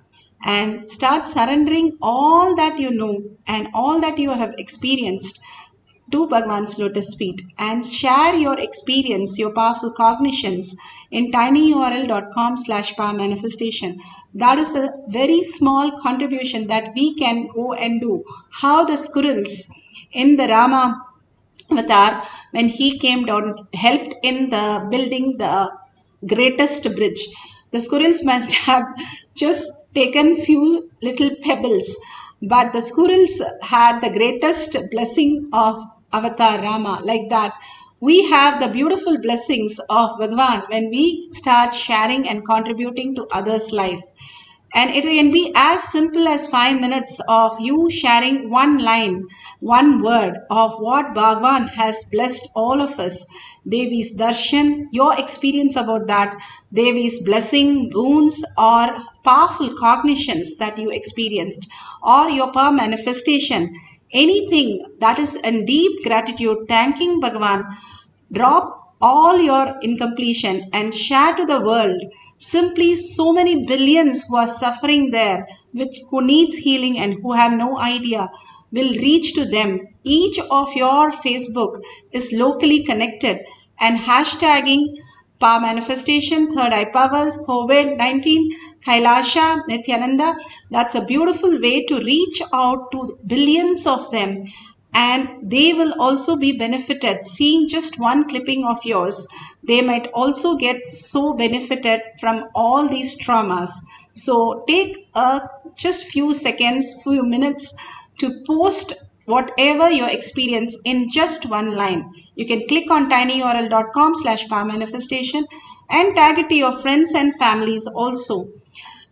and start surrendering all that you know and all that you have experienced to Bhagavan's lotus feet and share your experience, your powerful cognitions in tinyurl.com/power manifestation. That is the very small contribution that we can go and do. How the squirrels in the Rama avatar, when he came down, helped in the building the greatest bridge. The squirrels must have just taken few little pebbles, but the squirrels had the greatest blessing of Avatar Rama. Like that, we have the beautiful blessings of Bhagavan when we start sharing and contributing to others' life. And it can be as simple as 5 minutes of you sharing one line, one word of what Bhagavan has blessed all of us. Devi's darshan, your experience about that, Devi's blessing, boons, or powerful cognitions that you experienced, or your power manifestation, anything that is in deep gratitude, thanking Bhagavan. Drop all your incompletion and share to the world. Simply so many billions who are suffering there, who needs healing and who have no idea, will reach to them. Each of your Facebook is locally connected and hashtagging Power Manifestation, Third Eye Powers, COVID-19, Kailasa, Nithyananda. That's a beautiful way to reach out to billions of them, and they will also be benefited. Seeing just one clipping of yours, they might also get so benefited from all these traumas. So take just few seconds, few minutes to post whatever your experience in just one line. You can click on tinyurl.com/power manifestation and tag it to your friends and families also.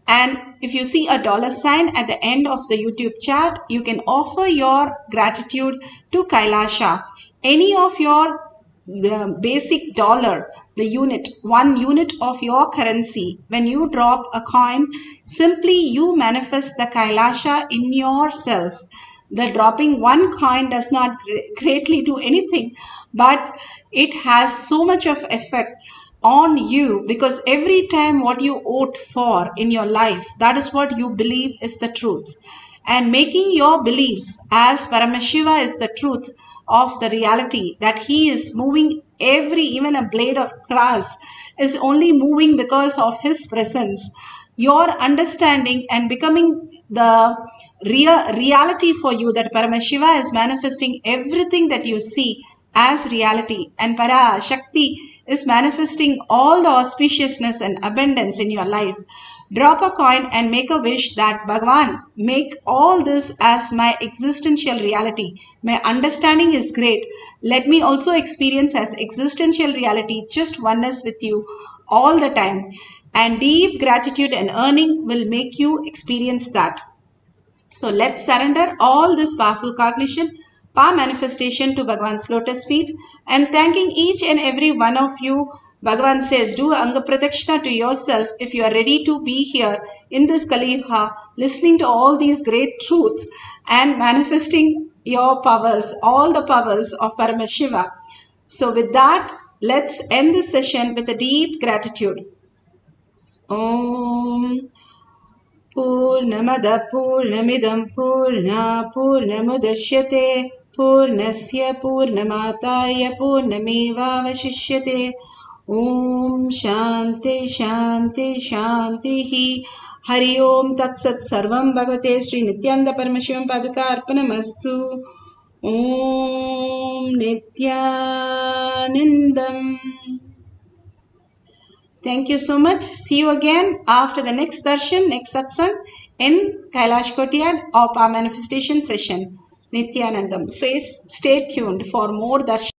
And if you see a $sign at the end of the YouTube chat, you can offer your gratitude to Kailasa. Any of your basic dollar, the unit, 1 unit of your currency, when you drop a coin, simply you manifest the Kailasa in yourself. The dropping one coin does not greatly do anything, but it has so much of effect on you, because every time what you vote for in your life, that is what you believe is the truth. And making your beliefs as Paramashiva is the truth of the reality, that he is moving even a blade of grass is only moving because of his presence. Your understanding and becoming the reality for you, that Paramashiva is manifesting everything that you see as reality, and Parashakti is manifesting all the auspiciousness and abundance in your life. Drop a coin and make a wish that Bhagavan, make all this as my existential reality. My understanding is great. Let me also experience as existential reality just oneness with you all the time. And deep gratitude and earning will make you experience that. So let's surrender all this powerful cognition, power manifestation to Bhagavan's lotus feet, and thanking each and every one of you. Bhagavan says, do Anga Pradakshina to yourself if you are ready to be here in this Kali Yuga, listening to all these great truths and manifesting your powers, all the powers of Paramashiva. So with that, let's end this session with a deep gratitude. Om Purnamada Purnamidam Purna Purnamudashyate Purnasya Purnamataya Purnamevavashishyate. Om Shanti Shanti Shanti Hari Om Tat Sat Sarvam Bhagavate Sri Nithyananda Paramashivam Paduka Arpanamastu. Om Nithyanandam. Thank you so much. See you again after the next darshan, next satsang in Kailash Kotiyad of our manifestation session. Nithyanandam says, stay tuned for more darshan.